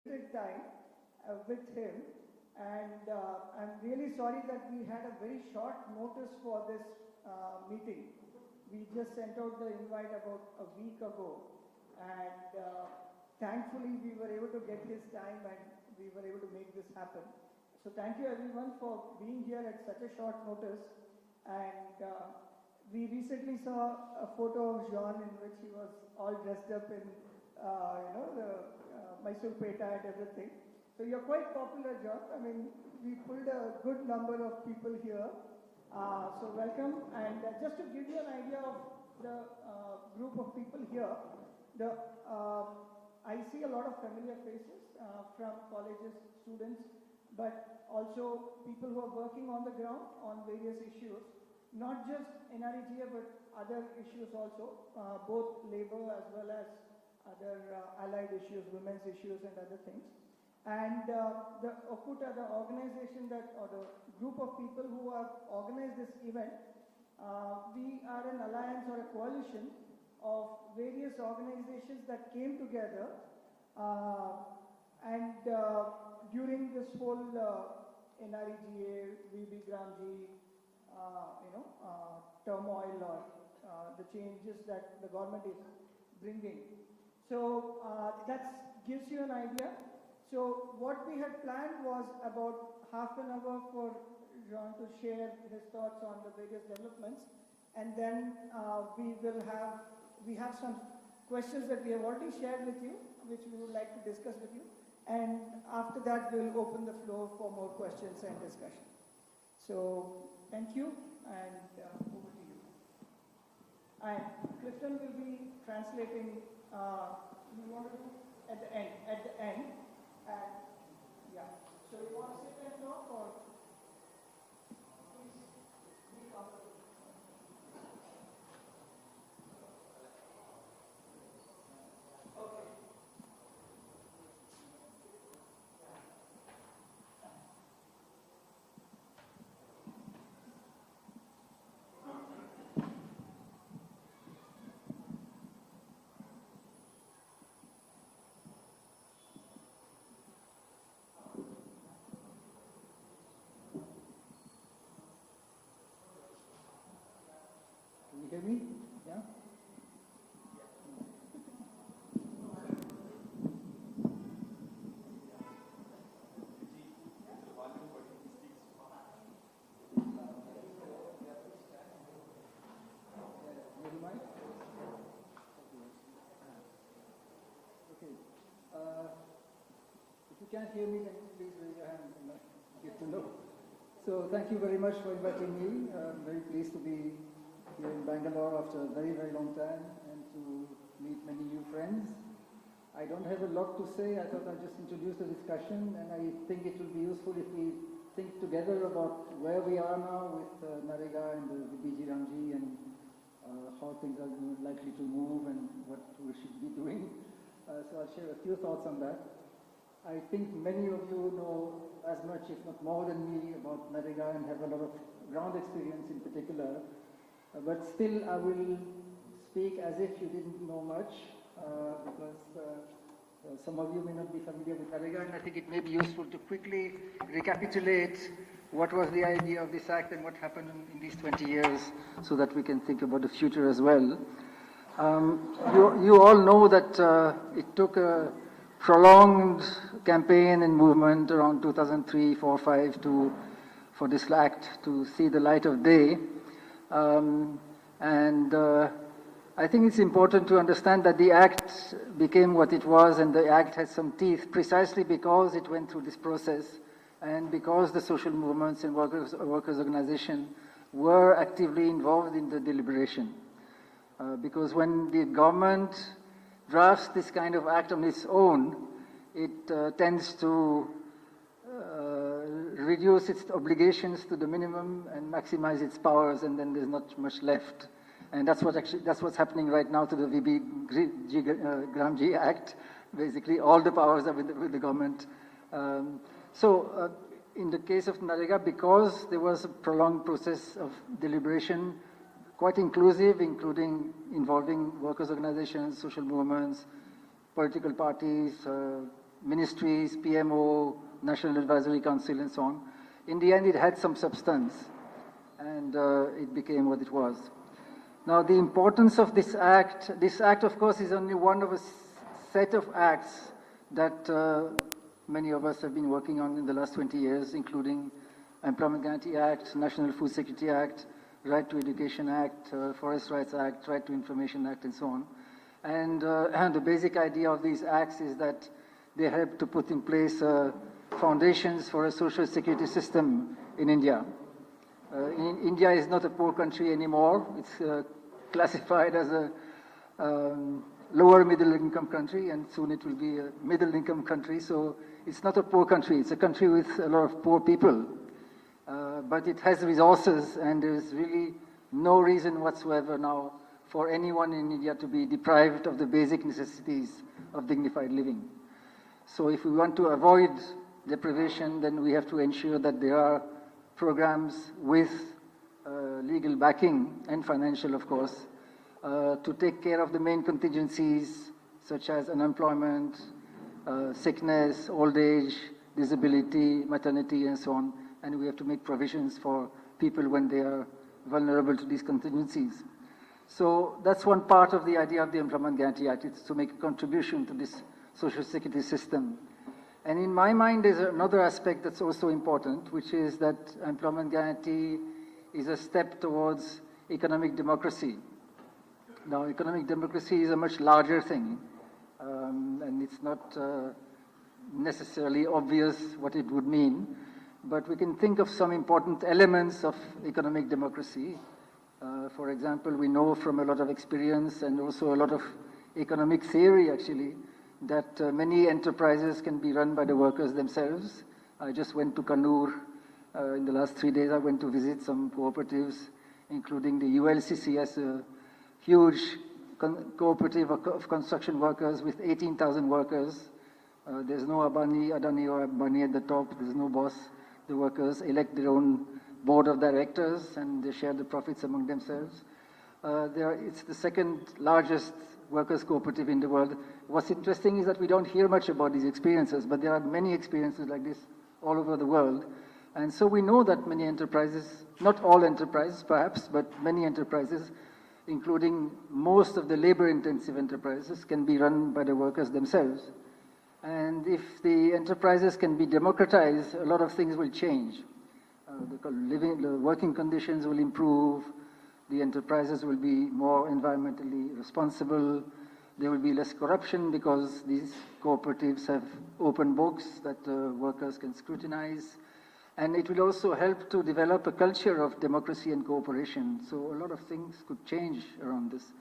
time with him, and I'm really sorry that we had a very short notice for this meeting. We just sent out the invite about a week ago, and thankfully we were able to get his time and we were able to make this happen. So thank you everyone for being here at such a short notice. And we recently saw a photo of Jean in which he was all dressed up in the Mysore Peta and everything. So you're quite popular, John. I mean, we pulled a good number of people here. So welcome. And just to give you an idea of the group of people here, I see a lot of familiar faces from colleges, students, but also people who are working on the ground on various issues, not just NREGA, but other issues also, both labor as well as other allied issues, women's issues and other things. And the Okuta, the organization that, or the group of people who have organized this event, we are an alliance or a coalition of various organizations that came together and during this whole NREGA, VB Gramji, turmoil or the changes that the government is bringing. So that gives you an idea. So what we had planned was about half an hour for Jean to share his thoughts on the various developments, and then we have some questions that we have already shared with you, which we would like to discuss with you, and after that we'll open the floor for more questions and discussion. So thank you, and over to you. And Clifton will be translating. You want to do at the end? And yeah. So you want to sit and talk, or please be comfortable. Okay. Can you hear me? Yeah? Okay. If you can't hear me, then please raise your hand and get to know. So thank you very much for inviting me. I'm very pleased to be here in Bangalore after a very, very long time and to meet many new friends. I don't have a lot to say. I thought I'd just introduce the discussion, and I think it will be useful if we think together about where we are now with NREGA and the BG Ramji and how things are likely to move and what we should be doing. So I'll share a few thoughts on that. I think many of you know as much, if not more than me, about NREGA and have a lot of ground experience in particular. But still, I will speak as if you didn't know much, because some of you may not be familiar with NREGA, and I think it may be useful to quickly recapitulate what was the idea of this act and what happened in these 20 years, so that we can think about the future as well. You all know that it took a prolonged campaign and movement around 2003, 4, 5 for this act to see the light of day. I think it's important to understand that the Act became what it was, and the Act has some teeth precisely because it went through this process and because the social movements and workers' organizations were actively involved in the deliberation. Because when the government drafts this kind of act on its own, it tends to reduce its obligations to the minimum and maximize its powers, and then there's not much left. And that's what's happening right now to the VB Gramji Act. Basically, all the powers are with the government. In the case of NREGA, because there was a prolonged process of deliberation, quite inclusive, involving workers' organizations, social movements, political parties, ministries, PMO, National Advisory Council and so on. In the end, it had some substance, and it became what it was. Now, the importance of this act of course is only one of a set of acts that many of us have been working on in the last 20 years, including Employment Guarantee Act, National Food Security Act, Right to Education Act, Forest Rights Act, Right to Information Act, and so on. And the basic idea of these acts is that they help to put in place foundations for a social security system in India. India is not a poor country anymore. It's classified as a lower middle income country, and soon it will be a middle income country. So it's not a poor country. It's a country with a lot of poor people. But it has resources, and there's really no reason whatsoever now for anyone in India to be deprived of the basic necessities of dignified living. So if we want to avoid deprivation, then we have to ensure that there are programs with legal backing and financial, of course, to take care of the main contingencies such as unemployment, sickness, old age, disability, maternity, and so on. And we have to make provisions for people when they are vulnerable to these contingencies. So that's one part of the idea of the Employment Guarantee Act. It's to make a contribution to this social security system. And in my mind, there's another aspect that's also important, which is that employment guarantee is a step towards economic democracy. Now, economic democracy is a much larger thing, and it's not necessarily obvious what it would mean, but we can think of some important elements of economic democracy. For example, we know from a lot of experience and also a lot of economic theory, actually, that many enterprises can be run by the workers themselves. I just went to Kannur. In the last 3 days, I went to visit some cooperatives, including the ULCC as a huge cooperative of construction workers with 18,000 workers. There's no Adani or Ambani at the top. There's no boss. The workers elect their own board of directors, and they share the profits among themselves. It's the second largest workers' cooperative in the world. What's interesting is that we don't hear much about these experiences, but there are many experiences like this all over the world. And so we know that many enterprises, not all enterprises perhaps, but many enterprises, including most of the labor-intensive enterprises, can be run by the workers themselves. And if the enterprises can be democratized, a lot of things will change. The working conditions will improve, the enterprises will be more environmentally responsible, there will be less corruption because these cooperatives have open books that workers can scrutinize, and it will also help to develop a culture of democracy and cooperation. So a lot of things could change around this.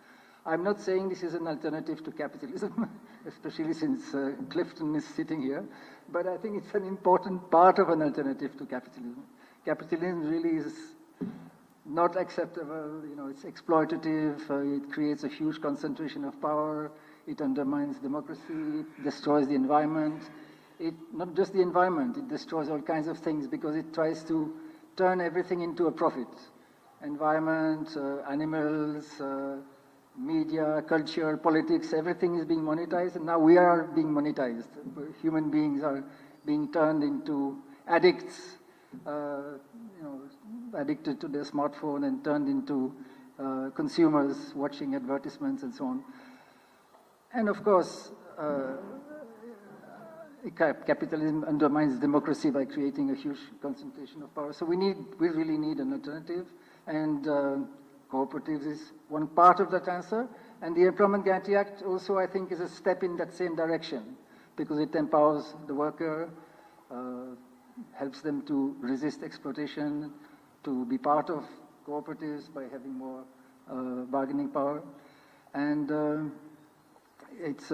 I'm not saying this is an alternative to capitalism, especially since Clifton is sitting here, but I think it's an important part of an alternative to capitalism. Capitalism really is not acceptable, it's exploitative, it creates a huge concentration of power, it undermines democracy, it destroys the environment. Not just the environment, it destroys all kinds of things because it tries to turn everything into a profit. Environment, animals, media, culture, politics, everything is being monetized, and now we are being monetized. Human beings are being turned into addicts, addicted to their smartphone and turned into consumers watching advertisements and so on. And of course, capitalism undermines democracy by creating a huge concentration of power. So we really need an alternative, and cooperatives is one part of that answer. And the Employment Guarantee Act also, I think, is a step in that same direction because it empowers the worker, helps them to resist exploitation, to be part of cooperatives by having more bargaining power. And it's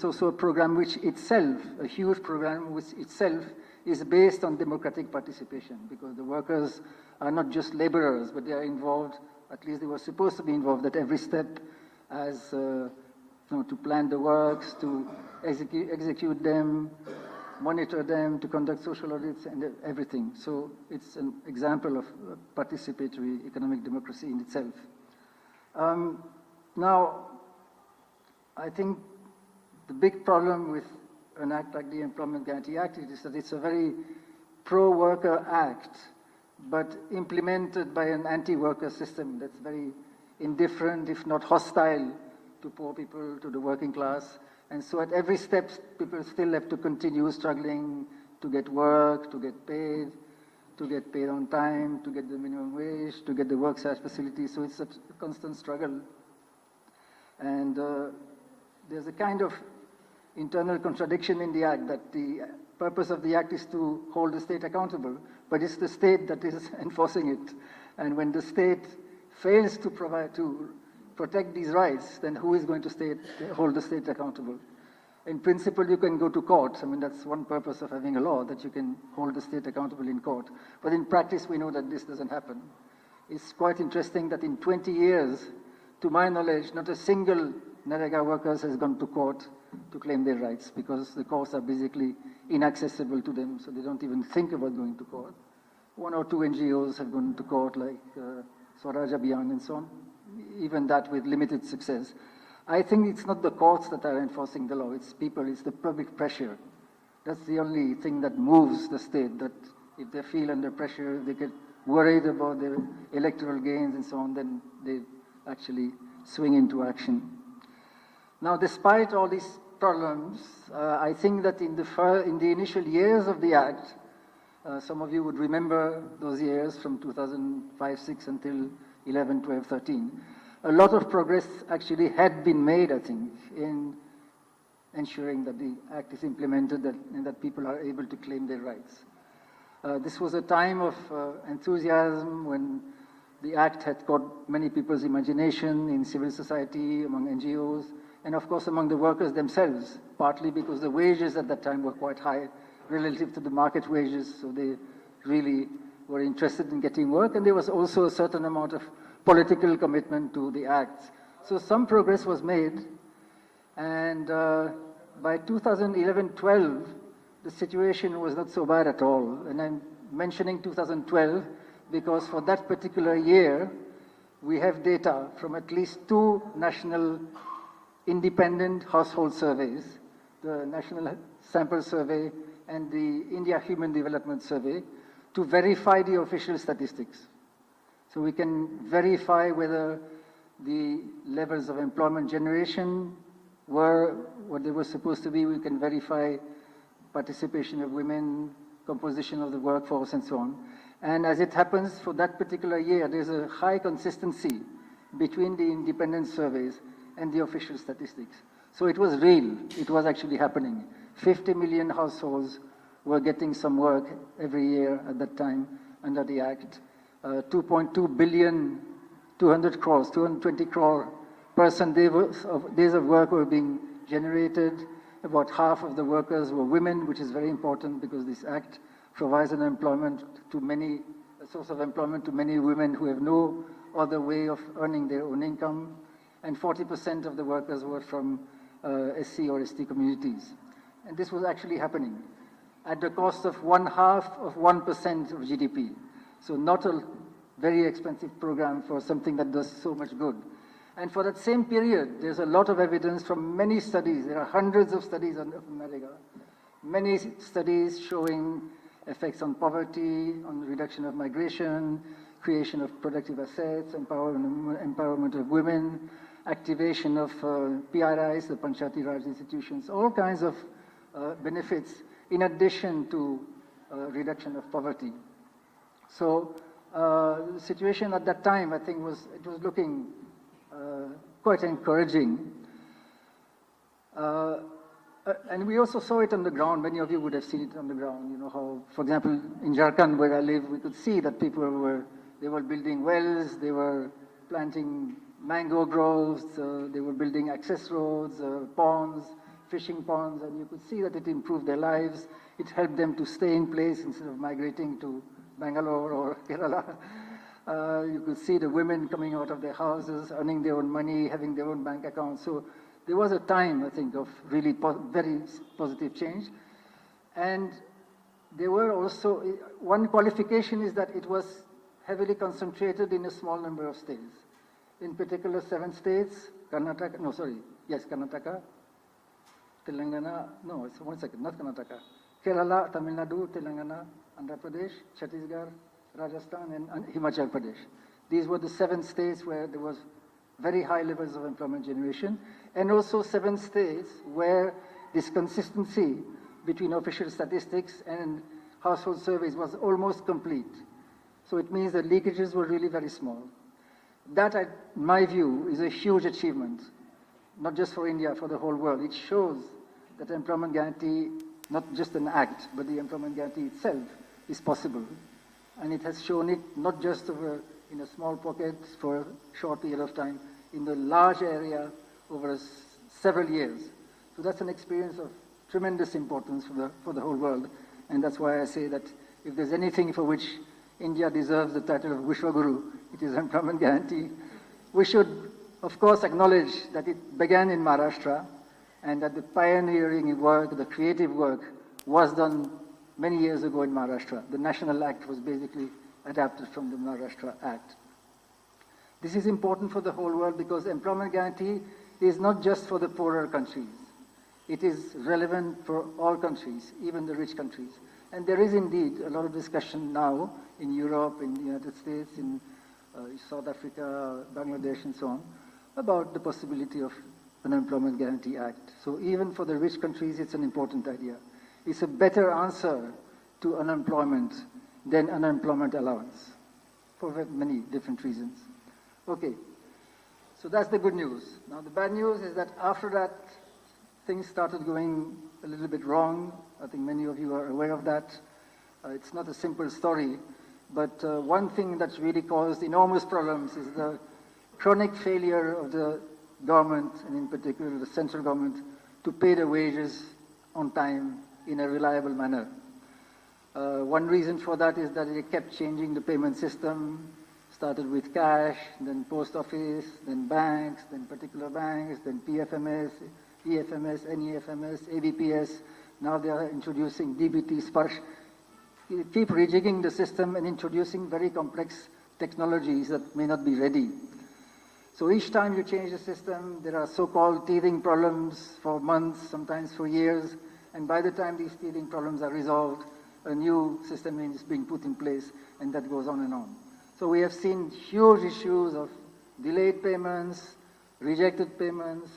also a program which itself, a huge program which itself is based on democratic participation, because the workers are not just laborers, but they are involved, at least they were supposed to be involved at every step as to plan the works, to execute them, monitor them, to conduct social audits and everything. So it's an example of participatory economic democracy in itself. Now, I think the big problem with an act like the Employment Guarantee Act is that it's a very pro-worker act, but implemented by an anti-worker system that's very indifferent, if not hostile, to poor people, to the working class. And so at every step, people still have to continue struggling to get work, to get paid on time, to get the minimum wage, to get the work site facility. So it's a constant struggle. And there's a kind of internal contradiction in the Act that the purpose of the Act is to hold the state accountable, but it's the state that is enforcing it. And when the state fails to protect these rights, then who is going to hold the state accountable? In principle, you can go to court. I mean, that's one purpose of having a law, that you can hold the state accountable in court. But in practice, we know that this doesn't happen. It's quite interesting that in 20 years, to my knowledge, not a single NREGA workers has gone to court to claim their rights, because the courts are basically inaccessible to them, so they don't even think about going to court. One or two NGOs have gone to court, like Swaraj Abhiyan and so on, even that with limited success. I think it's not the courts that are enforcing the law, it's people, it's the public pressure. That's the only thing that moves the state, that if they feel under pressure, they get worried about their electoral gains and so on, then they actually swing into action. Now, despite all these problems, I think that in the initial years of the Act, some of you would remember those years from 2005-06 until 11, 12, 13, a lot of progress actually had been made, I think, in ensuring that the Act is implemented and that people are able to claim their rights. This was a time of enthusiasm when the Act had caught many people's imagination in civil society, among NGOs, and of course among the workers themselves, partly because the wages at that time were quite high relative to the market wages, so they really were interested in getting work, and there was also a certain amount of political commitment to the Act. So some progress was made, and by 2011-12, the situation was not so bad at all. And I'm mentioning 2012 because for that particular year, we have data from at least two national independent household surveys, the National Sample Survey and the India Human Development Survey, to verify the official statistics. So we can verify whether the levels of employment generation were what they were supposed to be. We can verify participation of women, composition of the workforce, and so on. And as it happens, for that particular year, there's a high consistency between the independent surveys and the official statistics. So it was real. It was actually happening. 50 million households were getting some work every year at that time under the Act. 2.2 billion, 200 crores, 220 crore person days of work were being generated. About half of the workers were women, which is very important because this Act provides a source of employment to many women who have no other way of earning their own income. And 40% of the workers were from SC or ST communities. And this was actually happening at the cost of 0.5% of GDP. So not a very expensive program for something that does so much good. And for that same period, there's a lot of evidence from many studies. There are hundreds of studies on NREGA. Many studies showing effects on poverty, on reduction of migration, creation of productive assets, empowerment of women, activation of PRIs, the Panchayati Raj institutions, all kinds of benefits in addition to reduction of poverty. So the situation at that time, I think, was looking quite encouraging. And we also saw it on the ground. Many of you would have seen it on the ground. You know how, for example, in Jharkhand, where I live, we could see that people were building wells, they were planting mango groves, they were building access roads, ponds, fishing ponds, and you could see that it improved their lives. It helped them to stay in place instead of migrating to Bangalore or Kerala. You could see the women coming out of their houses, earning their own money, having their own bank accounts. So there was a time, I think, of really very positive change. And there were also, one qualification is that it was heavily concentrated in a small number of states. In particular, 7 states, Karnataka, Telangana, no, it's 1 second, not Karnataka. Kerala, Tamil Nadu, Telangana, Andhra Pradesh, Chhattisgarh, Rajasthan, and Himachal Pradesh. These were the 7 states where there was very high levels of employment generation, and also 7 states where this consistency between official statistics and household surveys was almost complete. So it means the leakages were really very small. That, in my view, is a huge achievement, not just for India, for the whole world. It shows that employment guarantee, not just an act, but the employment guarantee itself is possible. And it has shown it not just in a small pocket for a short period of time, in the large area over several years. So that's an experience of tremendous importance for the whole world. And that's why I say that if there's anything for which India deserves the title of Vishwaguru, it is employment guarantee. We should, of course, acknowledge that it began in Maharashtra and that the pioneering work, the creative work, was done many years ago in Maharashtra. The National Act was basically adapted from the Maharashtra Act. This is important for the whole world because employment guarantee is not just for the poorer countries. It is relevant for all countries, even the rich countries. And there is indeed a lot of discussion now in Europe, in the United States, in South Africa, Bangladesh, and so on, about the possibility of an Employment Guarantee Act. So even for the rich countries, it's an important idea. It's a better answer to unemployment than unemployment allowance for many different reasons. Okay, so that's the good news. Now the bad news is that after that, things started going a little bit wrong. I think many of you are aware of that. It's not a simple story, but one thing that's really caused enormous problems is the chronic failure of the government, and in particular the central government, to pay the wages on time in a reliable manner. One reason for that is that they kept changing the payment system, started with cash, then post office, then banks, then particular banks, then PFMS, EFMS, NEFMS, ABPS. Now they are introducing DBT, Sparsh. You keep rejigging the system and introducing very complex technologies that may not be ready. So each time you change the system, there are so-called teething problems for months, sometimes for years, and by the time these teething problems are resolved, a new system is being put in place, and that goes on and on. So we have seen huge issues of delayed payments, rejected payments,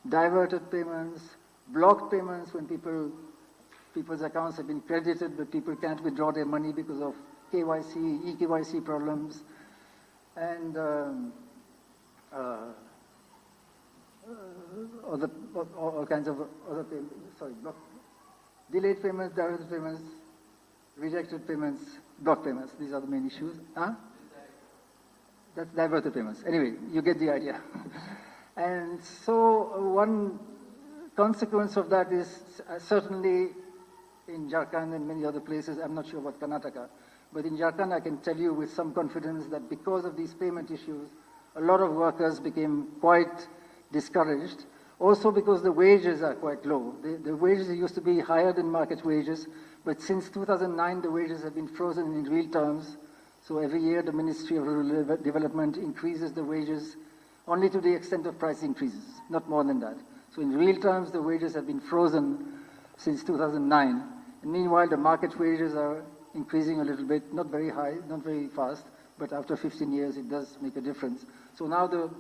diverted payments, blocked payments when people's accounts have been credited, but people can't withdraw their money because of KYC, eKYC problems, and all kinds of other payments, delayed payments, diverted payments, rejected payments, blocked payments. These are the main issues. Huh? That's diverted payments. Anyway, you get the idea. And so one consequence of that is certainly in Jharkhand and many other places, I'm not sure about Karnataka, but in Jharkhand I can tell you with some confidence that because of these payment issues, a lot of workers became quite discouraged. Also because the wages are quite low. The wages used to be higher than market wages, but since 2009 the wages have been frozen in real terms. So every year the Ministry of Rural Development increases the wages only to the extent of price increases, not more than that. So in real terms, the wages have been frozen since 2009. And meanwhile, the market wages are increasing a little bit, not very high, not very fast, but after 15 years, it does make a difference. So now the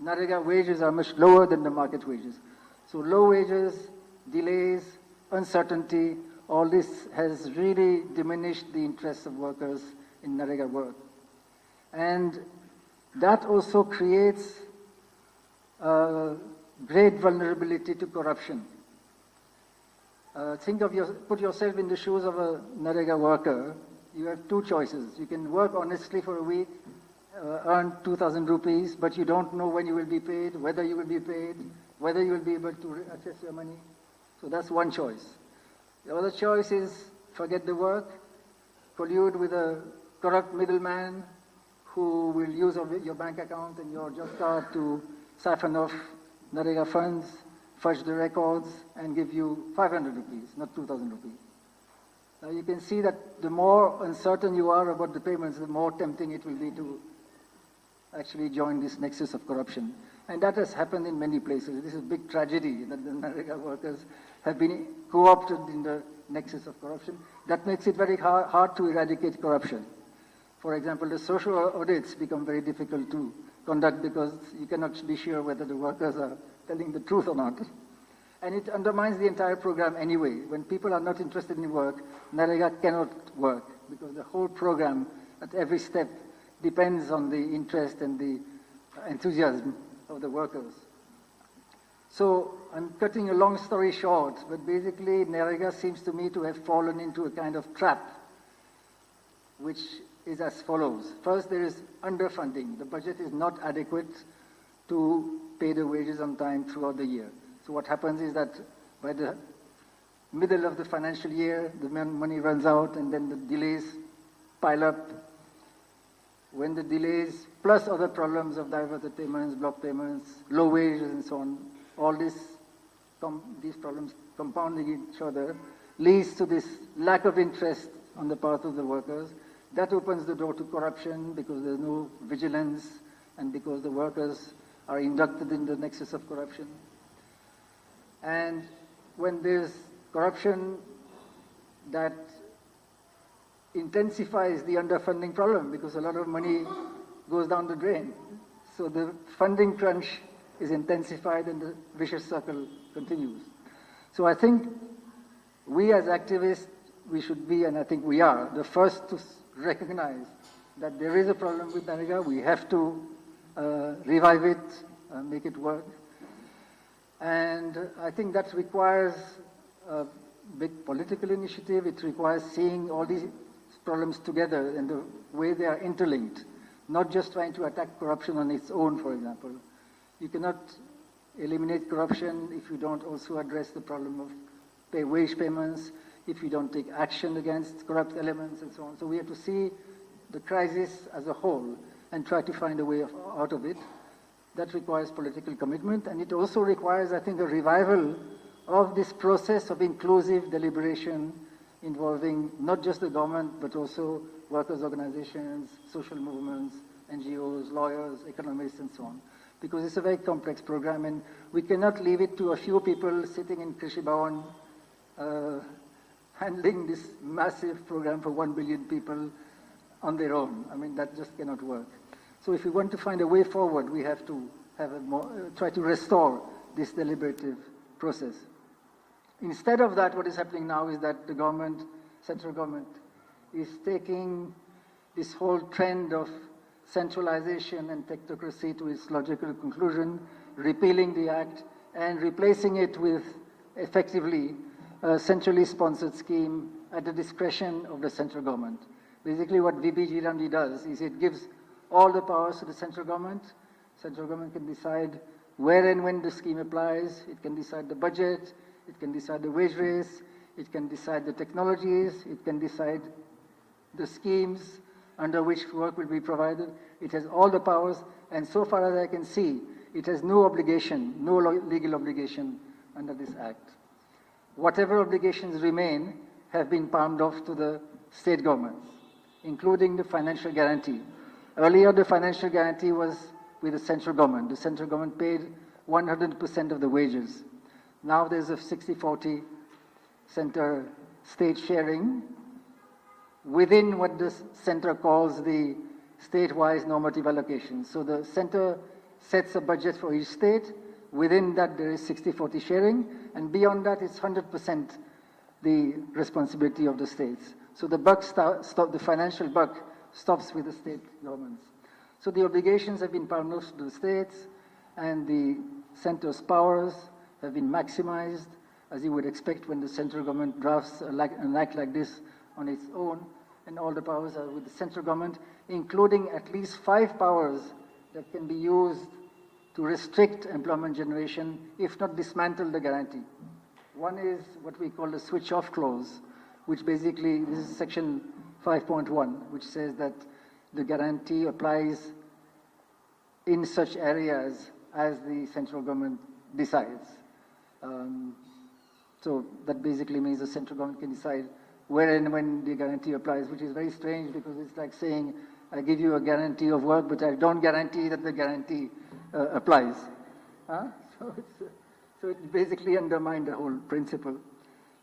NREGA wages are much lower than the market wages. So low wages, delays, uncertainty, all this has really diminished the interests of workers in NREGA work. And that also creates great vulnerability to corruption. Put yourself in the shoes of a NREGA worker. You have two choices. You can work honestly for a week, earn 2,000 rupees, but you don't know when you will be paid, whether you will be paid, whether you will be able to access your money. So that's one choice. The other choice is forget the work, collude with a corrupt middleman who will use your bank account and your job card to siphon off NREGA funds, fudge the records, and give you 500 rupees, not 2,000 rupees. Now you can see that the more uncertain you are about the payments, the more tempting it will be to actually join this nexus of corruption. And that has happened in many places. This is a big tragedy that the NREGA workers have been co-opted in the nexus of corruption. That makes it very hard to eradicate corruption. For example, the social audits become very difficult to conduct because you cannot be sure whether the workers are telling the truth or not. And it undermines the entire program anyway. When people are not interested in work, NREGA cannot work because the whole program at every step depends on the interest and the enthusiasm of the workers. So I'm cutting a long story short, but basically NREGA seems to me to have fallen into a kind of trap, which is as follows. First, there is underfunding. The budget is not adequate to pay the wages on time throughout the year. So what happens is that by the middle of the financial year, the money runs out and then the delays pile up. When the delays, plus other problems of diverted payments, block payments, low wages and so on, all these problems compounding each other leads to this lack of interest on the part of the workers. That opens the door to corruption because there's no vigilance and because the workers are inducted in the nexus of corruption. And when there's corruption, that intensifies the underfunding problem because a lot of money goes down the drain. So the funding crunch is intensified and the vicious circle continues. So I think we as activists, we should be, and I think we are, the first to recognize that there is a problem with NREGA. We have to revive it, make it work. And I think that requires a big political initiative. It requires seeing all these problems together and the way they are interlinked, not just trying to attack corruption on its own, for example. You cannot eliminate corruption if you don't also address the problem of wage payments, if you don't take action against corrupt elements and so on. So we have to see the crisis as a whole and try to find a way out of it. That requires political commitment, and it also requires, I think, a revival of this process of inclusive deliberation involving not just the government, but also workers' organizations, social movements, NGOs, lawyers, economists, and so on. Because it's a very complex program, and we cannot leave it to a few people sitting in Krishi Bhavan handling this massive program for 1 billion people on their own. I mean, that just cannot work. So if we want to find a way forward, we have to have try to restore this deliberative process. Instead of that, what is happening now is that the government, central government, is taking this whole trend of centralization and technocracy to its logical conclusion, repealing the act, and replacing it with, effectively, a centrally sponsored scheme at the discretion of the central government. Basically, what VBG does is it gives all the powers to the central government. Central government can decide where and when the scheme applies. It can decide the budget. It can decide the wage raise. It can decide the technologies. It can decide the schemes under which work will be provided. It has all the powers, and so far as I can see, it has no obligation, no legal obligation under this act. Whatever obligations remain have been palmed off to the state governments, including the financial guarantee. Earlier, the financial guarantee was with the central government. The central government paid 100% of the wages. Now there's a 60-40 center-state sharing within what the center calls the state-wise normative allocation. So the center sets a budget for each state. Within that, there is 60-40 sharing, and beyond that, it's 100% the responsibility of the states. So the buck the financial buck stops with the state governments. So the obligations have been palmed off to the states, and the center's powers have been maximized, as you would expect when the central government drafts an act like this on its own, and all the powers are with the central government, including at least 5 powers that can be used to restrict employment generation, if not dismantle the guarantee. One is what we call the switch-off clause, which basically, this is section 5.1, which says that the guarantee applies in such areas as the central government decides. So that basically means the central government can decide where and when the guarantee applies, which is very strange because it's like saying I give you a guarantee of work, but I don't guarantee that the guarantee applies. So it basically undermined the whole principle.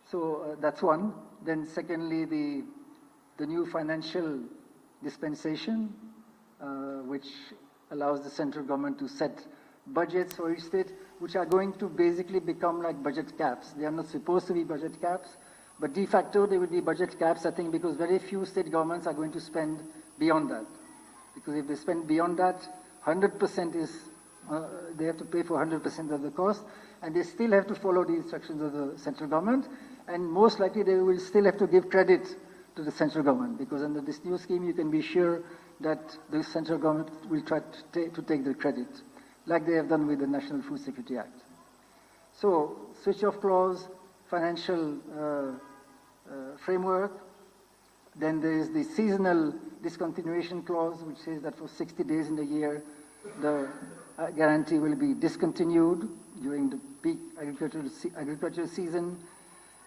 So that's one. Then secondly, the new financial dispensation, which allows the central government to set budgets for each state, which are going to basically become like budget caps. They are not supposed to be budget caps, but de facto they will be budget caps, I think, because very few state governments are going to spend beyond that. Because if they spend beyond that, 100% is, they have to pay for 100% of the cost, and they still have to follow the instructions of the central government, and most likely they will still have to give credit to the central government, because under this new scheme you can be sure that the central government will try to take the credit, like they have done with the National Food Security Act. So, switch-off clause, financial framework. Then there is the seasonal discontinuation clause, which says that for 60 days in the year, the guarantee will be discontinued during the peak agricultural season.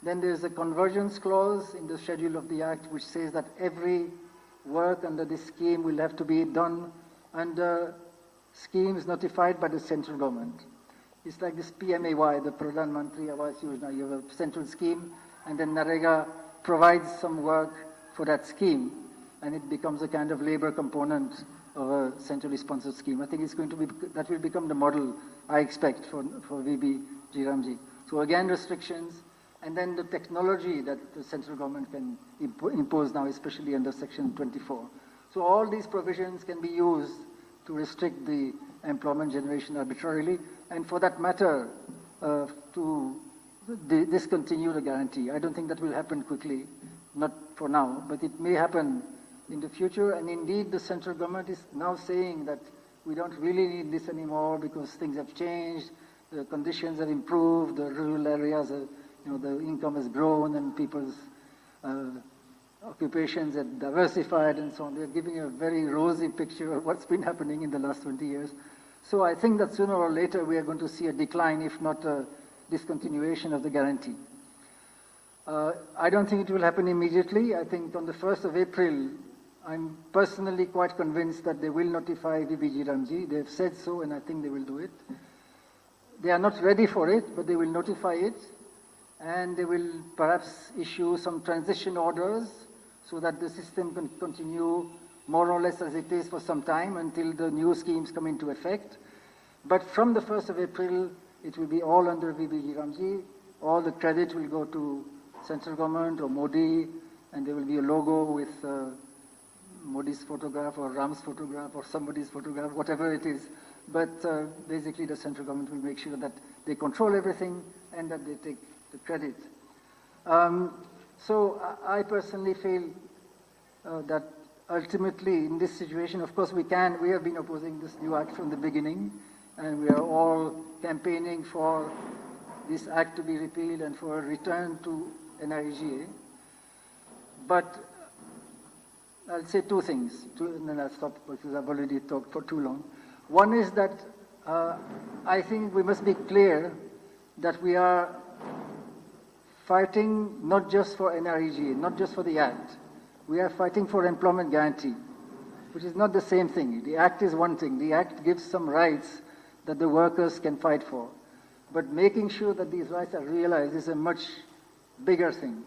Then there's a convergence clause in the schedule of the Act, which says that every work under this scheme will have to be done under schemes notified by the central government. It's like this PMAY, the Pradhan Mantri Awas Yojana. You have a central scheme, and then NREGA provides some work for that scheme, and it becomes a kind of labor component of a centrally sponsored scheme. I think it's going to be, that will become the model, I expect, for VB Jiramji. So again, restrictions, and then the technology that the central government can impose now, especially under Section 24. So all these provisions can be used to restrict the employment generation arbitrarily, and for that matter, to discontinue the guarantee. I don't think that will happen quickly, not for now, but it may happen in the future. And indeed, the central government is now saying that we don't really need this anymore because things have changed, the conditions have improved, the rural areas, the income has grown, and people's occupations have diversified and so on. They're giving a very rosy picture of what's been happening in the last 20 years. So I think that sooner or later we are going to see a decline, if not a discontinuation of the guarantee. I don't think it will happen immediately. I think on the 1st of April, I'm personally quite convinced that they will notify VBG Ramji. They've said so, and I think they will do it. They are not ready for it, but they will notify it, and they will perhaps issue some transition orders so that the system can continue more or less as it is for some time until the new schemes come into effect. But from the 1st of April, it will be all under VBG Ramji. All the credit will go to central government or Modi, and there will be a logo with Modi's photograph or Ram's photograph or somebody's photograph, whatever it is. But basically the central government will make sure that they control everything and that they take the credit. So I personally feel that ultimately in this situation, of course we have been opposing this new act from the beginning, and we are all campaigning for this act to be repealed and for a return to NREGA. But I'll say two things, and then I'll stop because I've already talked for too long. One is that I think we must be clear that we are fighting not just for NREGA, not just for the Act. We are fighting for employment guarantee, which is not the same thing. The Act is one thing. The Act gives some rights that the workers can fight for. But making sure that these rights are realized is a much bigger thing,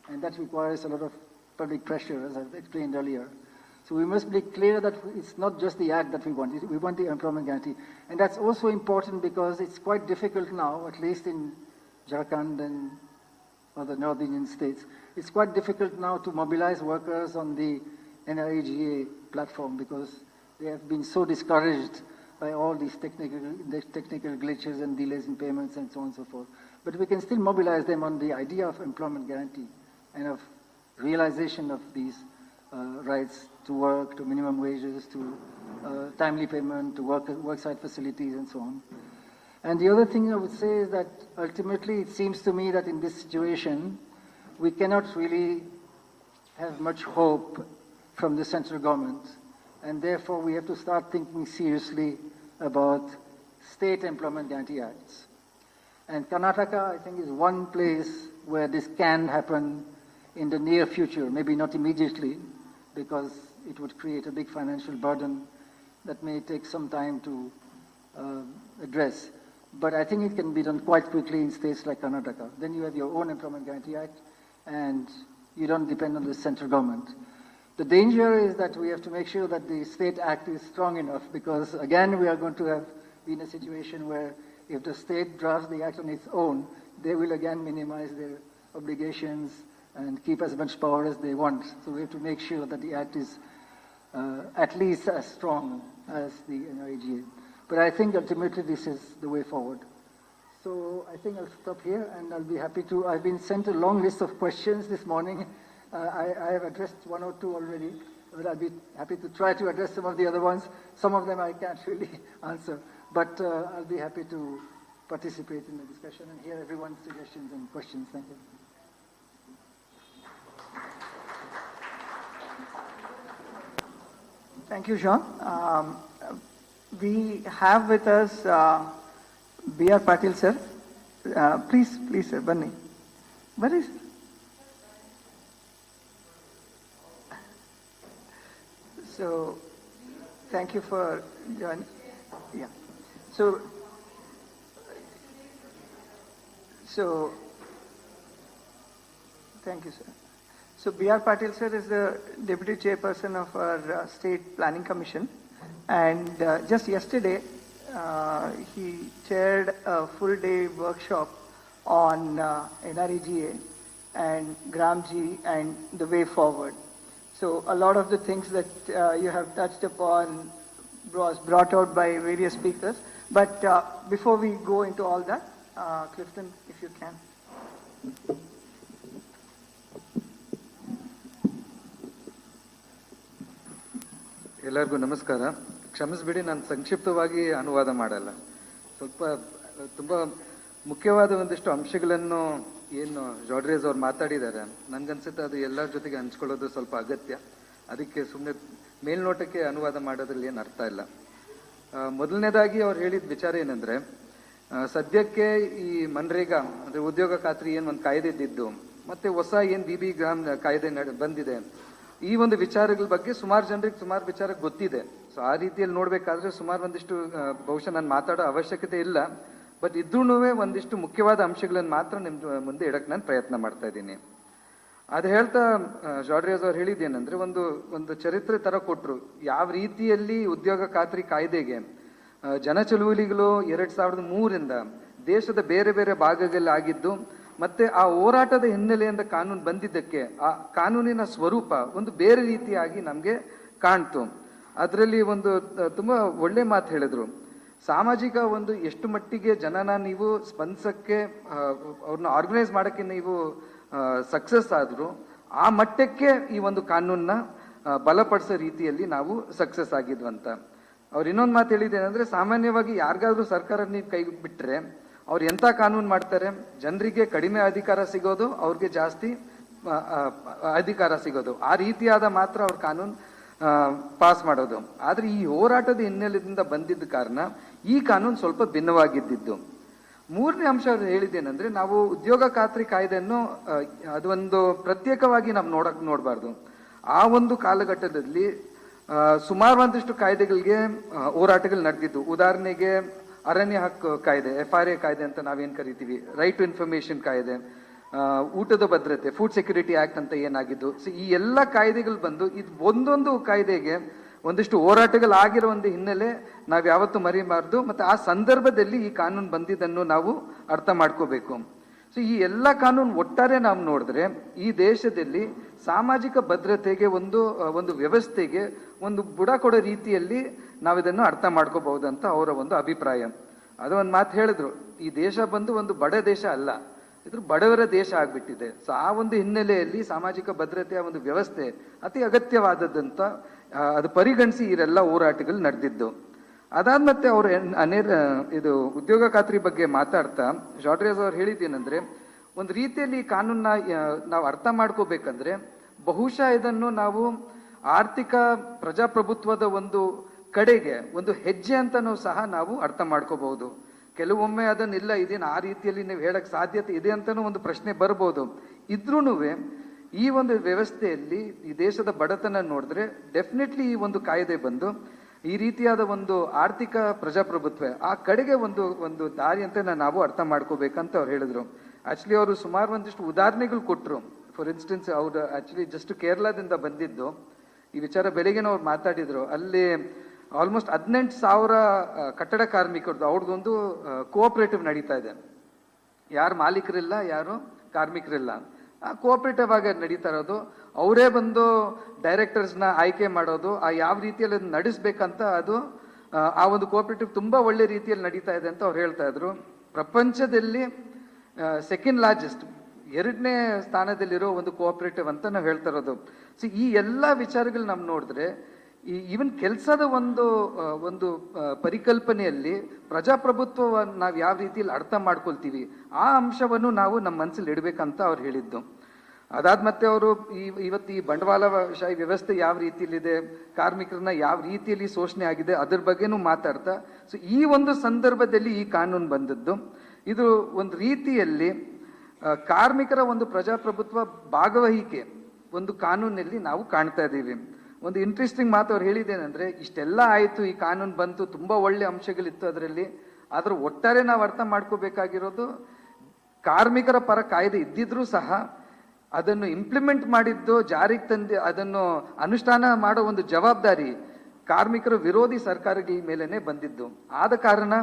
and that requires a lot of public pressure, as I've explained earlier. So we must be clear that it's not just the Act that we want. We want the employment guarantee. And that's also important because it's quite difficult now, at least in Jharkhand and other North Indian states, it's quite difficult now to mobilize workers on the NREGA platform because they have been so discouraged by all these technical glitches and delays in payments and so on and so forth. But we can still mobilize them on the idea of employment guarantee and of realization of these rights to work, to minimum wages, to timely payment, to worksite facilities and so on. And the other thing I would say is that ultimately it seems to me that in this situation we cannot really have much hope from the central government, and therefore we have to start thinking seriously about state employment guarantee acts. And Karnataka, I think, is one place where this can happen in the near future, maybe not immediately, because it would create a big financial burden that may take some time to address. But I think it can be done quite quickly in states like Karnataka. Then you have your own Employment Guarantee Act, and you don't depend on the central government. The danger is that we have to make sure that the state act is strong enough, because again we are going to have be in a situation where if the state drafts the act on its own, they will again minimize their obligations and keep as much power as they want. So we have to make sure that the act is at least as strong as the NREGA. But I think ultimately this is the way forward. So I think I'll stop here, and I'll be happy to, I've been sent a long list of questions this morning. I have addressed one or two already, but I'll be happy to try to address some of the other ones. Some of them I can't really answer, but I'll be happy to participate in the discussion and hear everyone's suggestions and questions. Thank you. Thank you, Sean. We have with us B.R. Patil, sir. Please, sir, Bunny. Where is? So, thank you for joining. Yeah. So, thank you, sir. So, B.R. Patil, sir, is the Deputy Chairperson of our State Planning Commission. And just yesterday, he chaired a full-day workshop on NREGA and Gram-G and the way forward. So a lot of the things that you have touched upon was brought out by various speakers. But before we go into all that, Clifton, if you can. ಎಲ್ಲರಿಗೂ ನಮಸ್ಕಾರ. ಕ್ಷಮಿಸ್ಬಿಡಿ, ನಾನು ಸಂಕ್ಷಿಪ್ತವಾಗಿ ಅನುವಾದ ಮಾಡಲ್ಲ. ತುಂಬ ಮುಖ್ಯವಾದ ಒಂದಿಷ್ಟು ಅಂಶಗಳನ್ನು ಏನು ಜಾಡ್ರೇಸ್ ಅವ್ರು ಮಾತಾಡಿದ್ದಾರೆ, ನನಗನ್ಸುತ್ತೆ ಅದು ಎಲ್ಲರ ಜೊತೆಗೆ ಹಂಚ್ಕೊಳ್ಳೋದು ಸ್ವಲ್ಪ ಅಗತ್ಯ. ಅದಕ್ಕೆ ಸುಮ್ಮನೆ ಮೇಲ್ನೋಟಕ್ಕೆ ಅನುವಾದ ಮಾಡೋದ್ರಲ್ಲಿ ಏನು ಅರ್ಥ ಇಲ್ಲ. ಮೊದಲನೇದಾಗಿ ಅವ್ರು ಹೇಳಿದ ವಿಚಾರ ಏನಂದರೆ, ಸದ್ಯಕ್ಕೆ ಈ ಮನ್ರೇಗಾ ಅಂದರೆ ಉದ್ಯೋಗ ಖಾತ್ರಿ ಏನು ಒಂದು ಕಾಯ್ದೆ ಇದ್ದಿದ್ದು, ಮತ್ತು ಹೊಸ ಏನು BB ಗ್ರಾಮ್ ಕಾಯ್ದೆ ಬಂದಿದೆ, ಈ ಒಂದು ವಿಚಾರಗಳ ಬಗ್ಗೆ ಸುಮಾರು ಜನರಿಗೆ ಸುಮಾರು ವಿಚಾರ ಗೊತ್ತಿದೆ. ಸೊ ಆ ರೀತಿಯಲ್ಲಿ ನೋಡಬೇಕಾದ್ರೆ ಸುಮಾರು ಒಂದಿಷ್ಟು ಬಹುಶಃ ನಾನು ಮಾತಾಡೋ ಅವಶ್ಯಕತೆ ಇಲ್ಲ. ಬಟ್ ಇದ್ರೂ ಒಂದಿಷ್ಟು ಮುಖ್ಯವಾದ ಅಂಶಗಳನ್ನು ಮಾತ್ರ ನಿಮ್ಮ ಮುಂದೆ ಇಡಕ್ಕೆ ನಾನು ಪ್ರಯತ್ನ ಮಾಡ್ತಾ ಇದ್ದೀನಿ. ಅದು ಹೇಳ್ತಾ ಜಾಡ್ರೇಸ್ ಅವ್ರು ಹೇಳಿದ್ದೇನೆಂದರೆ, ಒಂದು ಚರಿತ್ರೆ ಥರ ಕೊಟ್ಟರು ಯಾವ ರೀತಿಯಲ್ಲಿ ಉದ್ಯೋಗ ಖಾತ್ರಿ ಕಾಯ್ದೆಗೆ ಜನ ಚಳುವಳಿಗಳು 2003ರಿಂದ ದೇಶದ ಬೇರೆ ಬೇರೆ ಭಾಗಗಳಲ್ಲಿ ಆಗಿದ್ದು, ಮತ್ತೆ ಆ ಹೋರಾಟದ ಹಿನ್ನೆಲೆಯಿಂದ ಕಾನೂನು ಬಂದಿದ್ದಕ್ಕೆ ಆ ಕಾನೂನಿನ ಸ್ವರೂಪ ಒಂದು ಬೇರೆ ರೀತಿಯಾಗಿ ನಮಗೆ ಕಾಣ್ತು. ಅದರಲ್ಲಿ ಒಂದು ತುಂಬ ಒಳ್ಳೆ ಮಾತು ಹೇಳಿದ್ರು. ಸಾಮಾಜಿಕ ಒಂದು ಎಷ್ಟು ಮಟ್ಟಿಗೆ ಜನನ ನೀವು ಸ್ಪಂದಿಸಕ್ಕೆ ಅವ್ರನ್ನ ಆರ್ಗನೈಸ್ ಮಾಡೋಕ್ಕೆ ನೀವು ಸಕ್ಸಸ್ ಆದ್ರು, ಆ ಮಟ್ಟಕ್ಕೆ ಈ ಒಂದು ಕಾನೂನನ್ನ ಬಲಪಡಿಸೋ ರೀತಿಯಲ್ಲಿ ನಾವು ಸಕ್ಸಸ್ ಆಗಿದ್ವಂತ. ಅವ್ರು ಇನ್ನೊಂದು ಮಾತು ಹೇಳಿದ್ದೇನೆಂದ್ರೆ, ಸಾಮಾನ್ಯವಾಗಿ ಯಾರಿಗಾದ್ರೂ ಸರ್ಕಾರ ನೀವು ಕೈ ಬಿಟ್ಟರೆ ಅವ್ರು ಎಂಥ ಕಾನೂನು ಮಾಡ್ತಾರೆ, ಜನರಿಗೆ ಕಡಿಮೆ ಅಧಿಕಾರ ಸಿಗೋದು, ಅವ್ರಿಗೆ ಜಾಸ್ತಿ ಅಧಿಕಾರ ಸಿಗೋದು, ಆ ರೀತಿಯಾದ ಮಾತ್ರ ಅವ್ರ ಕಾನೂನು ಪಾಸ್ ಮಾಡೋದು. ಆದರೆ ಈ ಹೋರಾಟದ ಹಿನ್ನೆಲೆಯಿಂದ ಬಂದಿದ್ದ ಕಾರಣ ಈ ಕಾನೂನು ಸ್ವಲ್ಪ ಭಿನ್ನವಾಗಿದ್ದಿದ್ದು. ಮೂರನೇ ಅಂಶ ಹೇಳಿದ್ದೇನೆಂದ್ರೆ, ನಾವು ಉದ್ಯೋಗ ಖಾತ್ರಿ ಕಾಯ್ದೆಯನ್ನು ಅದೊಂದು ಪ್ರತ್ಯೇಕವಾಗಿ ನಾವು ನೋಡಬಾರ್ದು. ಆ ಒಂದು ಕಾಲಘಟ್ಟದಲ್ಲಿ ಸುಮಾರು ಒಂದಿಷ್ಟು ಕಾಯ್ದೆಗಳಿಗೆ ಹೋರಾಟಗಳು ನಡೆದಿದ್ದು. ಉದಾಹರಣೆಗೆ ಅರಣ್ಯ ಹಕ್ಕು ಕಾಯ್ದೆ, FRA ಕಾಯ್ದೆ ಅಂತ ನಾವೇನು ಕರಿತೀವಿ, ರೈಟ್ ಟು ಇನ್ಫಾರ್ಮೇಶನ್ ಕಾಯ್ದೆ, ಊಟದ ಭದ್ರತೆ, ಫುಡ್ ಸೆಕ್ಯೂರಿಟಿ ಆಕ್ಟ್ ಅಂತ ಏನಾಗಿದ್ದು. ಸೊ ಈ ಎಲ್ಲ ಕಾಯ್ದೆಗಳು ಬಂದು ಇದು ಒಂದೊಂದು ಕಾಯ್ದೆಗೆ ಒಂದಿಷ್ಟು ಹೋರಾಟಗಳಾಗಿರೋ ಒಂದು ಹಿನ್ನೆಲೆ ನಾವು ಯಾವತ್ತೂ ಮರಿಬಾರ್ದು. ಮತ್ತು ಆ ಸಂದರ್ಭದಲ್ಲಿ ಈ ಕಾನೂನು ಬಂದಿದ್ದನ್ನು ನಾವು ಅರ್ಥ ಮಾಡ್ಕೋಬೇಕು. ಸೊ ಈ ಎಲ್ಲ ಕಾನೂನು ಒಟ್ಟಾರೆ ನಾವು ನೋಡಿದ್ರೆ ಈ ದೇಶದಲ್ಲಿ ಸಾಮಾಜಿಕ ಭದ್ರತೆಗೆ ಒಂದು ವ್ಯವಸ್ಥೆಗೆ ಒಂದು ಬುಡ ಕೊಡೋ ರೀತಿಯಲ್ಲಿ ನಾವು ಇದನ್ನು ಅರ್ಥ ಮಾಡ್ಕೋಬಹುದಂತ ಅವರ ಒಂದು ಅಭಿಪ್ರಾಯ. ಅದು ಒಂದು ಮಾತು ಹೇಳಿದ್ರು, ಈ ದೇಶ ಬಂದು ಒಂದು ಬಡ ದೇಶ ಅಲ್ಲ, ಇದು ಬಡವರ ದೇಶ ಆಗ್ಬಿಟ್ಟಿದೆ. ಸೊ ಆ ಒಂದು ಹಿನ್ನೆಲೆಯಲ್ಲಿ ಸಾಮಾಜಿಕ ಭದ್ರತೆಯ ಒಂದು ವ್ಯವಸ್ಥೆ ಅತಿ ಅಗತ್ಯವಾದದ್ದಂತ ಅದು ಪರಿಗಣಿಸಿ ಇವರೆಲ್ಲ ಹೋರಾಟಗಳು ನಡೆದಿದ್ದು. ಅದಾದ ಮತ್ತೆ ಅವರು ಇದು ಉದ್ಯೋಗ ಖಾತ್ರಿ ಬಗ್ಗೆ ಮಾತಾಡ್ತಾ ಜಾಡ್ರೇಸ್ ಅವ್ರು ಹೇಳಿದ್ದೇನೆಂದ್ರೆ, ಒಂದು ರೀತಿಯಲ್ಲಿ ಈ ಕಾನೂನನ್ನ ನಾವು ಅರ್ಥ ಮಾಡ್ಕೋಬೇಕಂದ್ರೆ ಬಹುಶಃ ಇದನ್ನು ನಾವು ಆರ್ಥಿಕ ಪ್ರಜಾಪ್ರಭುತ್ವದ ಒಂದು ಕಡೆಗೆ ಒಂದು ಹೆಜ್ಜೆ ಅಂತನೂ ಸಹ ನಾವು ಅರ್ಥ ಮಾಡ್ಕೋಬಹುದು. ಕೆಲವೊಮ್ಮೆ ಅದನ್ನಿಲ್ಲ ಇದೇನು ಆ ರೀತಿಯಲ್ಲಿ ನೀವು ಹೇಳಕ್ ಸಾಧ್ಯತೆ ಇದೆ ಅಂತನೂ ಒಂದು ಪ್ರಶ್ನೆ ಬರ್ಬೋದು. ಇದ್ರೂ ಈ ಒಂದು ವ್ಯವಸ್ಥೆಯಲ್ಲಿ ಈ ದೇಶದ ಬಡತನ ನೋಡಿದ್ರೆ ಡೆಫಿನೆಟ್ಲಿ ಈ ಒಂದು ಕಾಯ್ದೆ ಬಂದು ಈ ರೀತಿಯಾದ ಒಂದು ಆರ್ಥಿಕ ಪ್ರಜಾಪ್ರಭುತ್ವ ಆ ಕಡೆಗೆ ಒಂದು ದಾರಿ ಅಂತ ನಾವು ಅರ್ಥ ಮಾಡ್ಕೋಬೇಕಂತ ಅವ್ರು ಹೇಳಿದ್ರು. ಆಕ್ಚುಲಿ ಅವರು ಸುಮಾರು ಒಂದಿಷ್ಟು ಉದಾಹರಣೆಗಳು ಕೊಟ್ಟರು. ಫಾರ್ ಇನ್ಸ್ಟೆನ್ಸ್ ಅವರು ಆಕ್ಚುಲಿ ಜಸ್ಟ್ ಕೇರಳದಿಂದ ಬಂದಿದ್ದು ಈ ವಿಚಾರ ಬೆಳಿಗ್ಗೆನ ಅವ್ರು ಮಾತಾಡಿದ್ರು. ಅಲ್ಲಿ ಆಲ್ಮೋಸ್ಟ್ 18,000 ಕಟ್ಟಡ ಕಾರ್ಮಿಕರದ್ದು ಅವ್ರದ್ದೊಂದು ಕೋಆಪರೇಟಿವ್ ನಡೀತಾ ಇದೆ. ಯಾರು ಮಾಲೀಕರಿಲ್ಲ, ಯಾರು ಕಾರ್ಮಿಕರಿಲ್ಲ, ಆ ಕೋಆಪರೇಟಿವ್ ಆಗಿ ನಡೀತಾ ಇರೋದು. ಅವರೇ ಬಂದು ಡೈರೆಕ್ಟರ್ಸ್ನ ಆಯ್ಕೆ ಮಾಡೋದು, ಆ ಯಾವ ರೀತಿಯಲ್ಲಿ ಅದನ್ನ ನಡೆಸ್ಬೇಕಂತ ಅದು ಆ ಒಂದು ಕೋಆಪರೇಟಿವ್ ತುಂಬಾ ಒಳ್ಳೆ ರೀತಿಯಲ್ಲಿ ನಡೀತಾ ಇದೆ ಅಂತ ಅವ್ರು ಹೇಳ್ತಾ ಇದ್ರು. ಪ್ರಪಂಚದಲ್ಲಿ ಸೆಕೆಂಡ್ ಲಾರ್ಜೆಸ್ಟ್ 2ನೇ ಸ್ಥಾನದಲ್ಲಿರೋ ಒಂದು ಕೋಆಪರೇಟಿವ್ ಅಂತ ನಾವು ಹೇಳ್ತಾ ಇರೋದು. ಸೊ ಈ ಎಲ್ಲ ವಿಚಾರಗಳು ನಾವು ನೋಡಿದ್ರೆ ಈವನ್ ಕೆಲಸದ ಒಂದು ಪರಿಕಲ್ಪನೆಯಲ್ಲಿ ಪ್ರಜಾಪ್ರಭುತ್ವವನ್ನು ನಾವು ಯಾವ ರೀತಿಯಲ್ಲಿ ಅರ್ಥ ಮಾಡ್ಕೊಳ್ತೀವಿ ಆ ಅಂಶವನ್ನು ನಾವು ನಮ್ಮ ಮನಸ್ಸಲ್ಲಿ ಇಡಬೇಕಂತ ಅವ್ರು ಹೇಳಿದ್ದು. ಅದಾದ ಮತ್ತೆ ಅವರು ಇವತ್ತು ಈ ಬಂಡವಾಳಶಾಹಿ ವ್ಯವಸ್ಥೆ ಯಾವ ರೀತಿಯಲ್ಲಿದೆ, ಕಾರ್ಮಿಕರನ್ನ ಯಾವ ರೀತಿಯಲ್ಲಿ ಶೋಷಣೆ ಆಗಿದೆ ಅದ್ರ ಬಗ್ಗೆನೂ ಮಾತಾಡ್ತಾ, ಸೊ ಈ ಒಂದು ಸಂದರ್ಭದಲ್ಲಿ ಈ ಕಾನೂನು ಬಂದದ್ದು ಇದು ಒಂದು ರೀತಿಯಲ್ಲಿ ಕಾರ್ಮಿಕರ ಒಂದು ಪ್ರಜಾಪ್ರಭುತ್ವ ಭಾಗವಹಿಕೆ ಒಂದು ಕಾನೂನಲ್ಲಿ ನಾವು ಕಾಣ್ತಾ ಇದ್ದೀವಿ. ಒಂದು ಇಂಟ್ರೆಸ್ಟಿಂಗ್ ಮಾತು ಅವ್ರು ಹೇಳಿದ್ದೇನೆಂದ್ರೆ, ಇಷ್ಟೆಲ್ಲ ಆಯಿತು, ಈ ಕಾನೂನು ಬಂತು, ತುಂಬಾ ಒಳ್ಳೆ ಅಂಶಗಳಿತ್ತು ಅದರಲ್ಲಿ, ಆದ್ರೆ ಒಟ್ಟಾರೆ ನಾವು ಅರ್ಥ ಮಾಡ್ಕೋಬೇಕಾಗಿರೋದು ಕಾರ್ಮಿಕರ ಪರ ಕಾಯ್ದೆ ಇದ್ದಿದ್ರೂ ಸಹ ಅದನ್ನು ಇಂಪ್ಲಿಮೆಂಟ್ ಮಾಡಿದ್ದು, ಜಾರಿಗೆ ತಂದು ಅದನ್ನು ಅನುಷ್ಠಾನ ಮಾಡೋ ಒಂದು ಜವಾಬ್ದಾರಿ ಕಾರ್ಮಿಕರ ವಿರೋಧಿ ಸರ್ಕಾರಗಳ ಮೇಲೇನೆ ಬಂದಿದ್ದು. ಆದ ಕಾರಣ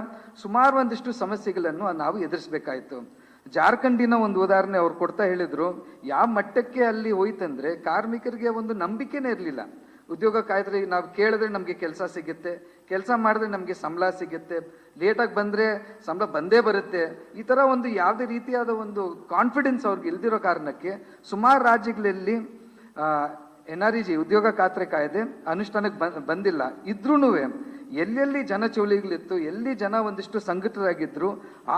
ಸುಮಾರು ಒಂದಿಷ್ಟು ಸಮಸ್ಯೆಗಳನ್ನು ನಾವು ಎದುರಿಸಬೇಕಾಯ್ತು. ಜಾರ್ಖಂಡಿನ ಒಂದು ಉದಾಹರಣೆ ಅವ್ರು ಕೊಡ್ತಾ ಹೇಳಿದ್ರು, ಯಾವ ಮಟ್ಟಕ್ಕೆ ಅಲ್ಲಿ ಹೋಯ್ತಂದ್ರೆ ಕಾರ್ಮಿಕರಿಗೆ ಒಂದು ನಂಬಿಕೆನೇ ಇರಲಿಲ್ಲ. ಉದ್ಯೋಗ ಕಾಯ್ದ್ರೆ ನಾವು ಕೇಳಿದ್ರೆ ನಮಗೆ ಕೆಲಸ ಸಿಗುತ್ತೆ, ಕೆಲಸ ಮಾಡಿದ್ರೆ ನಮಗೆ ಸಂಬಳ ಸಿಗುತ್ತೆ, ಲೇಟಾಗಿ ಬಂದ್ರೆ ಸಂಬಳ ಬಂದೇ ಬರುತ್ತೆ, ಈ ತರ ಒಂದು ಯಾವುದೇ ರೀತಿಯಾದ ಒಂದು ಕಾನ್ಫಿಡೆನ್ಸ್ ಅವ್ರಿಗೆ ಇಲ್ದಿರೋ ಕಾರಣಕ್ಕೆ ಸುಮಾರು ರಾಜ್ಯಗಳಲ್ಲಿ NREGA ಉದ್ಯೋಗ ಖಾತ್ರಿ ಕಾಯ್ದೆ ಅನುಷ್ಠಾನಕ್ಕೆ ಬಂದಿಲ್ಲ. ಇದ್ರೂನು ಎಲ್ಲೆಲ್ಲಿ ಜನ ಚೌಳಿಗಳಿತ್ತು, ಎಲ್ಲಿ ಜನ ಒಂದಿಷ್ಟು ಸಂಘಟಿತರಾಗಿದ್ರು,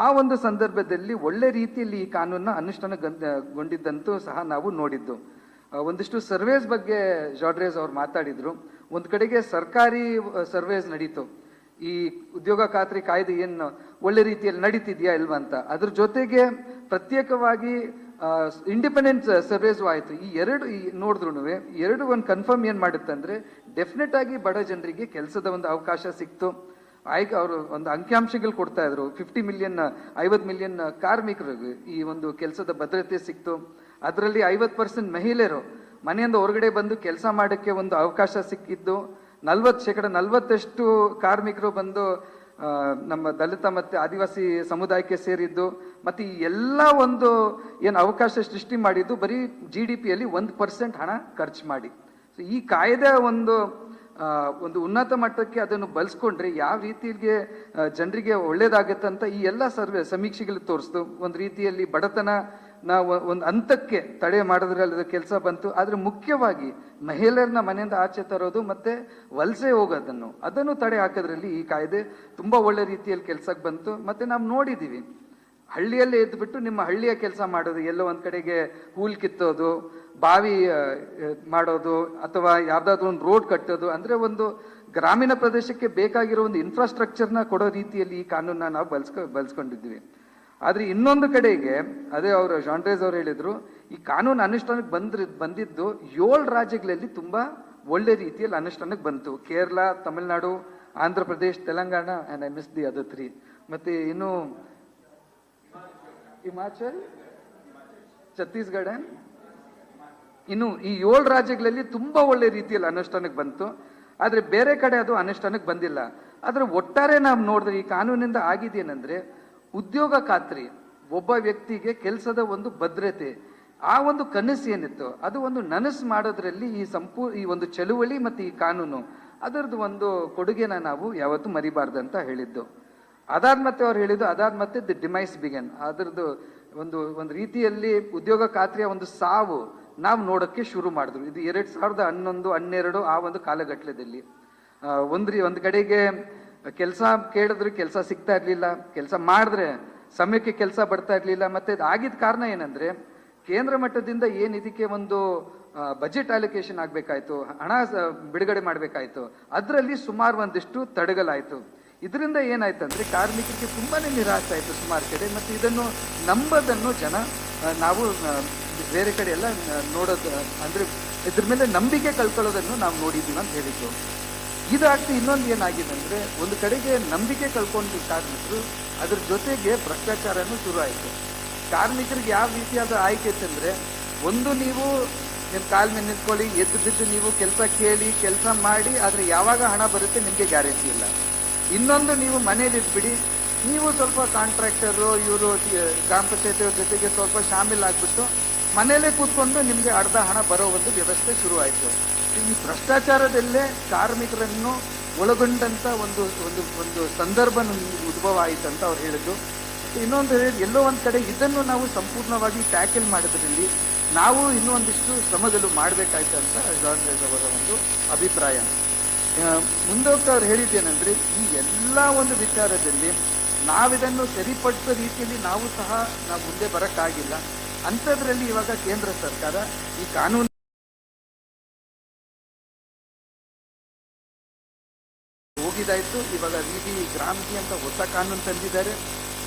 ಆ ಒಂದು ಸಂದರ್ಭದಲ್ಲಿ ಒಳ್ಳೆ ರೀತಿಯಲ್ಲಿ ಈ ಕಾನೂನನ್ನ ಅನುಷ್ಠಾನಗೊಂಡಿದ್ದಂತೂ ಸಹ ನಾವು ನೋಡಿದ್ದು. ಒಂದಿಷ್ಟು ಸರ್ವೇಸ್ ಬಗ್ಗೆ ಜಾಡ್ರೇಸ್ ಅವ್ರು ಮಾತಾಡಿದ್ರು. ಒಂದ್ ಕಡೆಗೆ ಸರ್ಕಾರಿ ಸರ್ವೇಸ್ ನಡೀತು, ಈ ಉದ್ಯೋಗ ಖಾತ್ರಿ ಕಾಯ್ದೆ ಏನು ಒಳ್ಳೆ ರೀತಿಯಲ್ಲಿ ನಡೀತಿದ್ಯಾ ಇಲ್ವಾ ಅಂತ. ಅದ್ರ ಜೊತೆಗೆ ಪ್ರತ್ಯೇಕವಾಗಿ ಇಂಡಿಪೆಂಡೆಂಟ್ ಸರ್ವೇಸ್ ಆಯ್ತು. ಈ ನೋಡಿದ್ರು ಎರಡು ಒಂದು ಕನ್ಫರ್ಮ್ ಏನ್ ಮಾಡುತ್ತಂದ್ರೆ, ಡೆಫಿನೆಟ್ ಆಗಿ ಬಡ ಜನರಿಗೆ ಕೆಲಸದ ಒಂದು ಅವಕಾಶ ಸಿಕ್ತು. ಅವರು ಒಂದು ಅಂಕಿಅಂಶಗಳು ಕೊಡ್ತಾ ಇದ್ರು, 50 ಮಿಲಿಯನ್ ಕಾರ್ಮಿಕರಿಗೆ ಈ ಒಂದು ಕೆಲಸದ ಭದ್ರತೆ ಸಿಕ್ತು. ಅದರಲ್ಲಿ 50% ಮಹಿಳೆಯರು ಮನೆಯಿಂದ ಹೊರಗಡೆ ಬಂದು ಕೆಲಸ ಮಾಡೋಕ್ಕೆ ಒಂದು ಅವಕಾಶ ಸಿಕ್ಕಿದ್ದು. 40% ಕಾರ್ಮಿಕರು ಬಂದು ನಮ್ಮ ದಲಿತ ಮತ್ತೆ ಆದಿವಾಸಿ ಸಮುದಾಯಕ್ಕೆ ಸೇರಿದ್ದು. ಮತ್ತೆ ಈ ಎಲ್ಲ ಒಂದು ಏನು ಅವಕಾಶ ಸೃಷ್ಟಿ ಮಾಡಿದ್ದು ಬರೀ GDPಯಲ್ಲಿ 1% ಹಣ ಖರ್ಚು ಮಾಡಿ. ಸೊ ಈ ಕಾಯ್ದೆ ಒಂದು ಉನ್ನತ ಮಟ್ಟಕ್ಕೆ ಅದನ್ನು ಬಳಸ್ಕೊಂಡ್ರೆ ಯಾವ ರೀತಿಗೆ ಜನರಿಗೆ ಒಳ್ಳೇದಾಗತ್ತೆ ಅಂತ ಈ ಎಲ್ಲ ಸಮೀಕ್ಷೆಗಳು ತೋರಿಸ್ತು. ಒಂದು ರೀತಿಯಲ್ಲಿ ಬಡತನ ನಾವು ಒಂದು ಹಂತಕ್ಕೆ ತಡೆ ಮಾಡೋದ್ರಲ್ಲಿ ಕೆಲಸ ಬಂತು. ಆದ್ರೆ ಮುಖ್ಯವಾಗಿ ಮಹಿಳೆಯರನ್ನ ಮನೆಯಿಂದ ಆಚೆ ತರೋದು ಮತ್ತೆ ವಲಸೆ ಅದನ್ನು ತಡೆ ಹಾಕೋದ್ರಲ್ಲಿ ಈ ಕಾಯ್ದೆ ತುಂಬಾ ಒಳ್ಳೆ ರೀತಿಯಲ್ಲಿ ಕೆಲ್ಸಕ್ಕೆ ಬಂತು. ಮತ್ತೆ ನಾವು ನೋಡಿದೀವಿ, ಹಳ್ಳಿಯಲ್ಲೇ ಎದ್ಬಿಟ್ಟು ನಿಮ್ಮ ಹಳ್ಳಿಯ ಕೆಲಸ ಮಾಡೋದು, ಎಲ್ಲೋ ಒಂದ್ ಕಡೆಗೆ ಹೂಲ್ ಕಿತ್ತೋದು, ಬಾವಿ ಮಾಡೋದು, ಅಥವಾ ಯಾವ್ದಾದ್ರು ಒಂದು ರೋಡ್ ಕಟ್ಟೋದು, ಅಂದ್ರೆ ಒಂದು ಗ್ರಾಮೀಣ ಪ್ರದೇಶಕ್ಕೆ ಬೇಕಾಗಿರೋ ಒಂದು ಇನ್ಫ್ರಾಸ್ಟ್ರಕ್ಚರ್ನ ಕೊಡೋ ರೀತಿಯಲ್ಲಿ ಈ ಕಾನೂನನ್ನ ನಾವು ಬಳಸ್ಕೊಂಡಿದ್ವಿ. ಆದ್ರೆ ಇನ್ನೊಂದು ಕಡೆಗೆ ಅದೇ ಅವರು ಜಾಂಡ್ರೇಸ್ ಅವ್ರು ಹೇಳಿದ್ರು, ಈ ಕಾನೂನು ಅನುಷ್ಠಾನಕ್ಕೆ ಬಂದಿದ್ದು 7 ರಾಜ್ಯಗಳಲ್ಲಿ ತುಂಬಾ ಒಳ್ಳೆ ರೀತಿಯಲ್ಲಿ ಅನುಷ್ಠಾನಕ್ಕೆ ಬಂತು. Kerala, Tamil Nadu, Andhra Pradesh, Telangana, and I miss the other 3. ಮತ್ತೆ ಇನ್ನು ಹಿಮಾಚಲ್, ಛತ್ತೀಸ್ಗಢ, ಇನ್ನು ಈ 7 ರಾಜ್ಯಗಳಲ್ಲಿ ತುಂಬಾ ಒಳ್ಳೆ ರೀತಿಯಲ್ಲಿ ಅನುಷ್ಠಾನಕ್ಕೆ ಬಂತು. ಆದ್ರೆ ಬೇರೆ ಕಡೆ ಅದು ಅನುಷ್ಠಾನಕ್ಕೆ ಬಂದಿಲ್ಲ. ಆದ್ರೆ ಒಟ್ಟಾರೆ ನಾವು ನೋಡಿದ್ರೆ ಈ ಕಾನೂನಿಂದ ಆಗಿದೇನೆಂದ್ರೆ, ಉದ್ಯೋಗ ಖಾತ್ರಿ, ಒಬ್ಬ ವ್ಯಕ್ತಿಗೆ ಕೆಲಸದ ಒಂದು ಭದ್ರತೆ, ಆ ಒಂದು ಕನಸು ಏನಿತ್ತು ಅದು ಒಂದು ನನಸು ಮಾಡೋದ್ರಲ್ಲಿ ಈ ಒಂದು ಚಳುವಳಿ ಮತ್ತೆ ಈ ಕಾನೂನು ಅದರದ್ದು ಒಂದು ಕೊಡುಗೆನ ನಾವು ಯಾವತ್ತೂ ಮರಿಬಾರ್ದಂತ ಹೇಳಿದ್ದು. ಅದಾದ ಮತ್ತೆ ಅವ್ರು ಹೇಳಿದ್ದು, ಅದಾದ ಮತ್ತೆ ದಿ ಡಿಮೈಸ್ ಬಿಗನ್, ಅದರದ್ದು ಒಂದು ರೀತಿಯಲ್ಲಿ ಉದ್ಯೋಗ ಖಾತ್ರಿಯ ಒಂದು ಸಾವು ನಾವು ನೋಡೋಕ್ಕೆ ಶುರು ಮಾಡಿದ್ರು. ಇದು 2011-12 ಆ ಒಂದು ಕಾಲಘಟ್ಟದಲ್ಲಿ ಒಂದು ಕಡೆಗೆ ಕೆಲಸ ಕೇಳಿದ್ರೆ ಕೆಲಸ ಸಿಗ್ತಾ ಇರ್ಲಿಲ್ಲ, ಕೆಲಸ ಮಾಡಿದ್ರೆ ಸಮಯಕ್ಕೆ ಕೆಲಸ ಬರ್ತಾ ಇರ್ಲಿಲ್ಲ. ಮತ್ತೆ ಆಗಿದ್ದ ಕಾರಣ ಏನಂದ್ರೆ, ಕೇಂದ್ರ ಮಟ್ಟದಿಂದ ಏನ್ ಇದಕ್ಕೆ ಒಂದು ಬಜೆಟ್ ಅಲೋಕೇಶನ್ ಆಗ್ಬೇಕಾಯ್ತು, ಹಣ ಬಿಡುಗಡೆ ಮಾಡ್ಬೇಕಾಯ್ತು, ಅದರಲ್ಲಿ ಸುಮಾರು ಒಂದಿಷ್ಟು ತಡೆಗಲಾಯ್ತು. ಇದರಿಂದ ಏನಾಯ್ತಂದ್ರೆ ಕಾರ್ಮಿಕರಿಗೆ ತುಂಬಾನೇ ನಿರಾಶೆ ಆಯ್ತು ಸುಮಾರು ಕಡೆ. ಮತ್ತೆ ಇದನ್ನು ನಂಬದನ್ನು ಜನ ನಾವು ಬೇರೆ ಕಡೆ ಎಲ್ಲ ನೋಡೋದು ಅಂದರೆ ಇದ್ರ ಮೇಲೆ ನಂಬಿಕೆ ಕಳ್ಕೊಳ್ಳೋದನ್ನು ನಾವು ನೋಡಿದ್ದೀವಿ ಅಂತ ಹೇಳಿದ್ದು. ಇದಾಗ್ತಿ ಇನ್ನೊಂದು ಏನಾಗಿದೆ ಅಂದರೆ, ಒಂದು ಕಡೆಗೆ ನಂಬಿಕೆ ಕಳ್ಕೊಂಡು ಕಾರ್ಮಿಕರು, ಅದ್ರ ಜೊತೆಗೆ ಭ್ರಷ್ಟಾಚಾರನೂ ಶುರು ಆಯಿತು. ಕಾರ್ಮಿಕರಿಗೆ ಯಾವ ರೀತಿಯಾದ ಆಯ್ಕೆ ಇತ್ತಂದರೆ, ಒಂದು ನೀವು ನಿಮ್ಮ ಕಾಲ ಮೇಲೆ ನಿಂತ್ಕೊಳ್ಳಿ, ಎದ್ದು ಬಿದ್ದು ನೀವು ಕೆಲಸ ಕೇಳಿ ಕೆಲಸ ಮಾಡಿ, ಆದರೆ ಯಾವಾಗ ಹಣ ಬರುತ್ತೆ ನಿಮಗೆ ಗ್ಯಾರಂಟಿ ಇಲ್ಲ. ಇನ್ನೊಂದು, ನೀವು ಮನೇಲಿ ಇದ್ಬಿಡಿ, ನೀವು ಸ್ವಲ್ಪ ಕಾಂಟ್ರಾಕ್ಟರು ಇವರು ಗ್ರಾಮ ಪಂಚಾಯತಿಯವ್ರ ಜೊತೆಗೆ ಸ್ವಲ್ಪ ಶಾಮೀಲಾಗ್ಬಿಟ್ಟು ಮನೆಯಲ್ಲೇ ಕೂತ್ಕೊಂಡು ನಿಮಗೆ ಅರ್ಧ ಹಣ ಬರೋ ಒಂದು ವ್ಯವಸ್ಥೆ ಶುರುವಾಯಿತು. ಈ ಭ್ರಷ್ಟಾಚಾರದಲ್ಲೇ ಕಾರ್ಮಿಕರನ್ನು ಒಳಗೊಂಡಂಥ ಒಂದು ಒಂದು ಒಂದು ಸಂದರ್ಭ ಉದ್ಭವ ಆಯಿತು ಅಂತ ಅವ್ರು ಹೇಳಿದ್ರು. ಇನ್ನೊಂದು, ಎಲ್ಲೋ ಒಂದು ಕಡೆ ಇದನ್ನು ನಾವು ಸಂಪೂರ್ಣವಾಗಿ ಟ್ಯಾಕಲ್ ಮಾಡೋದ್ರಲ್ಲಿ ನಾವು ಇನ್ನೂ ಒಂದಿಷ್ಟು ಶ್ರಮಗಳು ಮಾಡಬೇಕಾಯ್ತು ಅಂತ ಜಾರ್ಜ್ ಅವರ ಒಂದು ಅಭಿಪ್ರಾಯ. ಮುಂದೋಗ್ತಾ ಅವ್ರು ಹೇಳಿದ್ದೇನೆಂದರೆ, ಈ ಎಲ್ಲ ಒಂದು ವಿಚಾರದಲ್ಲಿ ನಾವಿದನ್ನು ಸರಿಪಡಿಸೋ ರೀತಿಯಲ್ಲಿ ನಾವು ಮುಂದೆ ಬರೋಕ್ಕಾಗಿಲ್ಲ. ಅಂಥದ್ರಲ್ಲಿ ಇವಾಗ ಕೇಂದ್ರ ಸರ್ಕಾರ ಈ ಕಾನೂನು ಹೋಗಿದಾಯ್ತು. ಇವಾಗ ವಿಧಿ ಗ್ರಾಮಿ ಅಂತ ಹೊಸ ಕಾನೂನು ತಂದಿದ್ದಾರೆ.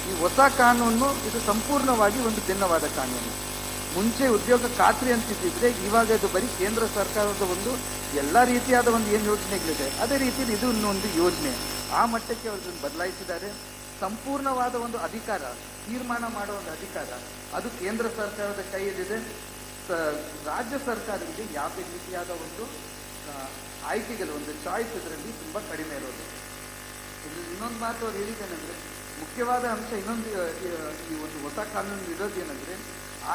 ಈ ಹೊಸ ಕಾನೂನು ಇದು ಸಂಪೂರ್ಣವಾಗಿ ಒಂದು ಭಿನ್ನವಾದ ಕಾನೂನು. ಮುಂಚೆ ಉದ್ಯೋಗ ಖಾತ್ರಿ ಅಂತಿದ್ದಿದ್ರೆ ಇವಾಗ ಇದು ಬರೀ ಕೇಂದ್ರ ಸರ್ಕಾರದ ಒಂದು ಎಲ್ಲ ರೀತಿಯಾದ ಒಂದು ಏನು ಯೋಜನೆಗಳಿದೆ ಅದೇ ರೀತಿಯಲ್ಲಿ ಇದು ಇನ್ನೊಂದು ಯೋಜನೆ. ಆ ಮಟ್ಟಕ್ಕೆ ಅವ್ರನ್ನ ಬದಲಾಯಿಸಿದ್ದಾರೆ. ಸಂಪೂರ್ಣವಾದ ಒಂದು ಅಧಿಕಾರ, ತೀರ್ಮಾನ ಮಾಡುವ ಒಂದು ಅಧಿಕಾರ ಅದು ಕೇಂದ್ರ ಸರ್ಕಾರದ ಕೈಯಲ್ಲಿದೆ. ರಾಜ್ಯ ಸರ್ಕಾರಕ್ಕೆ ಯಾವುದೇ ರೀತಿಯಾದ ಒಂದು ಆಯ್ಕೆಗಳು, ಒಂದು ಚಾಯ್ಸ್ ಇದರಲ್ಲಿ ತುಂಬ ಕಡಿಮೆ ಇರೋದು. ಇನ್ನೊಂದು ಮಾತು ಅವ್ರು ಹೇಳಿದ್ದೇನೆಂದರೆ, ಮುಖ್ಯವಾದ ಅಂಶ ಇನ್ನೊಂದು ಈ ಒಂದು ಹೊಸ ಕಾನೂನು ಇರೋದೇನೆಂದರೆ,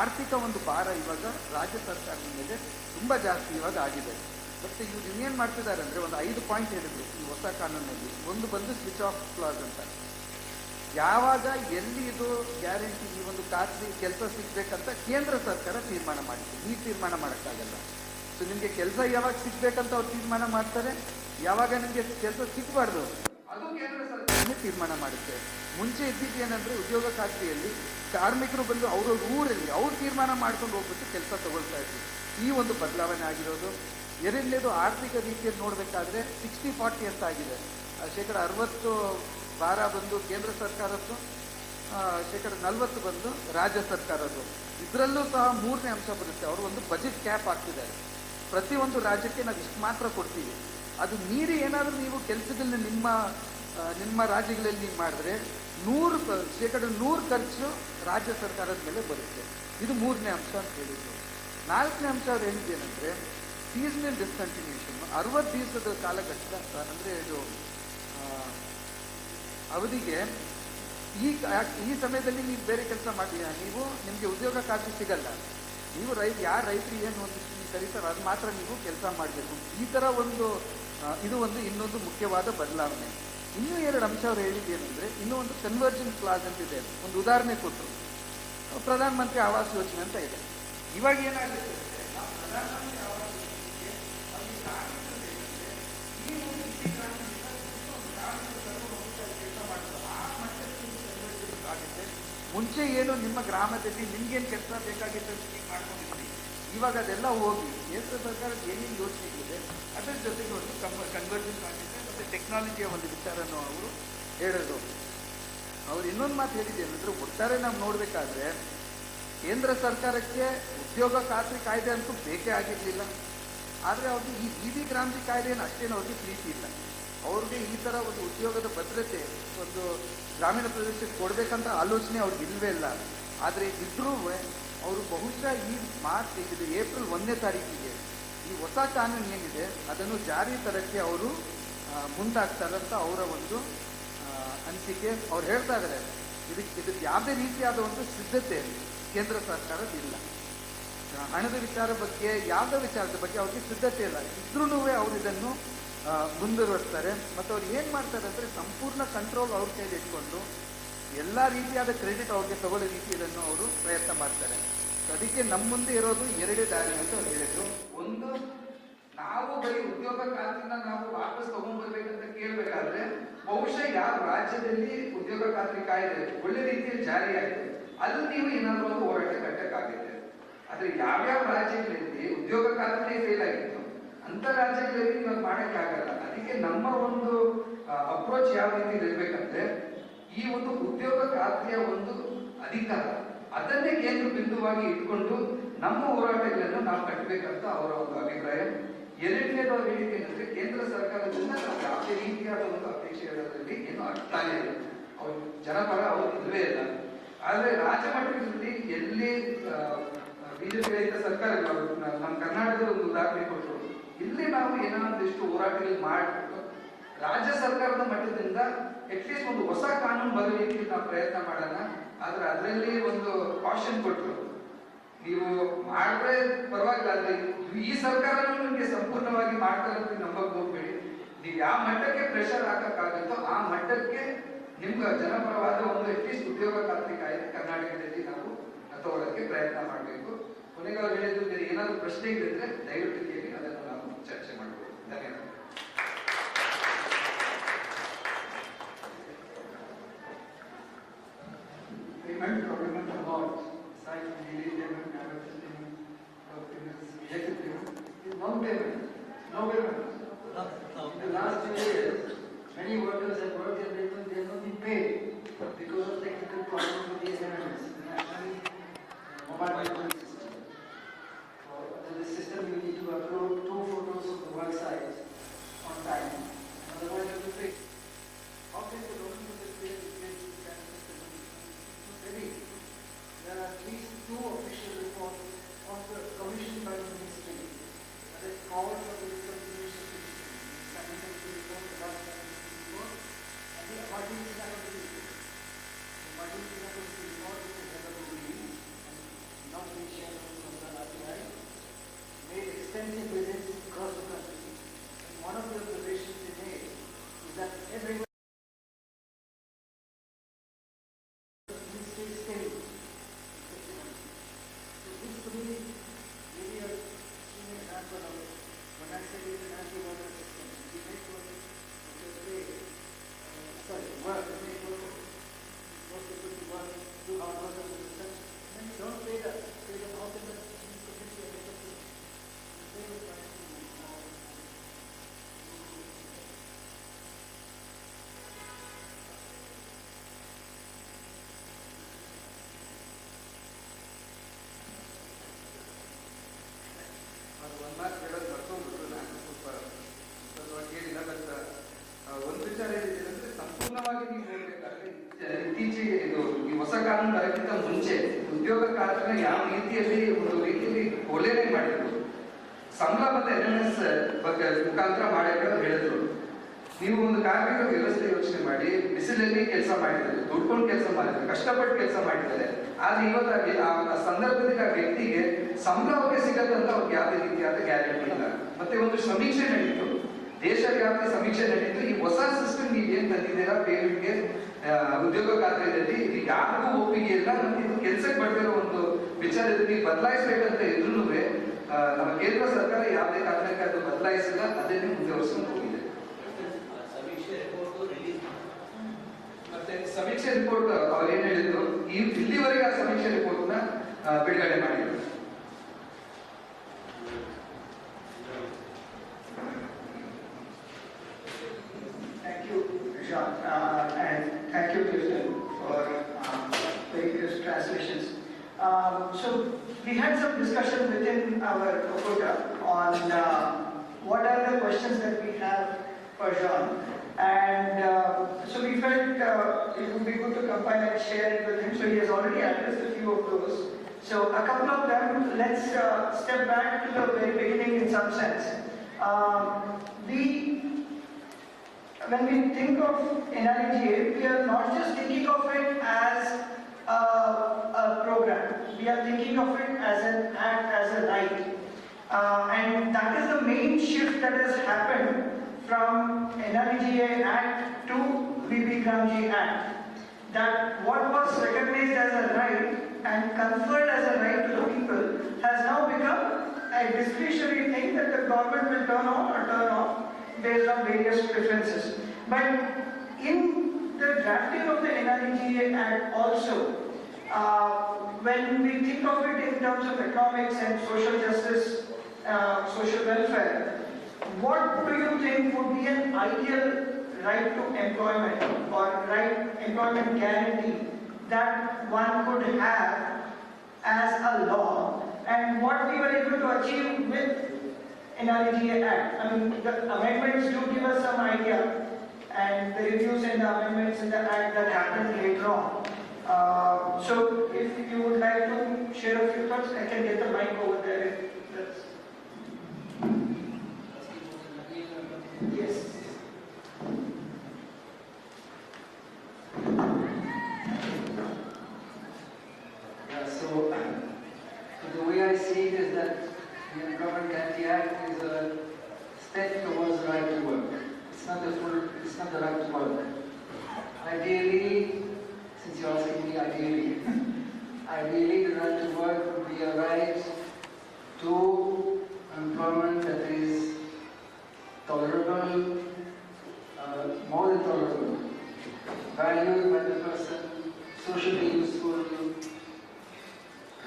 ಆರ್ಥಿಕ ಒಂದು ಭಾರ ಇವಾಗ ರಾಜ್ಯ ಸರ್ಕಾರದ ಮೇಲೆ ತುಂಬ ಜಾಸ್ತಿ ಇವಾಗ ಆಗಿದೆ. ಬಟ್ ಇವ್ರು ಇನ್ನೇನು ಮಾಡ್ತಿದ್ದಾರೆ ಅಂದರೆ, ಒಂದು 5 ಪಾಯಿಂಟ್ ಹೇಳಿದ್ರು ಈ ಹೊಸ ಕಾನೂನಲ್ಲಿ. ಒಂದು ಬಂದು ಸ್ವಿಚ್ ಆಫ್ ಕ್ಲಾಸ್ ಅಂತ. ಯಾವಾಗ ಎಲ್ಲಿ ಇದು ಗ್ಯಾರಂಟಿ, ಈ ಒಂದು ಖಾತ್ರಿ ಕೆಲಸ ಸಿಗ್ಬೇಕಂತ ಕೇಂದ್ರ ಸರ್ಕಾರ ತೀರ್ಮಾನ ಮಾಡಿದೆ. ನೀವು ತೀರ್ಮಾನ ಮಾಡೋಕ್ಕಾಗಲ್ಲ. ಸೊ ನಿಮಗೆ ಕೆಲಸ ಯಾವಾಗ ಸಿಗ್ಬೇಕಂತ ಅವ್ರು ತೀರ್ಮಾನ ಮಾಡ್ತಾರೆ, ಯಾವಾಗ ನಿಮಗೆ ಕೆಲಸ ಸಿಗಬಾರ್ದು ಅದು ಕೇಂದ್ರ ಸರ್ಕಾರನೇ ತೀರ್ಮಾನ ಮಾಡುತ್ತೆ. ಮುಂಚೆ ಇದ್ದಿದ್ದೇನೆಂದರೆ, ಉದ್ಯೋಗ ಖಾತ್ರಿಯಲ್ಲಿ ಕಾರ್ಮಿಕರು ಬಂದು ಅವ್ರವ್ರ ಊರಲ್ಲಿ ಅವ್ರು ತೀರ್ಮಾನ ಮಾಡ್ಕೊಂಡು ಹೋಗ್ಬಿಟ್ಟು ಕೆಲಸ ತಗೊಳ್ತಾ ಇದ್ರು. ಈ ಒಂದು ಬದಲಾವಣೆ ಆಗಿರೋದು. ಎರಡನೇದು, ಆರ್ಥಿಕ ರೀತಿಯಲ್ಲಿ ನೋಡಬೇಕಾದ್ರೆ 60-40 ಅಂತ ಆಗಿದೆ. 60% ಭಾರ ಬಂದು ಕೇಂದ್ರ ಸರ್ಕಾರದ್ದು, 40% ಬಂದು ರಾಜ್ಯ ಸರ್ಕಾರದ್ದು. ಇದರಲ್ಲೂ ಸಹ ಮೂರನೇ ಅಂಶ ಬರುತ್ತೆ. ಅವರು ಒಂದು ಬಜೆಟ್ ಕ್ಯಾಪ್ ಹಾಕ್ತಿದ್ದಾರೆ. ಪ್ರತಿಯೊಂದು ರಾಜ್ಯಕ್ಕೆ ನಾವು ಇಷ್ಟು ಮಾತ್ರ ಕೊಡ್ತೀವಿ, ಅದು ಮೀರಿ ಏನಾದರೂ ನೀವು ಕೆಲಸದಲ್ಲಿ ನಿಮ್ಮ ರಾಜ್ಯಗಳಲ್ಲಿ ನೀವು ಮಾಡಿದ್ರೆ 100% ಖರ್ಚು ರಾಜ್ಯ ಸರ್ಕಾರದ ಮೇಲೆ ಬರುತ್ತೆ. ಇದು ಮೂರನೇ ಅಂಶ ಅಂತ ಹೇಳಿದ್ರು. ನಾಲ್ಕನೇ ಅಂಶ ಅವ್ರು ಹೇಳಿದ್ದೇನೆಂದರೆ, ಸೀಸನಲ್ ಡಿಸ್ಕಂಟಿನ್ಯೂಷನ್. 60 ದಿವಸದ ಕಾಲಘಟ್ಟ ಅಂದರೆ ಇದು ಅವಧಿಗೆ ಈ ಸಮಯದಲ್ಲಿ ನೀವು ಬೇರೆ ಕೆಲಸ ಮಾಡ್ತೀರಾ, ನಿಮಗೆ ಉದ್ಯೋಗ ಖಾತ್ರಿ ಸಿಗಲ್ಲ. ನೀವು ಯಾರು ರೈತರಿಗೆ ಏನು ಒಂದು ಕರೀತಾರೆ ಅದು ಮಾತ್ರ ನೀವು ಕೆಲಸ ಮಾಡಬೇಕು. ಈ ಥರ ಒಂದು ಇದು ಒಂದು ಇನ್ನೊಂದು ಮುಖ್ಯವಾದ ಬದಲಾವಣೆ. ಇನ್ನೂ 2 ಅಂಶ ಅವ್ರು ಹೇಳಿದ್ದೇನೆಂದರೆ, ಇನ್ನೂ ಒಂದು ಕನ್ವರ್ಜನ್ ಕ್ಲಾಸ್ ಅಂತಿದೆ. ಒಂದು ಉದಾಹರಣೆ ಕೊಟ್ಟರು, ಪ್ರಧಾನ ಮಂತ್ರಿ ಆವಾಸ್ ಯೋಜನೆ ಅಂತ ಇದೆ. ಇವಾಗ ಏನಾಗುತ್ತೆ ಅಂದರೆ, ನಾವು ಪ್ರಧಾನ ಮಂತ್ರಿ ಆವಾಸ್ ಯೋಜನೆಗೆ ಮುಂಚೆ ಏನು ನಿಮ್ಮ ಗ್ರಾಮದಲ್ಲಿ ನಿಮ್ಗೇನು ಕೆಲಸ ಬೇಕಾಗಿತ್ತು ಅಂತ ನೀವು ಮಾಡ್ಕೊಂಡಿದ್ರಿ, ಇವಾಗ ಅದೆಲ್ಲ ಹೋಗಿ ಕೇಂದ್ರ ಸರ್ಕಾರದ ಏನೇನು ಯೋಜನೆಗಳಿದೆ ಅದರ ಜೊತೆಗೆ ಒಂದು ಕನ್ವರ್ಜನ್ಸ್ ಆಗಿದೆ. ಮತ್ತು ಟೆಕ್ನಾಲಜಿಯ ಒಂದು ವಿಚಾರನೂ ಅವರು ಹೇಳೋದು. ಅವ್ರು ಇನ್ನೊಂದು ಮಾತು ಹೇಳಿದ್ದೇನೆಂದರೆ, ಒಟ್ಟಾರೆ ನಾವು ನೋಡಬೇಕಾದ್ರೆ ಕೇಂದ್ರ ಸರ್ಕಾರಕ್ಕೆ ಉದ್ಯೋಗ ಖಾತ್ರಿ ಕಾಯ್ದೆ ಅಂತೂ ಬೇಕೇ ಆಗಿರಲಿಲ್ಲ. ಆದರೆ ಅವ್ರಿಗೆ ಈ ವಿಧಿ ಗ್ರಾಮಿ ಕಾಯ್ದೆಯನ್ನು ಅಷ್ಟೇನು ಅವ್ರಿಗೆ ಪ್ರೀತಿ ಇಲ್ಲ. ಅವ್ರಿಗೆ ಈ ಥರ ಒಂದು ಉದ್ಯೋಗದ ಭದ್ರತೆ ಒಂದು ಗ್ರಾಮೀಣ ಪ್ರದೇಶಕ್ಕೆ ಕೊಡಬೇಕಂತ ಆಲೋಚನೆ ಅವ್ರಿಗೆ ಇಲ್ಲವೇ ಇಲ್ಲ. ಆದರೆ ಇದ್ರೂ ಅವರು ಬಹುಶಃ ಈ ಏಪ್ರಿಲ್ 1ನೇ ತಾರೀಕಿಗೆ ಈ ಹೊಸ ಕಾನೂನು ಏನಿದೆ ಅದನ್ನು ಜಾರಿ ತರಕ್ಕೆ ಅವರು ಮುಂದಾಗ್ತಾರಂತ ಅವರ ಒಂದು ಅನಿಸಿಕೆ. ಅವ್ರು ಹೇಳ್ತಾ ಇದ್ದಾರೆ, ಇದಕ್ಕೆ ಯಾವುದೇ ರೀತಿಯಾದ ಒಂದು ಸಿದ್ಧತೆ ಕೇಂದ್ರ ಸರ್ಕಾರದ ಇಲ್ಲ. ಹಣದ ವಿಚಾರ ಬಗ್ಗೆ, ಯಾವುದೇ ವಿಚಾರದ ಬಗ್ಗೆ ಅವ್ರಿಗೆ ಸಿದ್ಧತೆ ಇಲ್ಲ. ಇದ್ರೂ ಅವರು ಇದನ್ನು ಮುಂದುವರಿಸ್ತಾರೆ. ಮತ್ತು ಅವ್ರು ಏನು ಮಾಡ್ತಾರೆ ಅಂದರೆ, ಸಂಪೂರ್ಣ ಕಂಟ್ರೋಲ್ ಅವ್ರ ಕೈಲಿ ಇಟ್ಕೊಂಡು ಎಲ್ಲ ರೀತಿಯಾದ ಕ್ರೆಡಿಟ್ ಅವ್ರಿಗೆ ತಗೊಳ್ಳೋ ರೀತಿಯನ್ನು ಅವರು ಪ್ರಯತ್ನ ಮಾಡ್ತಾರೆ. ಅದಕ್ಕೆ ನಮ್ಮ ಮುಂದೆ ಇರೋದು 2 ದಾರಿ ಅಂತ ಅವ್ರು ಹೇಳಿದ್ರು. ಒಂದು, ನಾವು ಬರೀ ಉದ್ಯೋಗ ಖಾತ್ರಿನ ನಾವು ವಾಪಸ್ ತಗೊಂಡ್ಬರ್ಬೇಕಂತ ಕೇಳಬೇಕಾದ್ರೆ ಬಹುಶಃ ಯಾವ ರಾಜ್ಯದಲ್ಲಿ ಉದ್ಯೋಗ ಖಾತ್ರಿ ಕಾಯ್ದೆ ಒಳ್ಳೆ ರೀತಿಯಲ್ಲಿ ಜಾರಿಯಾಗಿದೆ ಅಲ್ಲಿ ನೀವು ಏನಾದರೂ ಒಂದು ಹೋರಾಟ ಕಟ್ಟಕ್ಕಾಗುತ್ತೆ. ಆದ್ರೆ ಯಾವ್ಯಾವ ರಾಜ್ಯಗಳಲ್ಲಿ ಉದ್ಯೋಗ ಖಾತ್ರಿ ಫೇಲ್ ಆಗಿತ್ತು ಅಂತ ರಾಜ್ಯಗಳಲ್ಲಿ ಇವಾಗ ಮಾಡಕ್ಕೆ ಆಗಲ್ಲ. ಅದಕ್ಕೆ ನಮ್ಮ ಒಂದು ಅಪ್ರೋಚ್ ಯಾವ ರೀತಿ ಇರಬೇಕಂದ್ರೆ, ಈ ಒಂದು ಉದ್ಯೋಗ ಖಾತ್ರಿಯ ಒಂದು ಅಧಿಕಾರ ಅದನ್ನೇ ಕೇಂದ್ರ ಬಿಂದುವಾಗಿ ಇಟ್ಕೊಂಡು ನಮ್ಮ ಹೋರಾಟಗಳನ್ನು ನಾವು ಕಟ್ಟಬೇಕಂತ ಅವರ ಒಂದು ಅಭಿಪ್ರಾಯ. ಎರಡನೇದು ಹೇಳಿಕೆ ಏನಂದ್ರೆ ಕೇಂದ್ರ ಸರ್ಕಾರದಿಂದ ನಾವು ಯಾವುದೇ ರೀತಿಯಾದ ಒಂದು ಅಪೇಕ್ಷೆ ಹೇಳೋದ್ರಲ್ಲಿ ಏನು ಆಗ್ತಾನೆ ಇಲ್ಲ. ಅವ್ರು ಜನಪರ ಅವರು ಇಲ್ವೇ ಇಲ್ಲ. ಆದ್ರೆ ರಾಜ್ಯ ಮಟ್ಟದಲ್ಲಿ ಎಲ್ಲಿ ಬಿಜೆಪಿ ರಹಿತ ಸರ್ಕಾರಗಳು ನಮ್ಮ ಕರ್ನಾಟಕದ ಒಂದು ಉದಾಹರಣೆ ಕೊಟ್ಟರು. ಇಲ್ಲಿ ನಾವು ಏನಾದಷ್ಟು ಹೋರಾಟಗಳು ಮಾಡಬೇಕು. ರಾಜ್ಯ ಸರ್ಕಾರದ ಮಟ್ಟದಿಂದ ಅಟ್ಲೀಸ್ಟ್ ಒಂದು ಹೊಸ ಕಾನೂನು ಬರಲಿಕ್ಕೆ ನಾವು ಪ್ರಯತ್ನ ಮಾಡೋಣ. ಆದ್ರೆ ಅದರಲ್ಲಿ ಒಂದು ಕಾಷನ್ ಕೊಟ್ಟರು, ನೀವು ಮಾಡಿದ್ರೆ ಪರವಾಗಿಲ್ಲ, ಆದ್ರೆ ಈ ಸರ್ಕಾರನೂ ನಿಮಗೆ ಸಂಪೂರ್ಣವಾಗಿ ಮಾಡ್ತಾರೆ ಅಂತ ನಂಬಕ್ ಹೋಗ್ಬೇಡಿ. ನೀವು ಯಾವ ಮಟ್ಟಕ್ಕೆ ಪ್ರೆಷರ್ ಹಾಕಕ್ಕಾಗುತ್ತೋ ಆ ಮಟ್ಟಕ್ಕೆ ನಿಮ್ಗೆ ಜನಪರವಾದ ಒಂದು ಅಟ್ಲೀಸ್ಟ್ ಉದ್ಯೋಗ ಖಾತ್ರಿ ಕಾಯ್ದೆ ಕರ್ನಾಟಕದಲ್ಲಿ ನಾವು ತಗೊಳ್ಳೋಕ್ಕೆ ಪ್ರಯತ್ನ ಮಾಡಬೇಕು. ಕೊನೆಗೆ ಅವ್ರು ಹೇಳಿದ್ರು, ಬೇರೆ ಏನಾದ್ರು ಪ್ರಶ್ನೆಗಳಿದ್ರೆ ದಯವಿಟ್ಟು ಕೇಳಿ, ಅದನ್ನು ನಾವು ಚರ್ಚೆ ಮಾಡಬಹುದು. ಧನ್ಯವಾದ. Payment procurement award, aside from daily payment, advertising, rejected payment, is non-payment. No payment. In the last 2 years, many workers have worked in Britain, they have not been paid because of technical problems with the NREGA, the National Mobile Management System. Under this system, you need to upload 2 photos of the work site on time. Otherwise, you have to pay. How can the government pay this kind of system? There are at least 2 official reports of the commission by the ministry that is called for the discontinuation of the sanitary report, the last sanitary report, and the party is not going to be report. The party is not going to be report which is never going to be and not being shared from the RTI, made extensive visits across the country. And one of the observations they made is that everyone ಇತ್ತೀಚೆಗೆ ಇದು ಈ ಹೊಸ ಕಾನೂನು ಬರೋಕ್ಕಿಂತ ಮುಂಚೆ ಉದ್ಯೋಗ ಖಾತ್ರಿನ ಯಾವ ರೀತಿಯಲ್ಲಿ ಒಂದು ರೀತಿಯಲ್ಲಿ ಒಳ್ಳೆಯದೇ ಮಾಡಿದ್ರು. ಸಂಬಳ ಮತ್ತು NNS ಬಗ್ಗೆ ಮುಖಾಂತರ ಮಾಡಕ್ಕೆ ಹೇಳಿದ್ರು. ನೀವು ಒಂದು ಕಾರ್ಮಿಕ ವ್ಯವಸ್ಥೆ ಯೋಚನೆ ಮಾಡಿ, ಬಿಸಿಲಲ್ಲಿ ಕೆಲಸ ಮಾಡಿದ್ದಾರೆ, ದುಡ್ಕೊಂಡು ಕೆಲಸ ಮಾಡಿದ್ದಾರೆ, ಕಷ್ಟಪಟ್ಟು ಕೆಲಸ ಮಾಡಿದ್ದಾರೆ. ಆದ್ರೆ ಇವತ್ತಾಗಿ ಆ ಸಂದರ್ಭದಲ್ಲಿ ಆ ವ್ಯಕ್ತಿಗೆ ಸಂಬಳ ಅವ್ರಿಗೆ ಸಿಗತ್ತಂತ ಅವ್ರಿಗೆ ಯಾವುದೇ ರೀತಿಯಾದ ಗ್ಯಾರಂಟಿ ಇಲ್ಲ. ಮತ್ತೆ ಒಂದು ಸಮೀಕ್ಷೆ ನಡೀತು, ದೇಶವ್ಯಾಪಿ ಸಮೀಕ್ಷೆ ನಡೀತು. ಈ ಹೊಸ ಸಿಸ್ಟಮ್ ನೀವು ಏನ್ ತಂದಿದ್ದೀರಾ ಪೇಮೆಂಟ್ಗೆ ಉದ್ಯೋಗ ಖಾತ್ರಿಯಲ್ಲಿ ಇದು ಯಾರಿಗೂ ಒಪ್ಪಿಗೆ ಇಲ್ಲ. ಮತ್ತೆ ಇದು ಕೆಲಸಕ್ಕೆ ಬರ್ತಿರೋ ಒಂದು ವಿಚಾರದಲ್ಲಿ ಬದಲಾಯಿಸಬೇಕಂತ ಇದ್ರೂ ನಮ್ಮ ಕೇಂದ್ರ ಸರ್ಕಾರ ಯಾವುದೇ ಕಾರಣಕ್ಕೆ ಅದು ಬದಲಾಯಿಸಿಲ್ಲ, ಅದನ್ನೇ ಮುಂದುವರಿಸ್ಕೊಂಡು ಹೋಗಿದೆ. ಮತ್ತೆ ಸಮೀಕ್ಷೆ ರಿಪೋರ್ಟ್ ಅವ್ರು ಏನ್ ಹೇಳಿದ್ರು, ಇಲ್ಲಿವರೆಗೆ ಆ ಸಮೀಕ್ಷೆ ರಿಪೋರ್ಟ್ ನ ಬಿಡುಗಡೆ ಮಾಡಿದ್ರು. And thank you, Kristen, for various translations. So we had some discussion within our Kokoda on what are the questions that we have for Jean, and so we felt it would be good to compile and share it with him. So he has already addressed a few of those. So a couple of them, let's step back to the very beginning in some sense. When we think of NREGA, we are not just thinking of it as a program. We are thinking of it as an act, as a right. And that is the main shift that has happened from NREGA Act to BB Gramji Act. That what was recognized as a right and conferred as a right to the people has now become a discretionary thing that the government will turn on or turn off based on various preferences. But in the drafting of the NREGA Act also, when we think of it in terms of economics and social justice, social welfare, what do you think would be an ideal right to employment or right employment guarantee that one could have as a law and what we were able to achieve with NREGA Act. I mean, the amendments do give us some idea, and the reviews and the amendments in the Act that happened later on. So if you would like to share a few thoughts, I can get the mic over there. Yes. Yeah, so the way I see it is that the Employment Guarantee Act is a step towards the right to work. It's not the right to work. Ideally, since you're asking me ideally, ideally the right to work would be a right to employment that is tolerable, more than tolerable, valued by the person, socially useful,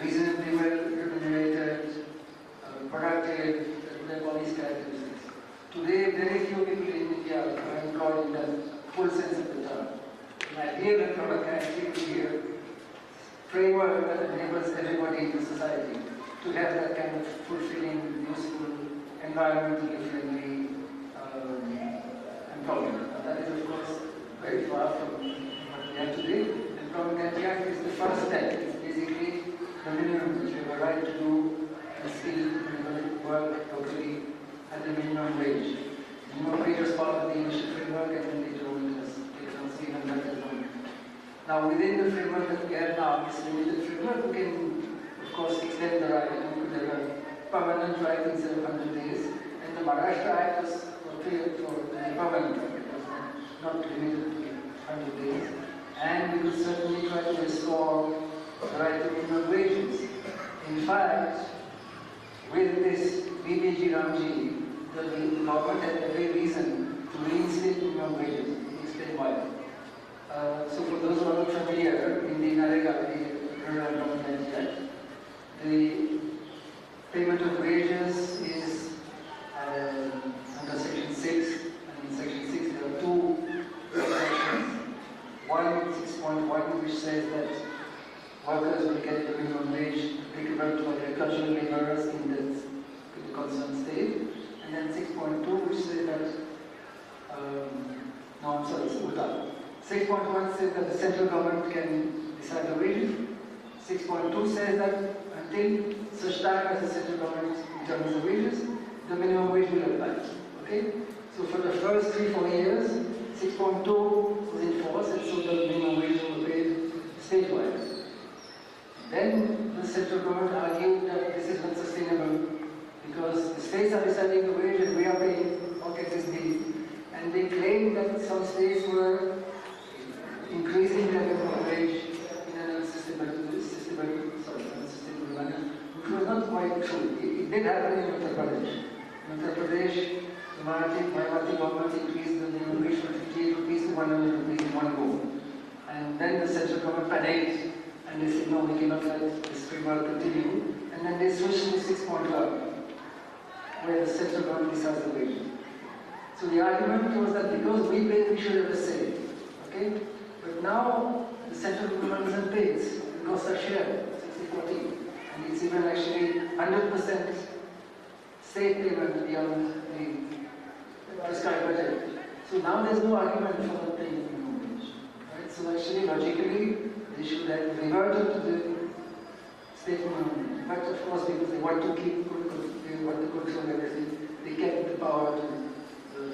reasonably well remunerated, productive, that all these characteristics. Today, very few people in India are employed in the full sense of the term. An ideal employment guarantee would be a framework that enables everybody in the society to have that kind of fulfilling, useful, environmentally friendly employment. And that is, of course, very far from what we have today. The Employment Guarantee Act is the first step. It's basically the minimum that you have a right to do and still work locally at the minimum wage. Minimum wage was part of the initial framework, and then later on it was even better. Now, within the framework that we have now, this limited framework, we can, of course, extend the right. We could have a permanent right instead of 100 days. And the Maharashtra Act was for the permanent right. It was not limited to 100 days. And we could certainly try to restore the right to minimum wages. In fact, with this BBG Ramji, the government had every reason to reinstate minimum wages. Let me explain why. So for those who are not familiar, in the NREGA, the Rural Employment Act, the payment of wages is under Section 6, and in Section 6 there are two sections. One, 6.1, which says that workers will get the minimum wage applicable to agricultural laborers in the concerned state, and then 6.2, which says that, no, I'm sorry, it's Uta. 6.1 says that the central government can decide the wages. 6.2 says that until such time as the central government determines the wages, the minimum wage will apply. Okay? So for the first 3-4 years, 6.2 was in force, and so the minimum wage was paid statewide. Then the central government argued that this is not sustainable because the states are deciding the wage and we are paying, what can this be? And they claimed that some states were increasing their minimum wage in an unsustainable manner, which was not quite true. It did happen in Uttar Pradesh. In Uttar Pradesh, the Mayawati government increased the minimum wage from 58 rupees to 100 rupees in one go. And then the central government panicked and they said, no, we cannot let this framework continue. And then they switched to 6.1, where the central government decides the wage. So the argument was that because we pay, we should have a say. Okay? But now the central government doesn't pay, it costs a share, 60-40. And it's even actually 100% state payment beyond the prescribed budget. So now there's no argument for not paying minimum wage. Right? So actually, logically, they should have reverted to the state minimum wage. But of course, because they want to control everything, they kept the power to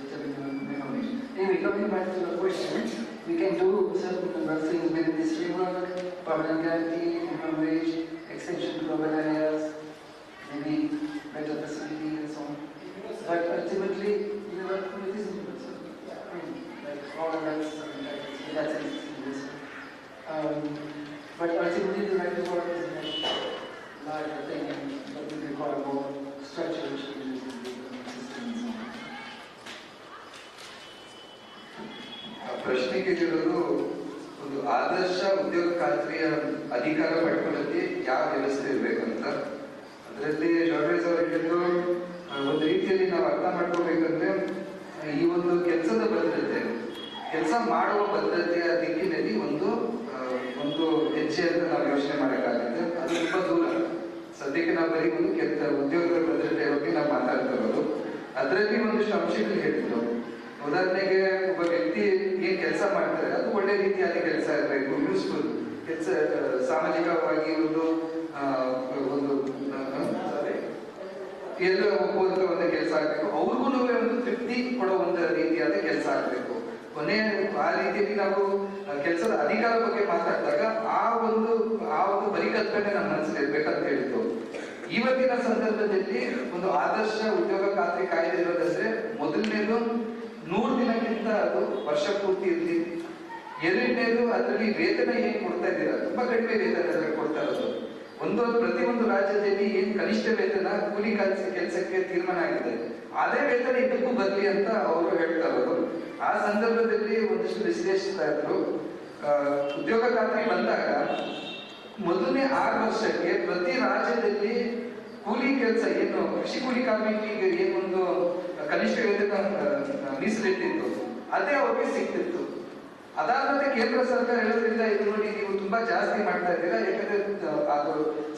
determine minimum wage. Anyway, coming back to the question, we can do certain number of things within this framework: permanent guarantee, minimum wage, extension to urban areas, maybe better facilities and so on. But ultimately, you know what it is universal. I mean, like all rights are that's universal. But ultimately, the right to work is a much larger thing that will require more structural changes in the system and so on. ಪ್ರಶ್ನೆ ಕೇಳಿರೋದು ಒಂದು ಆದರ್ಶ ಉದ್ಯೋಗ ಖಾತ್ರಿಯ ಅಧಿಕಾರ ಪಡ್ಕೊಳ್ಳೋಕ್ಕೆ ಯಾವ ವ್ಯವಸ್ಥೆ ಇರಬೇಕಂತ. ಅದರಲ್ಲಿ George ಅವರು ಹೇಳಿದ್ರು, ಒಂದು ರೀತಿಯಲ್ಲಿ ನಾವು ಅರ್ಥ ಮಾಡ್ಕೋಬೇಕಂದ್ರೆ ಈ ಒಂದು ಕೆಲಸದ ಭದ್ರತೆ, ಕೆಲಸ ಮಾಡುವ ಭದ್ರತೆಯ ದಿಕ್ಕಿನಲ್ಲಿ ಒಂದು ಹೆಜ್ಜೆ ಅಂತ ನಾವು ಯೋಚನೆ ಮಾಡೋಕ್ಕಾಗುತ್ತೆ. ಅದು ತುಂಬ ದೂರ. ಸದ್ಯಕ್ಕೆ ನಾವು ಉದ್ಯೋಗದ ಭದ್ರತೆ ಬಗ್ಗೆ ನಾವು ಮಾತಾಡ್ತಾ ಇರೋದು. ಅದರಲ್ಲಿ ಒಂದಿಷ್ಟು ಅಂಶಗಳು ಹೇಳಿದ್ರು. ಉದಾಹರಣೆಗೆ ಒಬ್ಬ ವ್ಯಕ್ತಿ ಏನ್ ಕೆಲಸ ಮಾಡ್ತಾರೆ ಅದು ಒಳ್ಳೆ ರೀತಿಯಾಗಿ ಕೆಲಸ ಇರಬೇಕು, ಯೂಸ್ಫುಲ್ ಕೆಲಸ, ಸಾಮಾಜಿಕವಾಗಿ ಒಂದು ಎಲ್ಲ ಒಪ್ಪುವಂತ ಒಂದು ಕೆಲಸ ಆಗ್ಬೇಕು, ಅವ್ರಿಗೂ ಒಂದು ತೃಪ್ತಿ ಕೊಡೋ ಒಂದು ರೀತಿಯಾದ ಕೆಲಸ ಆಗ್ಬೇಕು. ಕೊನೆ ಆ ರೀತಿಯಲ್ಲಿ ನಾವು ಕೆಲಸದ ಅಧಿಕಾರ ಬಗ್ಗೆ ಮಾತಾಡಿದಾಗ ಆ ಒಂದು ಪರಿಕಲ್ಪನೆ ನಮ್ಮ ಮನಸ್ಸಲ್ಲಿ ಇರ್ಬೇಕಂತ ಹೇಳಿದ್ದು. ಇವತ್ತಿನ ಸಂದರ್ಭದಲ್ಲಿ ಒಂದು ಆದರ್ಶ ಉದ್ಯೋಗ ಖಾತ್ರಿ ಕಾಯ್ದೆ ಇರೋದಂದ್ರೆ ಮೊದಲನೇದು 100 ದಿನಕ್ಕಿಂತ ಅದು ವರ್ಷ ಪೂರ್ತಿ ಇರಲಿ. ಎರಡನೇದು ಅದರಲ್ಲಿ ವೇತನ ಏನ್ ಕೊಡ್ತಾ ಇದ್ದೀರಾ, ತುಂಬಾ ಕಡಿಮೆ ವೇತನ ಕೊಡ್ತಾ ಇರೋದು. ಪ್ರತಿಯೊಂದು ರಾಜ್ಯದಲ್ಲಿ ಏನ್ ಕನಿಷ್ಠ ವೇತನ ಕೂಲಿ ಕೆಲಸಕ್ಕೆ ತೀರ್ಮಾನ ಆಗಿದೆ, ಅದೇ ವೇತನ ಇದಕ್ಕೂ ಬರ್ಲಿ ಅಂತ ಅವರು ಹೇಳ್ತಾ ಇರೋದು. ಆ ಸಂದರ್ಭದಲ್ಲಿ ಒಂದಿಷ್ಟು ವಿಶ್ಲೇಷಿಸ್ತಾ ಇದ್ರು. ಉದ್ಯೋಗ ಖಾತ್ರಿ ಬಂದಾಗ ಮೊದಲನೇ 6 ವರ್ಷಕ್ಕೆ ಪ್ರತಿ ರಾಜ್ಯದಲ್ಲಿ ಕೂಲಿ ಕೆಲಸ ಏನು ಕೃಷಿ ಕೂಲಿ ಕಾರ್ಮಿಕರಿಗೆ ಏನೊಂದು ಕನಿಷ್ಠ ವೇತನ ಮೀಸಲಿಟ್ಟಿತ್ತು ಅದೇ ಅವ್ರಿಗೆ ಸಿಗ್ತಿತ್ತು. ಅದಾದ್ಮೇಲೆ ಕೇಂದ್ರ ಸರ್ಕಾರ ಹೇಳೋದ್ರಿಂದ ಇದು ನೋಡಿ ನೀವು ತುಂಬಾ ಜಾಸ್ತಿ ಮಾಡ್ತಾ ಇದ್ದೀರಾ, ಯಾಕಂದ್ರೆ ಅದು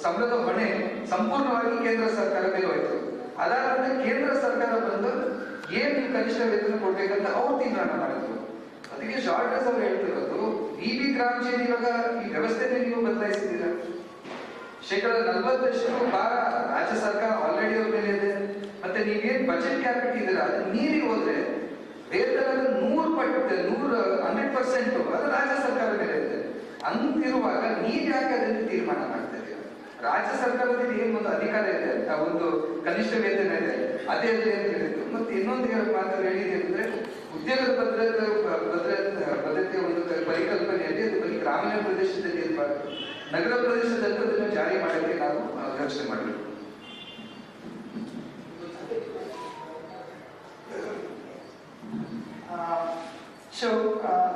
ಸಂಬಳದ ಹೊಣೆ ಸಂಪೂರ್ಣವಾಗಿ ಕೇಂದ್ರ ಸರ್ಕಾರ ಮೇಲೆ ಹೋಯ್ತು. ಅದಾದ್ಮೇಲೆ ಕೇಂದ್ರ ಸರ್ಕಾರ ಬಂದು ಏನ್ ನೀವು ಕನಿಷ್ಠ ವೇತನ ಕೊಡ್ಬೇಕಂತ ಅವ್ರು ತೀರ್ಮಾನ ಮಾಡಿದ್ರು. ಅದಕ್ಕೆ ಶಾರ್ಟೇಜ್ ಅವ್ರು ಹೇಳ್ತಿರೋದು ಬಿ ಗ್ರಾಮ ಜೇಡಿ ಇವಾಗ ಈ ವ್ಯವಸ್ಥೆನೇ ನೀವು ಬದಲಾಯಿಸಿದ್ದೀರಾ. 40% ಭಾರ ರಾಜ್ಯ ಸರ್ಕಾರ ಆಲ್ರೆಡಿ ಅವ್ರ ಮೇಲೆ ಇದೆ. ಮತ್ತೆ ನೀವೇನ್ ಬಜೆಟ್ ಕ್ಯಾಪಿಟ್ ಇದ್ದೀರಾ ಅದು ಮೀರಿ ಹೋದ್ರೆ ವೇತನದ 100% ಅದು ರಾಜ್ಯ ಸರ್ಕಾರ ಮೇಲೆ ಇದೆ. ಅಂತಿರುವಾಗ ನೀವ್ ಯಾಕೆ ಅದನ್ನು ತೀರ್ಮಾನ ಮಾಡ್ತಾ ಇದ್ದೀರಾ? ರಾಜ್ಯ ಸರ್ಕಾರದಲ್ಲಿ ಏನ್ ಒಂದು ಅಧಿಕಾರ ಇದೆ, ಒಂದು ಕನಿಷ್ಠ ವೇತನ ಇದೆ, ಅದೇ ಅದೇ ಅಂತ ಹೇಳಿದ್ರು. ಮತ್ತೆ ಇನ್ನೊಂದು ಮಾತು ಹೇಳಿದೆ ಅಂದ್ರೆ ಉದ್ಯೋಗದ ಭದ್ರತೆಯ ಒಂದು ಪರಿಕಲ್ಪನೆಯಲ್ಲಿ ಅದು ಬರೀ ಗ್ರಾಮೀಣ ಪ್ರದೇಶದಲ್ಲಿ ಇರಬಾರ್ದು, ನಗರ ಪ್ರದೇಶದಲ್ಲಿ ಅದನ್ನು ಜಾರಿ ಮಾಡೋಕ್ಕೆ ನಾವು ಯೋಚನೆ ಮಾಡಬೇಕು.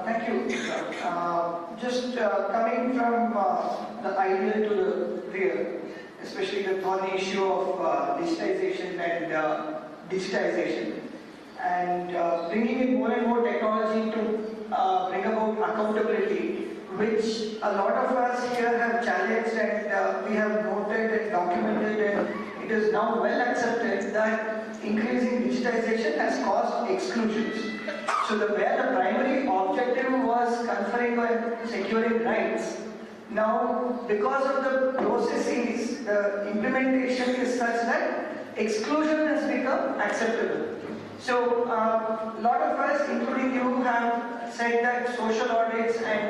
Thank you. Just coming from the ideal to the real, especially the thorny issue of digitization and bringing in more and more technology to bring about accountability, which a lot of us here have challenged and we have noted and documented, and it is now well accepted that increasing digitization has caused exclusions. So where the primary objective was conferring or securing rights, now because of the processes, the implementation is such that exclusion has become acceptable. So a lot of us, including you, have said that social audits and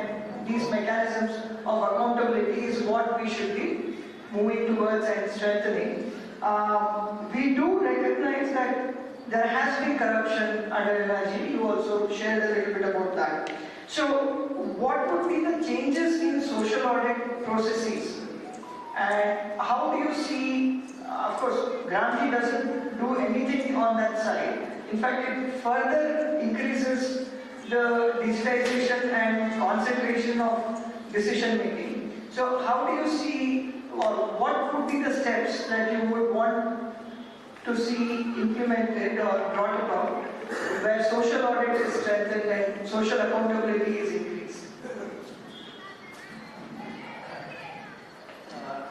these mechanisms of accountability is what we should be moving towards and strengthening. We do recognize that there has been corruption under NREGA. You also shared a little bit about that. So what would be the changes in social audit processes? And how do you see, of course, Gramji doesn't do anything on that side. In fact, it further increases the digitization and concentration of decision making. So how do you see, or what would be the steps that you would want to see implemented or brought about where social audit is strengthened and social accountability is increased?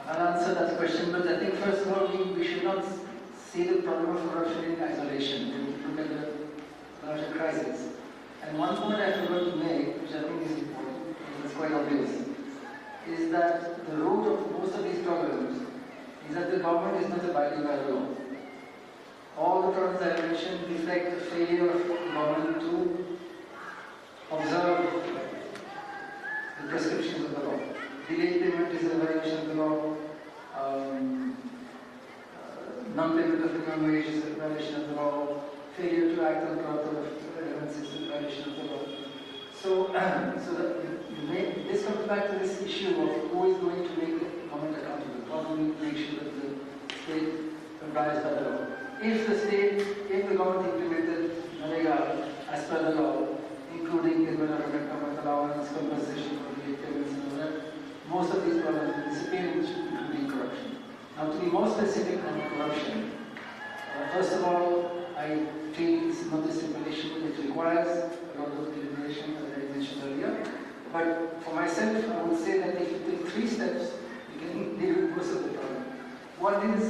I'll answer that question, but I think first of all we should not see the problem of corruption in isolation. We need to look at the larger crisis. And one point I forgot to make, which I think is important, and it's quite obvious, is that the root of most of these problems is that the government is not abiding by the law. All the problems I mentioned reflect the failure of the government to observe the prescriptions of the law. Delayed payment is a violation of the law. Non-payment of minimum wage is a violation of the law. Failure to act on proper relevance is a violation of the law. So this comes back to this issue of who is going to make the government accountable. How do we make sure that the state abides by the law? If the government implemented NREGA as per the law, including government allowance, compensation for the payments and all that, most of these problems will disappear, including corruption. Now, to be more specific on corruption, first of all, I feel it's not a simple issue. It requires a lot of deliberation, as I mentioned earlier. But for myself, I would say that if you take 3 steps, you can deal with most of the problem. One is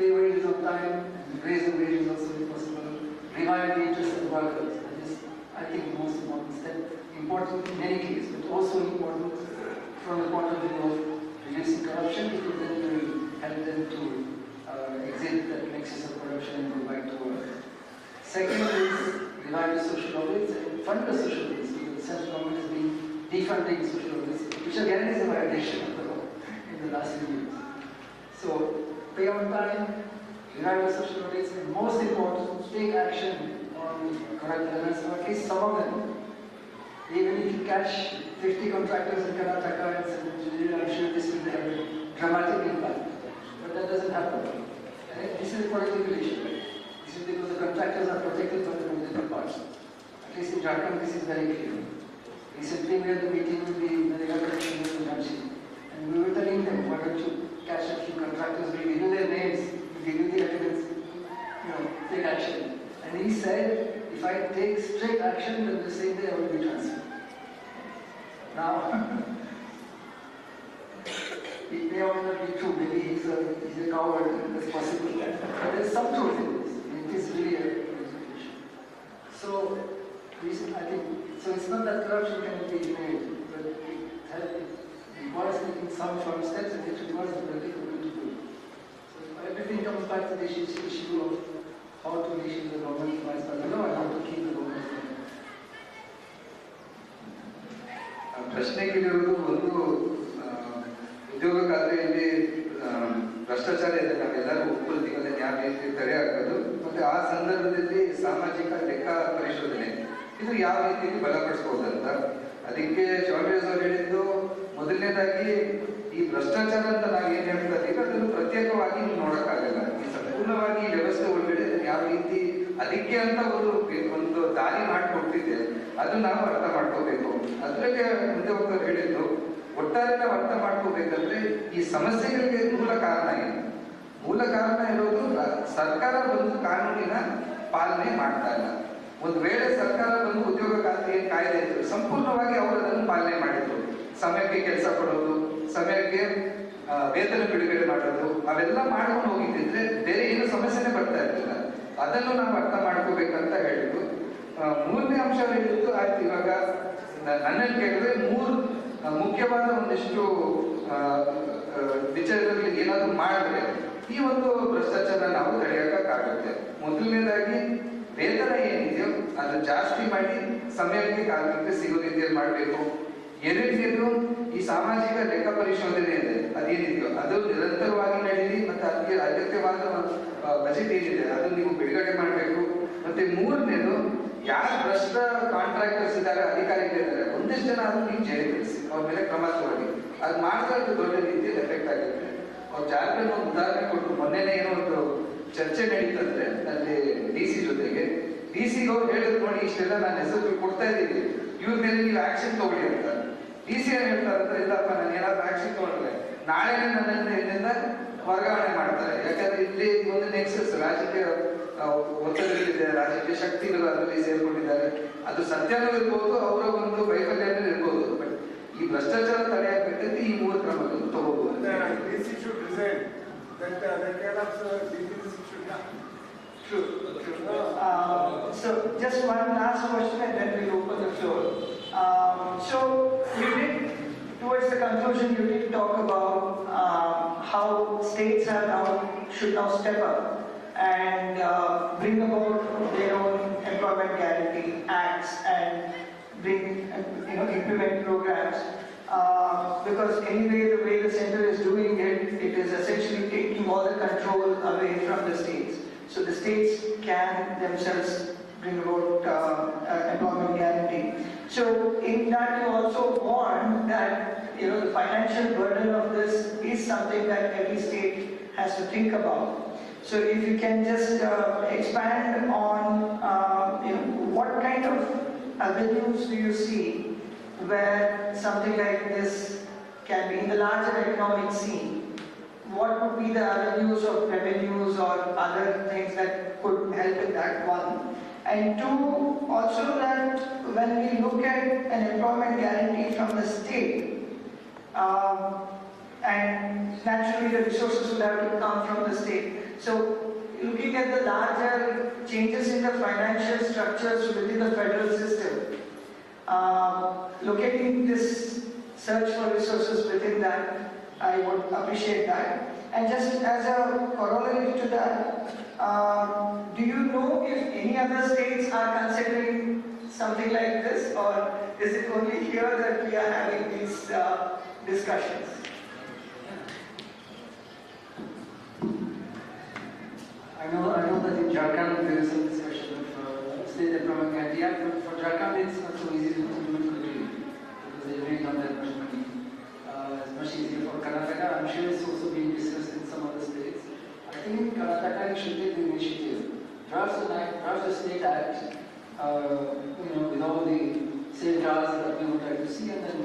pay wages on time, and raise the wages also if possible, revive the interest of the workers. That is, I think, the most important step. Important in any case, but also important from the point of view of reducing corruption, because then it will help them to exit that nexus of corruption and go back to work. Second is revive the social audits and fund the social audits, because the central government has been defunding social audits, which again is a violation of the law in the last few years. So, pay on time, revive the social audits, and most important, take action on corrupt elements, or at least some of them. Even if you catch 50 contractors in Karnataka and Central, I'm sure this will have a dramatic impact. But that doesn't happen. And this is a political issue. This is because the contractors are protected by the political parts. At least in Jharkhand, this is very clear. Recently, we had a meeting with the NREGA commissioners in Jhansi, and we were telling them, why don't you catch a few contractors, we give you their names, we give you the evidence, take action. And he said, if I take strict action, then the same day I will be transferred. Now, it may or may not be true, maybe he's a coward, that's possible. But there's some truth in this. It is really a issue. So, I think, so it's not that corruption cannot be eliminated, but it requires taking some firm steps, and it requires the political will to do it. So everything comes back to this issue of how to issue the government advice by the law and how to keep the government. ಪ್ರಶ್ನೆಗಳಿರುವುದು ಒಂದು ಉದ್ಯೋಗ ಖಾತ್ರಿಯಲ್ಲಿ ಭ್ರಷ್ಟಾಚಾರ ಇದೆ, ನಾವೆಲ್ಲರೂ ಒಪ್ಕೊಳ್ತೀವಿ, ಅದನ್ನು ಯಾವ ರೀತಿ ತಡೆ ಹಾಕೋದು, ಮತ್ತೆ ಆ ಸಂದರ್ಭದಲ್ಲಿ ಸಾಮಾಜಿಕ ಲೆಕ್ಕ ಪರಿಶೋಧನೆ ಇದು ಯಾವ ರೀತಿಯಲ್ಲಿ ಬಲಪಡಿಸ್ಬೋದಂತ. ಅದಕ್ಕೆ ಜಾರ್ಜ್ ಅವರು ಹೇಳಿದ್ದು, ಮೊದಲನೇದಾಗಿ ಈ ಭ್ರಷ್ಟಾಚಾರ ಅಂತ ನಾವು ಏನ್ ಹೇಳ್ತಾ ಇದೀವಿ ಅದನ್ನು ಪ್ರತ್ಯೇಕವಾಗಿ ನೀವು ನೋಡಕ್ಕಾಗಲ್ಲ. ಈ ಸಂಪೂರ್ಣವಾಗಿ ವ್ಯವಸ್ಥೆ ಒಳಗಡೆ ಯಾವ ರೀತಿ ಅದಕ್ಕೆ ಅಂತ ಒಂದು ದಾರಿ ಮಾಡಿಕೊಡ್ತಿದೆ, ಅದು ನಾವು ಅರ್ಥ ಮಾಡ್ಕೋಬೇಕು. ಅದ್ರಲ್ಲಿ ಮುಂದೆ ಹೋಗ್ತಾ ಹೇಳಿದ್ದು, ಒಟ್ಟಾರೆ ನಾವು ಅರ್ಥ ಮಾಡ್ಕೋಬೇಕಂದ್ರೆ ಈ ಸಮಸ್ಯೆಗಳಿಗೆ ಮೂಲ ಕಾರಣ ಏನು? ಮೂಲ ಕಾರಣ ಇರೋದು ಸರ್ಕಾರ ಬಂದು ಕಾನೂನಿನ ಪಾಲನೆ ಮಾಡ್ತಾ ಇಲ್ಲ. ಒಂದು ವೇಳೆ ಸರ್ಕಾರ ಬಂದು ಉದ್ಯೋಗ ಖಾತ್ರಿ ಕಾಯ್ದೆ ಇದ್ರು, ಸಂಪೂರ್ಣವಾಗಿ ಅವರು ಅದನ್ನು ಪಾಲನೆ ಮಾಡಿದ್ರು. ಸಮಯಕ್ಕೆ ಕೆಲಸ ಕೊಡೋದು, ಸಮಯಕ್ಕೆ ವೇತನ ಬಿಡುಗಡೆ ಮಾಡೋದು, ಅವೆಲ್ಲ ಮಾಡ್ಕೊಂಡು ಹೋಗಿದ್ದಿದ್ರೆ ಬೇರೆ ಏನು ಸಮಸ್ಯೆನೇ ಬರ್ತಾ ಇರಲಿಲ್ಲ. ಅದನ್ನು ನಾವು ಅರ್ಥ ಮಾಡ್ಕೋಬೇಕಂತ ಹೇಳಿದ್ರು. ಮೂರನೇ ಅಂಶ ಹೇಳಿದ್ದು, ಆಯ್ತು ಇವಾಗ ನನ್ನಲ್ಲಿ ಕೇಳಿದ್ರೆ ಮೂರು ಮುಖ್ಯವಾದ ಒಂದಿಷ್ಟು ವಿಚಾರದಲ್ಲಿ ಏನಾದ್ರು ಮಾಡಿದ್ರೆ ಈ ಒಂದು ಭ್ರಷ್ಟಾಚಾರ ನಾವು ತಡೆಯೋಕ್ಕಾಗುತ್ತೆ. ಮೊದಲನೇದಾಗಿ ವೇತನ ಏನಿದೆಯೋ ಅದು ಜಾಸ್ತಿ ಮಾಡಿ ಸಮಯಕ್ಕೆ ಕಾರ್ಮಿಕರಿಗೆ ಸಿಗೋ ರೀತಿಯಲ್ಲಿ ಮಾಡಬೇಕು. ಎರಡನೇದು ಈ ಸಾಮಾಜಿಕ ಲೆಕ್ಕ ಪರಿಶೋಧನೆ ಇದೆ, ಅದೇನಿದೆಯೋ ಅದು ನಿರಂತರವಾಗಿ ನಡೀಲಿ, ಮತ್ತೆ ಅದಕ್ಕೆ ಅಗತ್ಯವಾದ ಬಜೆಟ್ ಏನಿದೆ ಅದು ನೀವು ಬಿಡುಗಡೆ ಮಾಡಬೇಕು. ಮತ್ತೆ ಮೂರನೇದು ಯಾರು ಭ್ರಷ್ಟ ಕಾಂಟ್ರಾಕ್ಟರ್ಸ್ ಇದ್ದಾರೆ, ಅಧಿಕಾರಿಗಳಿದ್ದಾರೆ, ಒಂದಿಷ್ಟು ಜನ ಅದು ನೀವು ಜೈಲಿಸಿ ಅವ್ರ ಮೇಲೆ ಕ್ರಮ ತಗೊಳ್ಳಿ. ಅದು ಮಾಡಿದ್ರೆ ಅದು ದೊಡ್ಡ ರೀತಿಯಲ್ಲಿ ಎಫೆಕ್ಟ್ ಆಗುತ್ತೆ. ಅವ್ರು ಜಾರ್ಖಂಡ್ ಒಂದು ಉದಾಹರಣೆ ಕೊಟ್ಟು, ಮೊನ್ನೆನೇ ಏನೋ ಒಂದು ಚರ್ಚೆ ನಡೀತಂದ್ರೆ ಅಲ್ಲಿ DC ಜೊತೆಗೆ, DC ಅವ್ರು ಹೇಳಿದ್ರು, ನೋಡಿ ಇಷ್ಟೆಲ್ಲ ನಾನು ಹೆಸರು ಕೊಡ್ತಾ ಇದ್ದೀನಿ, ಇವ್ರ ಮೇಲೆ ನೀವು ಆಕ್ಷನ್ ತಗೊಳ್ಳಿ ಅಂತ. DC ಏನ್ ಹೇಳ್ತಾರೆ, ಇಲ್ಲಪ್ಪ ನಾನು ಏನಾದ್ರು ಆಕ್ಷನ್ ತಗೊಂಡ್ರೆ ನಾಳೆನೇ ನನ್ನನ್ನು ಇಲ್ಲಿಂದ ವರ್ಗಾವಣೆ ಮಾಡ್ತಾರೆ. ಯಾಕಂದ್ರೆ ಇಲ್ಲಿ ಒಂದು ನೆಕ್ಸಸ್ ರಾಜಕೀಯ ಒತ್ತಡಗಳಿದೆ, ರಾಜಕೀಯ ಶಕ್ತಿಗಳು ಅದರಲ್ಲಿ ಸೇರ್ಕೊಂಡಿದ್ದಾರೆ. ಅದು ಸತ್ಯನೂ ಇರ್ಬೋದು, ಅವರ ಒಂದು ವೈಫಲ್ಯನೂ ಇರ್ಬೋದು. ಬಟ್ ಈ ಭ್ರಷ್ಟಾಚಾರ ತಡೆಯಾಗಬೇಕಂದ್ರೆ ಈ ಮೂರು ಕ್ರಮಗಳನ್ನು ತಗೋಬಹುದು. So just one last question and then we'll open the floor. So you did, towards the conclusion, you did talk about how states should now step up and bring about their own employment guarantee acts and implement programs. Because anyway, the way the center is doing it, it is essentially taking all the control away from the states. So the states can themselves bring about employment guarantee. So in that you also warn that the financial burden of this is something that every state has to think about. So if you can just expand on what kind of avenues do you see where something like this can be in the larger economic scene? What would be the avenues of revenues or other things that could help in that one? And two, also that when we look at an employment guarantee from the state, and naturally the resources will have to come from the state. So, looking at the larger changes in the financial structures within the federal system, locating this search for resources within that, I would appreciate that. And just as a corollary to that, do you know if any other states are considering something like this, or is it only here that we are having these discussions? I know that in Jharkhand there is some discussion of state employment guarantee act, but for Jharkhand it's not so easy to do it quickly because they really don't have much money. It's much easier for Karnataka. I'm sure it's also being discussed in some other states. I think Karnataka should take the initiative. Draft the state act, with all the safeguards that we would like to see, and then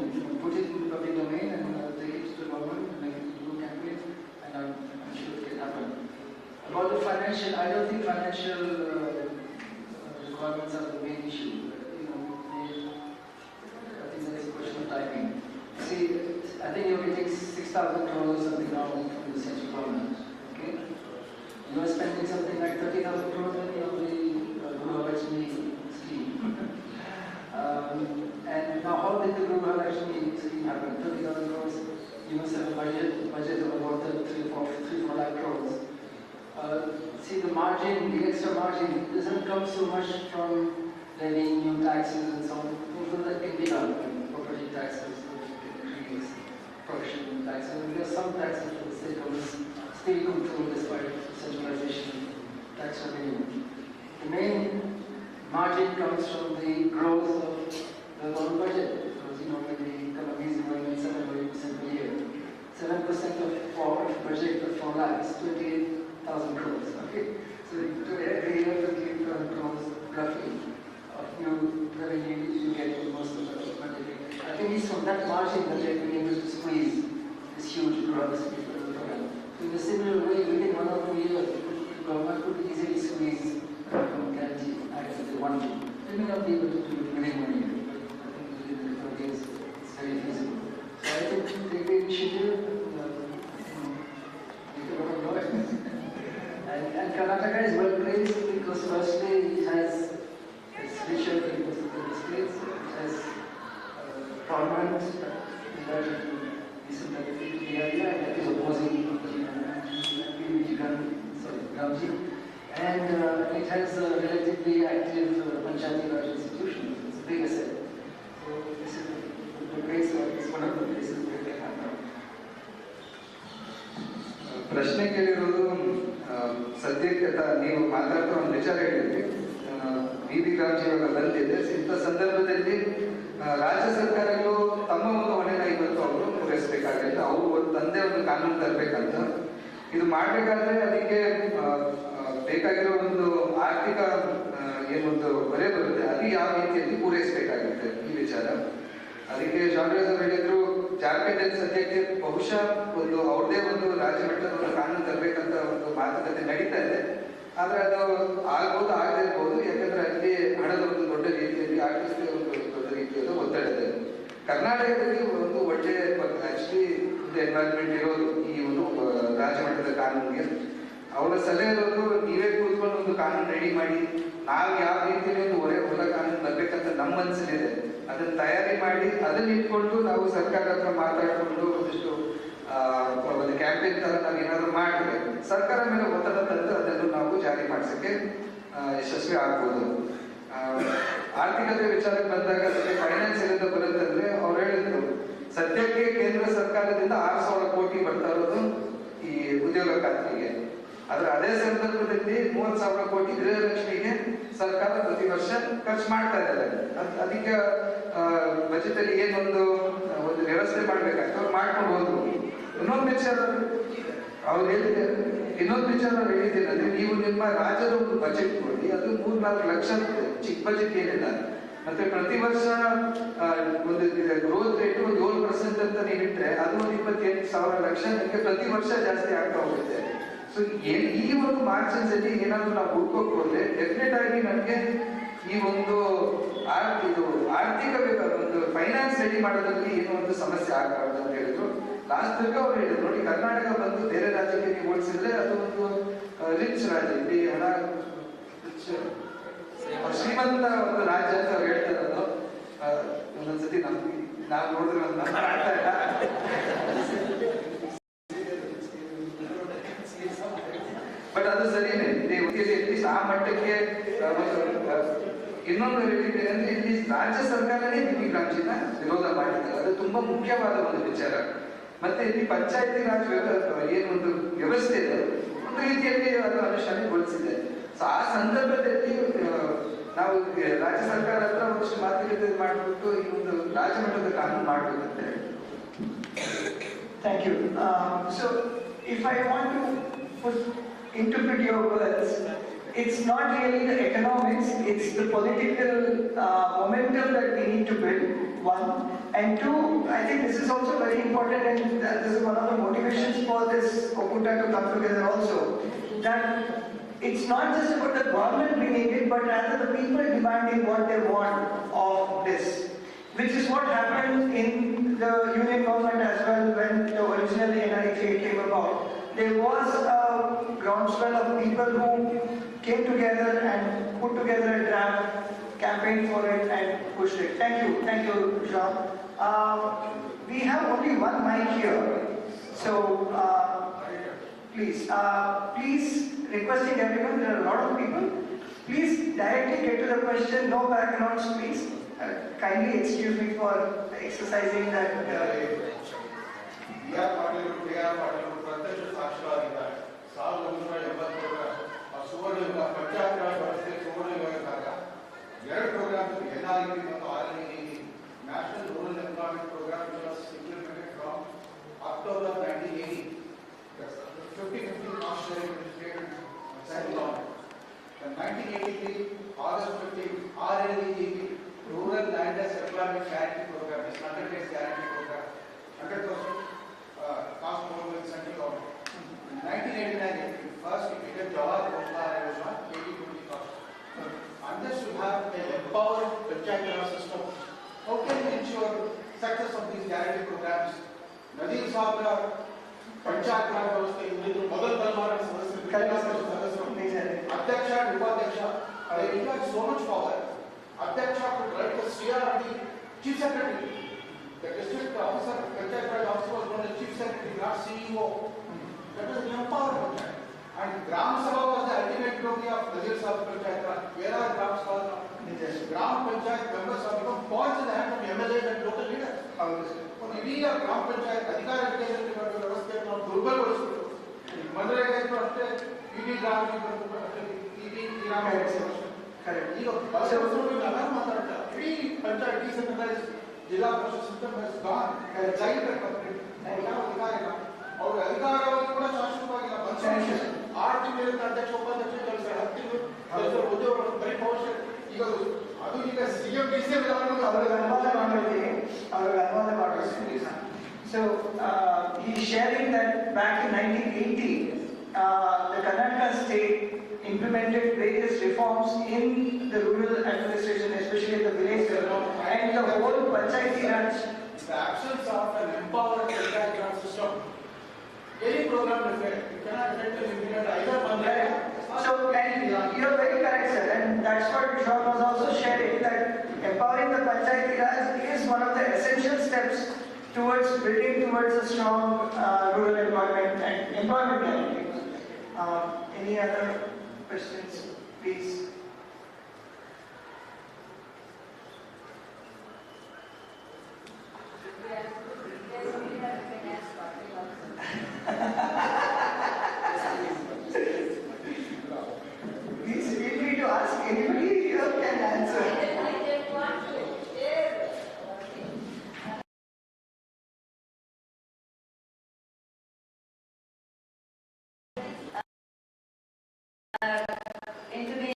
put it in the public domain and take it to the government and make it into a campaign, and I'm sure it can happen. About the financial, I don't think financial requirements are the main issue. I think that is a question of timing. See, I think you're getting 6,000 crores or something now from the central government. Okay? You are spending something like 30,000 crores on the Guru Lakshmi scheme. And now how did the Guru Lakshmi scheme happen? 30,000 crores, you must have a budget of about 3-4 lakh crores. See, the margin, the extra margin, doesn't come so much from levying new taxes and so on. Although that can be done, like property taxes, increase professional taxes. And there are some taxes for the state governments still controlled despite centralization tax revenue. The main margin comes from the growth of the total budget. Because when the economy is growing at 7% per year, 7% of budget of 4 lakhs, 28,000 crores. Okay, so every year 28,000 crores roughly of new revenue you get in most of the budget. I think it's from that margin that they've been able to squeeze this huge growth program. In a similar way, within 1 or 2 years, the government could easily squeeze from guarantee act if they want to. They may not be able to do it within 1 year, but I think within the 2 years it's very feasible. So I think take the initiative. And Karnataka is well placed because firstly it has richer than most of the states. It has parliament that decentralized the area that is opposing Ramji. And it has a relatively active Panchayati Raj institution. It's a big asset. So this is the place, it's one of the places where they have now. ಪ್ರಶ್ನೆ ಕೇಳಿರೋದು ಸದ್ಯಕ್ಕೆ ನೀವು ಮಾತಾಡ್ತಾ ಒಂದು ವಿಚಾರ ಹೇಳಿದ್ರಿ V Ramji ಇವಾಗ ಬಂದಿದೆ. ಇಂಥ ಸಂದರ್ಭದಲ್ಲಿ ರಾಜ್ಯ ಸರ್ಕಾರಗಳು ತಮ್ಮ ಒಂದು ಹೊಣೆನ ಇವತ್ತು ಅವರು ಪೂರೈಸಬೇಕಾಗುತ್ತೆ. ಅವರು ಒಂದು ತಂದೆ ಒಂದು ಕಾನೂನು ತರಬೇಕಂತ ಇದು ಮಾಡಬೇಕಾದ್ರೆ ಅದಕ್ಕೆ ಬೇಕಾಗಿರೋ ಒಂದು ಆರ್ಥಿಕ ಏನೊಂದು ಹೊರೆ ಬರುತ್ತೆ ಅದು ಯಾವ ರೀತಿಯಲ್ಲಿ ಪೂರೈಸಬೇಕಾಗುತ್ತೆ ಈ ವಿಚಾರ. ಅದಕ್ಕೆ ಜಾನ್ರೇಜ್ ಅವರು ಹೇಳಿದ್ರು ಜಾರ್ಖಂಡ್ ಸದ್ಯಕ್ಕೆ ಬಹುಶಃ ಒಂದು ಅವ್ರದೇ ಒಂದು ರಾಜ್ಯ ಮಟ್ಟದ ಒಂದು ಕಾನೂನು ತರಬೇಕಂತ ಒಂದು ಮಾತುಕತೆ ನಡೀತಾ ಇದೆ. ಆದ್ರೆ ಅದು ಆಗ್ಬೋದು ಆಗದೇ ಇರ್ಬೋದು, ಯಾಕಂದ್ರೆ ಅಲ್ಲಿ ಹಣದ ಒಂದು ದೊಡ್ಡ ರೀತಿಯಲ್ಲಿ ಆರ್ಥಿಕ ಒಂದು ದೊಡ್ಡ ರೀತಿಯಲ್ಲಿ ಒತ್ತಡ ಇದೆ. ಕರ್ನಾಟಕದಲ್ಲಿ ಒಂದು ಒಳ್ಳೆ ಆಕ್ಚುಲಿ ಒಂದು ಎನ್ವೈರನ್ಮೆಂಟ್ ಇರೋದು ಈ ಒಂದು ರಾಜ್ಯ ಮಟ್ಟದ ಕಾನೂನಿಗೆ. ಅವರ ಸಲಹೆ ಇರೋದು ನೀವೇ ಕೂತ್ಕೊಂಡು ಒಂದು ಕಾನೂನು ರೆಡಿ ಮಾಡಿ ನಾವು ಯಾವ ರೀತಿಯಲ್ಲಿ ಒಂದು ಹೊಲ ಕಾನೂನು ಬರ್ಬೇಕಂತ ನಮ್ಮ ಮನಸ್ಸಲ್ಲಿದೆ, ಅದನ್ನ ತಯಾರಿ ಮಾಡಿ ಅದನ್ನ ಇಟ್ಕೊಂಡು ನಾವು ಸರ್ಕಾರದ ಹತ್ರ ಮಾತಾಡಿಕೊಂಡು ಒಂದಿಷ್ಟು ಒಂದು ಕ್ಯಾಂಪೇನ್ ತರ ನಾವು ಏನಾದ್ರು ಮಾಡಿದ್ರೆ ಸರ್ಕಾರ ಮೇಲೆ ಒತ್ತಡ ತಂದು ಅದನ್ನು ನಾವು ಜಾರಿ ಮಾಡಿಸಕ್ಕೆ ಯಶಸ್ವಿ ಆಗ್ಬೋದು. ಆರ್ಥಿಕತೆ ವಿಚಾರಕ್ಕೆ ಬಂದಾಗ ಅದಕ್ಕೆ ಫೈನಾನ್ಸ್ ಎಲ್ಲಿಂದ ಬರುತ್ತಂದ್ರೆ ಅವ್ರು ಹೇಳಿದ್ರು ಸದ್ಯಕ್ಕೆ ಕೇಂದ್ರ ಸರ್ಕಾರದಿಂದ 6,000 ಕೋಟಿ ಬರ್ತಾ ಇರೋದು ಈ ಉದ್ಯೋಗ ಖಾತ್ರಿಗೆ. ಆದ್ರೆ ಅದೇ ಸಂದರ್ಭದಲ್ಲಿ 30,000 ಕೋಟಿ ಗೃಹಲಕ್ಷ್ಮಿಗೆ ಸರ್ಕಾರ ಪ್ರತಿ ವರ್ಷ ಖರ್ಚು ಮಾಡ್ತಾ ಇದ್ದಾರೆ. ಅದಕ್ಕೆ ಬಜೆಟ್ ಅಲ್ಲಿ ಏನೊಂದು ಒಂದು ವ್ಯವಸ್ಥೆ ಮಾಡ್ಬೇಕಾಗ್ತದೆ ಅವ್ರು ಮಾಡ್ಕೊಂಡು ಹೋದ್ರು. ಇನ್ನೊಂದು ವಿಚಾರ ಅವ್ರು ಹೇಳಿದ್ದೇನೆ ಅಂದ್ರೆ ನೀವು ನಿಮ್ಮ ರಾಜ್ಯದ ಒಂದು ಬಜೆಟ್ ಕೊಡಿ, ಅದು 3-4 ಲಕ್ಷ ಚಿಕ್ಕ ಬಜೆಟ್ ಏನಿಲ್ಲ. ಮತ್ತೆ ಪ್ರತಿ ವರ್ಷ ಒಂದು ಗ್ರೋತ್ ರೇಟ್ ಒಂದು 7% ಅಂತ ನೀವಿಟ್ರೆ ಅದು ಒಂದು 28,000 ಲಕ್ಷ ನಿಮಗೆ ಪ್ರತಿ ವರ್ಷ ಜಾಸ್ತಿ ಆಗ್ತಾ ಹೋಗುತ್ತೆ. ಸೊ ಈ ಒಂದು ಮಾರ್ಜಿನ್ಸ್ ಅಲ್ಲಿ ಏನಾದ್ರು ನಾವು ಹುಡ್ಕೋಕ್ ಹೋದ್ರೆ ಡೆಫಿನೆಟ್ ಆಗಿ ನಮಗೆ ಈ ಒಂದು ಆರ್ಥಿಕ ಒಂದು ಫೈನಾನ್ಸ್ ರೆಡಿ ಮಾಡೋದ್ರಲ್ಲಿ ಏನೋ ಒಂದು ಸಮಸ್ಯೆ ಆಗಬಾರ್ದು ಅಂತ ಹೇಳಿದ್ರು. ಲಾಸ್ಟ್ ತನಕ ಅವ್ರು ಹೇಳಿದ್ರು ನೋಡಿ, ಕರ್ನಾಟಕ ಬಂದು ಬೇರೆ ರಾಜ್ಯಕ್ಕೆ ನೀವು ಹೋಲಿಸಿದ್ರೆ ಅದು ಒಂದು ರಿಚ್ ರಾಜ್ಯ, ಇಲ್ಲಿ ಹಣ ಶ್ರೀಮಂತ ಒಂದು ರಾಜ್ಯ ಅಂತ ಅವ್ರು ಹೇಳ್ತಾ ಇರೋದು. ಒಂದೊಂದ್ಸತಿ ನಾವು ನೋಡಿದ್ರೆ ಒಂದು ಅರ್ಥ ಇಲ್ಲ. ಬಟ್ ಅದು ಸರಿನೇ, ಅಟ್ಲೀಸ್ಟ್ ಆ ಮಟ್ಟಕ್ಕೆ. ಇನ್ನೊಂದು ಹೇಳಿದ್ದೇನೆ ಅಂದ್ರೆ, ಇಲ್ಲಿ ರಾಜ್ಯ ಸರ್ಕಾರನೇ ನಿಮಿಗ್ರಾಂಚಿನ ವಿರೋಧ ಮಾಡಿದ್ದಾರೆ, ಅದು ತುಂಬಾ ಮುಖ್ಯವಾದ ಒಂದು ವಿಚಾರ. ಮತ್ತೆ ಇಲ್ಲಿ ಪಂಚಾಯತಿ ರಾಜ್ ಏನು ಒಂದು ವ್ಯವಸ್ಥೆ ಇದೆ, ಒಂದು ರೀತಿಯಲ್ಲಿ ಅದು ಅನುಷ್ಠಾನಗೊಳಿಸಿದೆ. ಸೊ ಆ ಸಂದರ್ಭದಲ್ಲಿ ನಾವು ರಾಜ್ಯ ಸರ್ಕಾರ ಹತ್ರ ಒಂದಷ್ಟು ಮಾತುಕತೆ ಮಾಡಿಬಿಟ್ಟು ಈ ಒಂದು ರಾಜ್ಯ ಮಟ್ಟದ ಕಾನೂನು ಮಾಡಬೇಕಂತ ಹೇಳಿ. Thank you. So, if I want to interpret your words, it's not really the economics, it's the political momentum that we need to build, one. And two, I think this is also very important, and this is one of the motivations for this Okuta to come together also, that it's not just about the government bringing it, but rather the people demanding what they want of this, which is what happened in the union government as well when the original NREGA came about. There was a groundswell of people who came together and put together a draft, campaigned for it and pushed it. Thank you, Jean. We have only one mic here, so please requesting everyone, there are a lot of people, please directly get to the question, no backgrounds please. Kindly excuse me for exercising that. ಪ್ರತ್ಯಕ್ಷ ಸಾಕ್ಷಿಗಳಾಗಿದ್ದಾರೆ. 1980ರ ಸುವರ್ಣ ಯುಗ ಪಂಚಾಯತ್ ರಾಜ್ ವ್ಯವಸ್ಥೆ ಸುವರ್ಣ ಯುಗದಾಗ 2 programme, NREGA ಮತ್ತು RNEGA, national rural employment programme, implemented from October 1980. 50-50 cost sharing between central government. In 1983, August 15, RNEGA, Rural Land-Based Employment Guarantee Program, is 100 days guarantee program, 100% cost more with central government. In 1989, first it became Jawahar Roshar Yojana, 80-20 cost. And this should have an empowered panchayat raj system. How can we ensure success of these guarantee programs? Nadeem Saab panchayat raj व्यवस्थे ಮೊದಲ ತಲೆಮಾರಿನ ಸದಸ್ಯರು ಅಧ್ಯಕ್ಷ ಉಪಾಧ್ಯಕ್ಷ, they have so much power. ಅಧ್ಯಕ್ಷ could write the CRD, chief secretary. The district officer, panchayat raj officer was known as chief secretary, not CEO. That was an empowered panchayat. And Gram Sabha was the ultimate glory of Nadeem Saab panchayat raj. Where are Gram Sabha now? Gram panchayat members have become pawns in the hand of MLAs and local leaders. ಇಡೀ ಗ್ರಾಮ ಪಂಚಾಯತ್ ಅಧಿಕಾರ ವ್ಯವಸ್ಥೆಯನ್ನು ನಾವು ದುರ್ಬಲಗೊಳಿಸಬೇಕು. ಮನರೇಗ ಅಷ್ಟೇ, ಇಡೀ ಗ್ರಾಮ ಈಗ ಮಾತಾಡ್ತಾರೆ. ಇಡೀ panchayat decentralise zilla parishad system has gone child complete. ಯಾವ ಅಧಿಕಾರ ಇಲ್ಲ, ಅವ್ರ ಅಧಿಕಾರವಾಗಿ ಕೂಡ ಶಾಶ್ವತವಾಗಿಲ್ಲ. ಪಂಚಾಯತ್ 6 ತಿಂಗಳಿಂದ ಅಧ್ಯಕ್ಷ ಉಪಾಧ್ಯಕ್ಷ ಕೆಲಸ, 10 ತಿಂಗಳು ಉದ್ಯೋಗ ಬರೀ ಭವಿಷ್ಯ. ಈಗ ಅದು ಈಗ ಸಿಎಂ ಡಿಸಿಎಂ ಅವ್ರಿಗೆ ಅನುವಾದ ಮಾಡಬೇಕು. So he's sharing that back in 1980, the Karnataka state implemented various reforms in the rural administration, especially at the village level, and the whole panchayati raj. The absence of an empowered panchayati raj system, any program is there, you cannot effectively implement either one. So, and you're very correct, sir, and that's what Sean was also sharing, that empowering the panchayati raj is one of the essential steps towards building towards a strong rural employment and employment guarantee. Any other questions, please? Please feel free to ask. Anybody here can answer. Into the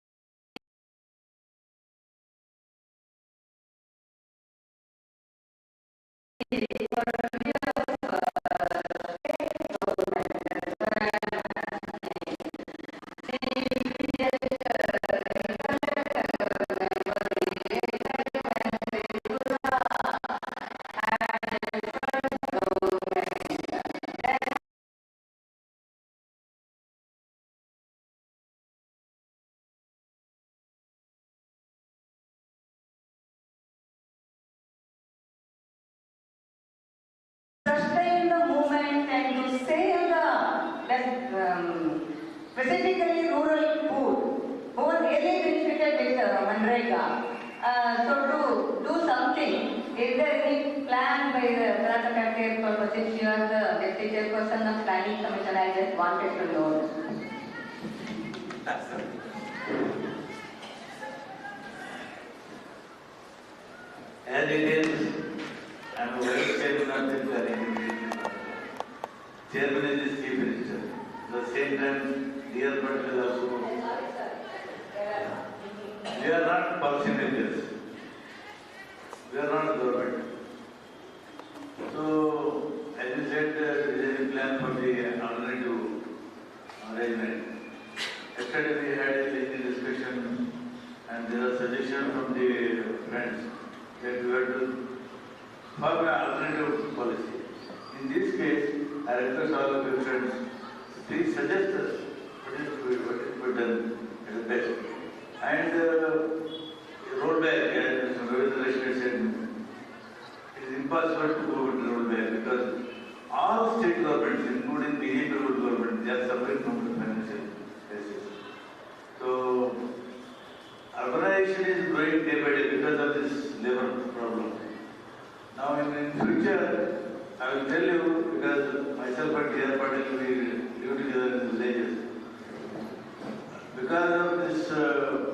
specifically rural poor, who are really benefited with NREGA. So to do something, is there any plan by the Karnataka State for since you are the deputy chairperson of planning commission? I just wanted to know. As it is, I am a vice chairman of the planning commission. Chairman is the chief minister. At the same time, dear Patel is also. We are not policy makers. We are not government. So, as you said, there is a plan for the alternative arrangement. Yesterday we had a lengthy discussion and there are suggestions from the friends that we have to form an alternative policy. In this case, I request all of your friends, please suggest us what is to be done at the best. And rollback, as Mr. said, it is impossible to go with rollback because all state governments, including BJP government, they are suffering from the financial crisis. So, urbanization is growing day by day because of this labor problem. Now, in future, I will tell you, because myself and dear Patel, we live together in the villages. Because of this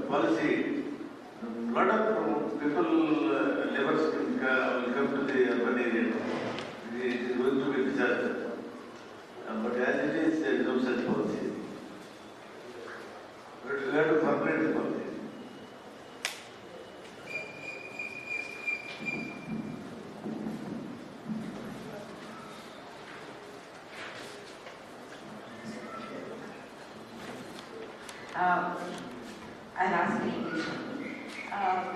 policy, a lot of people, laborers will come to the urban area. It is going to be a disaster. But as it is, there is no such policy. But we have to formulate the policy. I'll ask in English.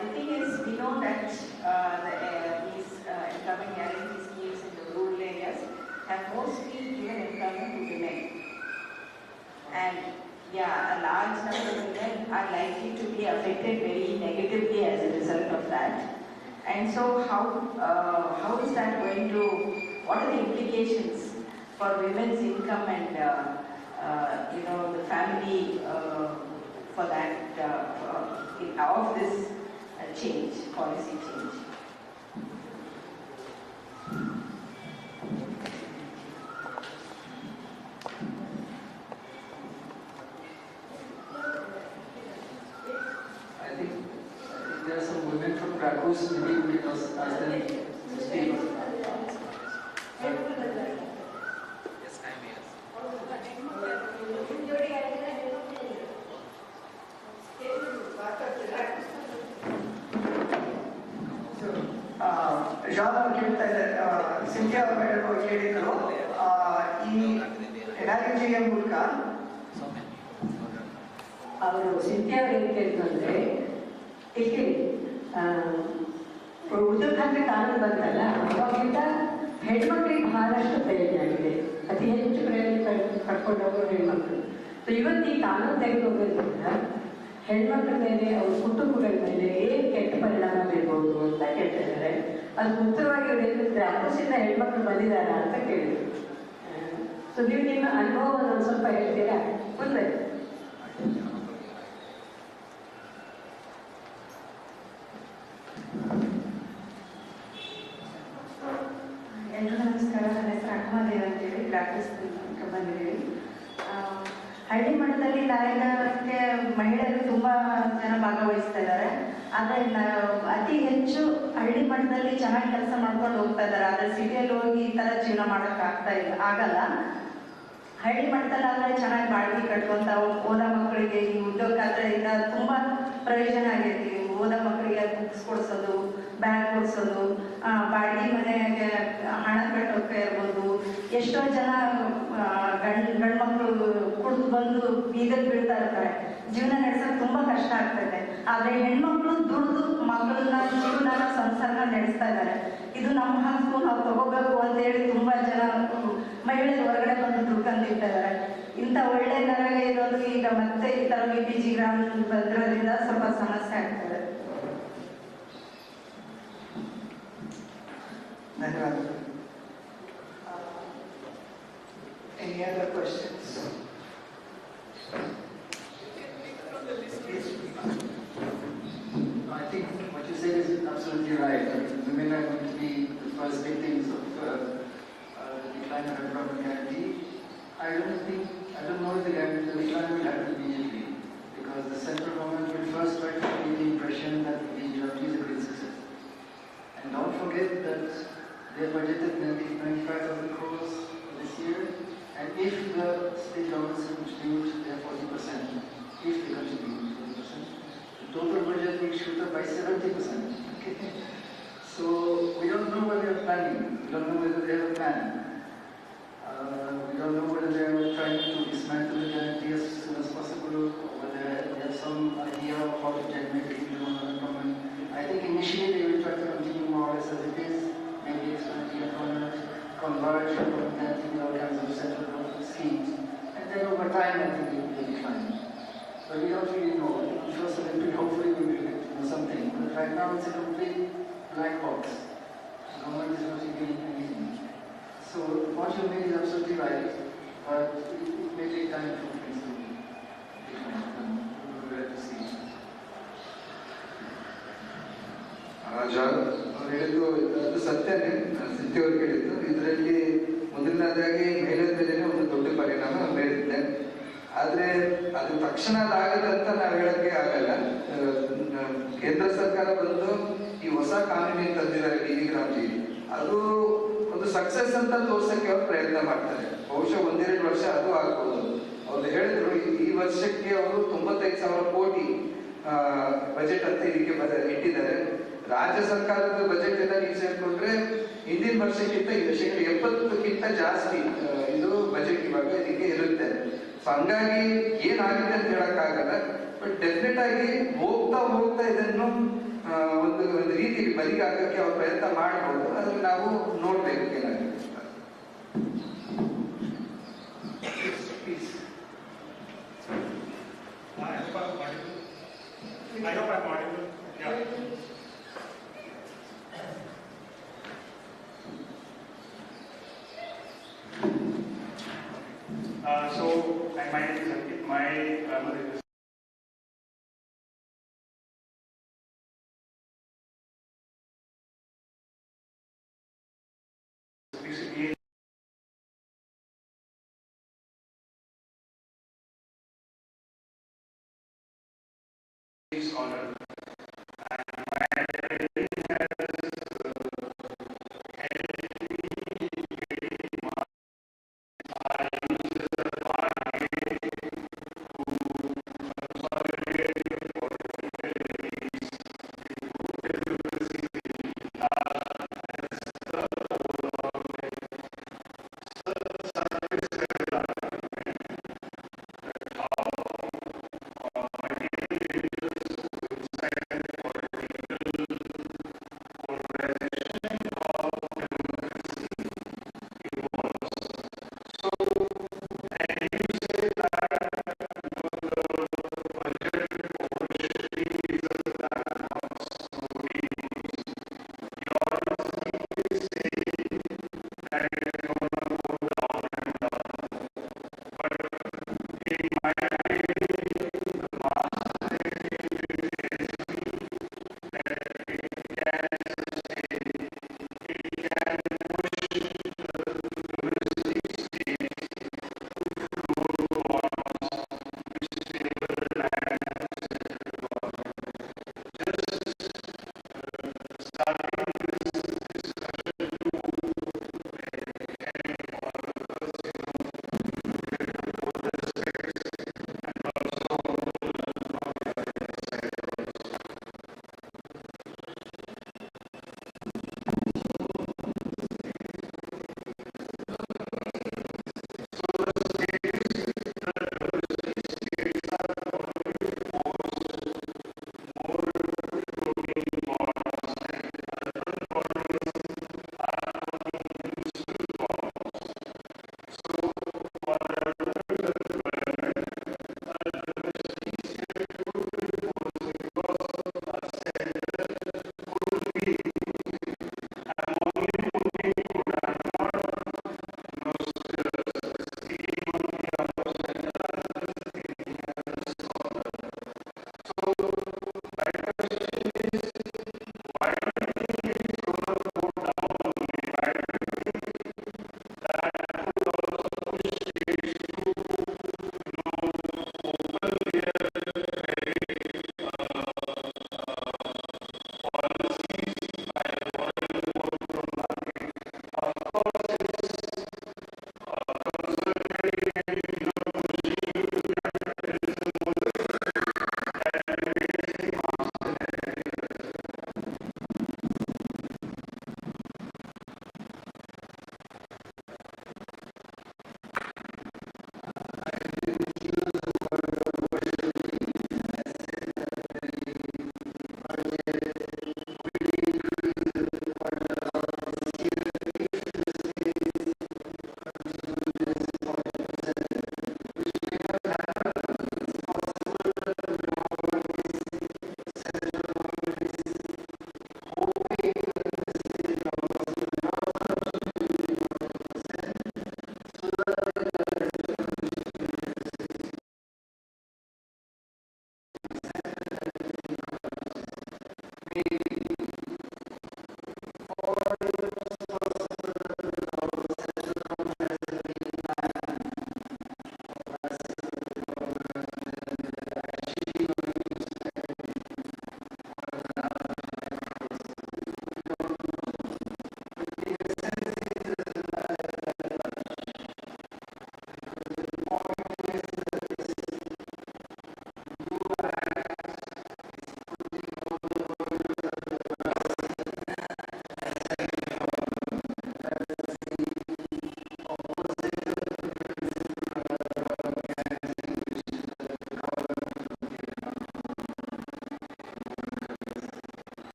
The thing is, we know that these employment guarantee schemes in the rural areas have mostly given employment to women. And yeah, a large number of women are likely to be affected very negatively as a result of that. And so how is that going to, what are the implications for women's income and the family for that, of this change, policy change? I think there are some women from Krakow, maybe we can ask them to speak. John ಅವರು ಕೇಳ್ತಾ ಇದ್ದಾರೆ, Scindia madam ಅವರು ಕೇಳಿದ್ರು, ಈ NREGA ಮೂಲಕ ಅವರು ಸಿಂಧಿಯಾ ಅವರು ಏನು ಕೇಳಿದ್ರು ಅಂದರೆ, ಇಲ್ಲಿ ಉದ್ಯೋಗ ಕಾನೂನು ಬಂತಲ್ಲ, ಅವಾಗಿಂದ ಹೆಣ್ಮಕ್ಳಿಗೆ ಬಹಳಷ್ಟು ಪ್ರಯೋಜನ ಆಗಿದೆ. ಅತಿ ಹೆಚ್ಚು ಪ್ರಯೋಜನ ಪಡ್ಕೊಂಡವರು ಹೆಣ್ಮಕ್ಳು. ಸೊ ಇವತ್ತು ಈ ಕಾನೂನು ತೆಗೆದುಹೋಗೋದ್ರಿಂದ ಹೆಣ್ಮಕ್ಳ ಮೇಲೆ, ಅವ್ರ ಕುಟುಂಬಗಳ ಮೇಲೆ ಏನು ಕೆಟ್ಟ ಪರಿಣಾಮ ಬೀರ್ಬೋದು ಅಂತ ಕೇಳ್ತಾ ಇದ್ದಾರೆ. ಅದು ಉತ್ತರವಾಗಿ ಅವ್ರು ಏನಿದ್ರೆ, ಅಪೋಸಿಂದ ಹೆಣ್ಮಕ್ಳು ಬಂದಿದ್ದಾರ ಅಂತ ಕೇಳಿದ್ರು. ಸೊ ನೀವು ನಿಮ್ಮ ಅನುಭವವನ್ನು ಒಂದು ಸ್ವಲ್ಪ ಹೇಳ್ತೀರಾ? ಮುಂದೆ ಎಲ್ಲರೂ ನಮಸ್ಕಾರ. ನನ್ನ ಹೆಸರು ಅಕ್ಕಮದೇವ್ ಅಂತೇಳಿ ಪ್ರಾಕ್ಟೀಸ್ ಬಂದಿದ್ದೀವಿ. ಹಳ್ಳಿ ಮಟ್ಟದಲ್ಲಿ ದಾರಿದಕ್ಕೆ ಮಹಿಳೆಯರು ತುಂಬ ಜನ ಭಾಗವಹಿಸ್ತಾ ಇದ್ದಾರೆ. ಆದರೆ ಅತಿ ಹೆಚ್ಚು ಹಳ್ಳಿ ಮಟ್ಟದಲ್ಲಿ ಚೆನ್ನಾಗಿ ಕೆಲಸ ಮಾಡ್ಕೊಂಡು ಹೋಗ್ತಾ ಇದ್ದಾರೆ. ಆದರೆ ಸಿಟಿಯಲ್ಲಿ ಹೋಗಿ ಈ ಥರ ಜೀವನ ಆಗಲ್ಲ. ಹಳ್ಳಿ ಮಟ್ಟದಲ್ಲಿ ಆದರೆ ಚೆನ್ನಾಗಿ ಬಾಡಿಗೆ ಕಟ್ಕೊಂತ ಓದೋ ಮಕ್ಕಳಿಗೆ ಈ ಉದ್ಯೋಗ ಖಾತ್ರಿಯಿಂದ ತುಂಬ ಪ್ರಯೋಜನ ಆಗೈತಿ. ಓದೋ ಮಕ್ಕಳಿಗೆ ಬುಕ್ಸ್ ಕೊಡಿಸೋದು, ಬ್ಯಾಗ್ ಕೊಡಿಸೋದು, ಬಾಡಿಗೆ ಮನೆಗೆ ಹಣ ಕಟ್ಟೋಕೆ ಇರ್ಬೋದು. ಎಷ್ಟೋ ಜನ ಗಂಡು ಮಕ್ಕಳು ಕುಡಿದು ಬಂದು ಬೀದಿಗೆ ಬೀಳ್ತಾ ಇರ್ತಾರೆ. ಜೀವನ ನಡೆಸೋಕೆ ತುಂಬ ಕಷ್ಟ ಆಗ್ತದೆ. ಆದರೆ ಹೆಣ್ಮಕ್ಳು ದುಡಿದು ಮಕ್ಕಳನ್ನ ಜೀವನ ಸಂಸಾರನ ನಡೆಸ್ತಾ ಇದ್ದಾರೆ. ಇದು ನಮ್ಮ ಹಕ್ಕು, ನಾವು ತಗೋಬೇಕು ಅಂತೇಳಿ ತುಂಬ ಜನ ಮಹಿಳೆಯರು ಹೊರಗಡೆ ಬಂದು ದುಡ್ಕೊಂಡಿರ್ತಾ ಇದ್ದಾರೆ. ಇಂಥ ಒಳ್ಳೆ ನರಗೆ ಇರೋದು ಈಗ ಮತ್ತೆ ಈ ಥರ PG ಗ್ರಾಮ ಬಂದಿರೋದ್ರಿಂದ ಸ್ವಲ್ಪ ಸಮಸ್ಯೆ ಆಗ್ತದೆ. ಧನ್ಯವಾದಗಳು. Any other questions? I don't know if the decline will happen immediately, because the central government will first try to create the impression that the journey is a great success. And don't forget that they budgeted nearly 25,000 crores this year, and if the state governments contribute their 40%, if they contribute 40%, the total budget will shoot up by 70%. Okay? So we don't know what they are planning. We don't know whether they have a plan. We don't know whether they are trying to dismantle the guarantee as soon as possible, or whether they have some idea of how to generate a huge amount of employment. I think initially they will try to continue more or less as it is, maybe expand the employment, converge from guarantee with all kinds of central government schemes, and then over time I think it will decline. But we don't really know. I'm sure someday hopefully we will get to know something. But right now it's a complete black box. The government is not doing anything. So what you made is absolutely right, but it may take time for things to decline. We'll have to see. ಅವ್ರು ಹೇಳಿದ್ದು ಅದು ಸತ್ಯನೇ, ಸಿದ್ಧಿಯವ್ರು ಹೇಳಿದ್ದು. ಇದರಲ್ಲಿ ಮೊದಲನೇದಾಗಿ ಮಹಿಳೆಯರ ಮೇಲೆ ಒಂದು ದೊಡ್ಡ ಪರಿಣಾಮ ಬೀರುತ್ತೆ. ಆದರೆ ಅದು ತಕ್ಷಣ ಆಗದಂತ ನಾವು ಹೇಳಕ್ಕೆ ಆಗಲ್ಲ. ಕೇಂದ್ರ ಸರ್ಕಾರ ಬಂದು ಈ ಹೊಸ ಕಾನೂನಿಗೆ ತಂದಿದ್ದಾರೆ ಡಿಗ್ರಾಮ್ಜಿ, ಅದು ಒಂದು ಸಕ್ಸಸ್ ಅಂತ ತೋರ್ಸಕ್ಕೆ ಅವ್ರು ಪ್ರಯತ್ನ ಮಾಡ್ತಾರೆ. ಬಹುಶಃ 1-2 ವರ್ಷ ಅದು ಆಗ್ಬೋದು. ಅವ್ರು ಹೇಳಿದ್ರು ಈ ವರ್ಷಕ್ಕೆ ಅವರು 95,000 ಕೋಟಿ ಬಜೆಟ್ ಅಂತ ಇದಕ್ಕೆ ಇಟ್ಟಿದ್ದಾರೆ. ರಾಜ್ಯ ಸರ್ಕಾರದ ಬಜೆಟ್ ಎಲ್ಲ ನೀವು ಸೇರ್ಕೊಂಡ್ರೆ ಹಿಂದಿನ ವರ್ಷಕ್ಕಿಂತ 70% ಜಾಸ್ತಿ ಇದು ಬಜೆಟ್ ಇವಾಗ ಇದಕ್ಕೆ ಇರುತ್ತೆ. ಸೊ ಹಂಗಾಗಿ ಏನಾಗಿದೆ ಅಂತ ಹೇಳಕ್ಕಾಗಲ್ಲ. ಬಟ್ ಡೆಫಿನೆಟ್ ಆಗಿ ಹೋಗ್ತಾ ಇದನ್ನು ಒಂದು ರೀತಿ ಬದಿಗೆ ಹಾಕಕ್ಕೆ ಅವ್ರು ಪ್ರಯತ್ನ ಮಾಡ್ಬೋದು. ಅದನ್ನ ನಾವು ನೋಡ್ಬೇಕು ಏನಾಗಿದೆ. So, my name is Ankit. My mother is basically scholar, and my training has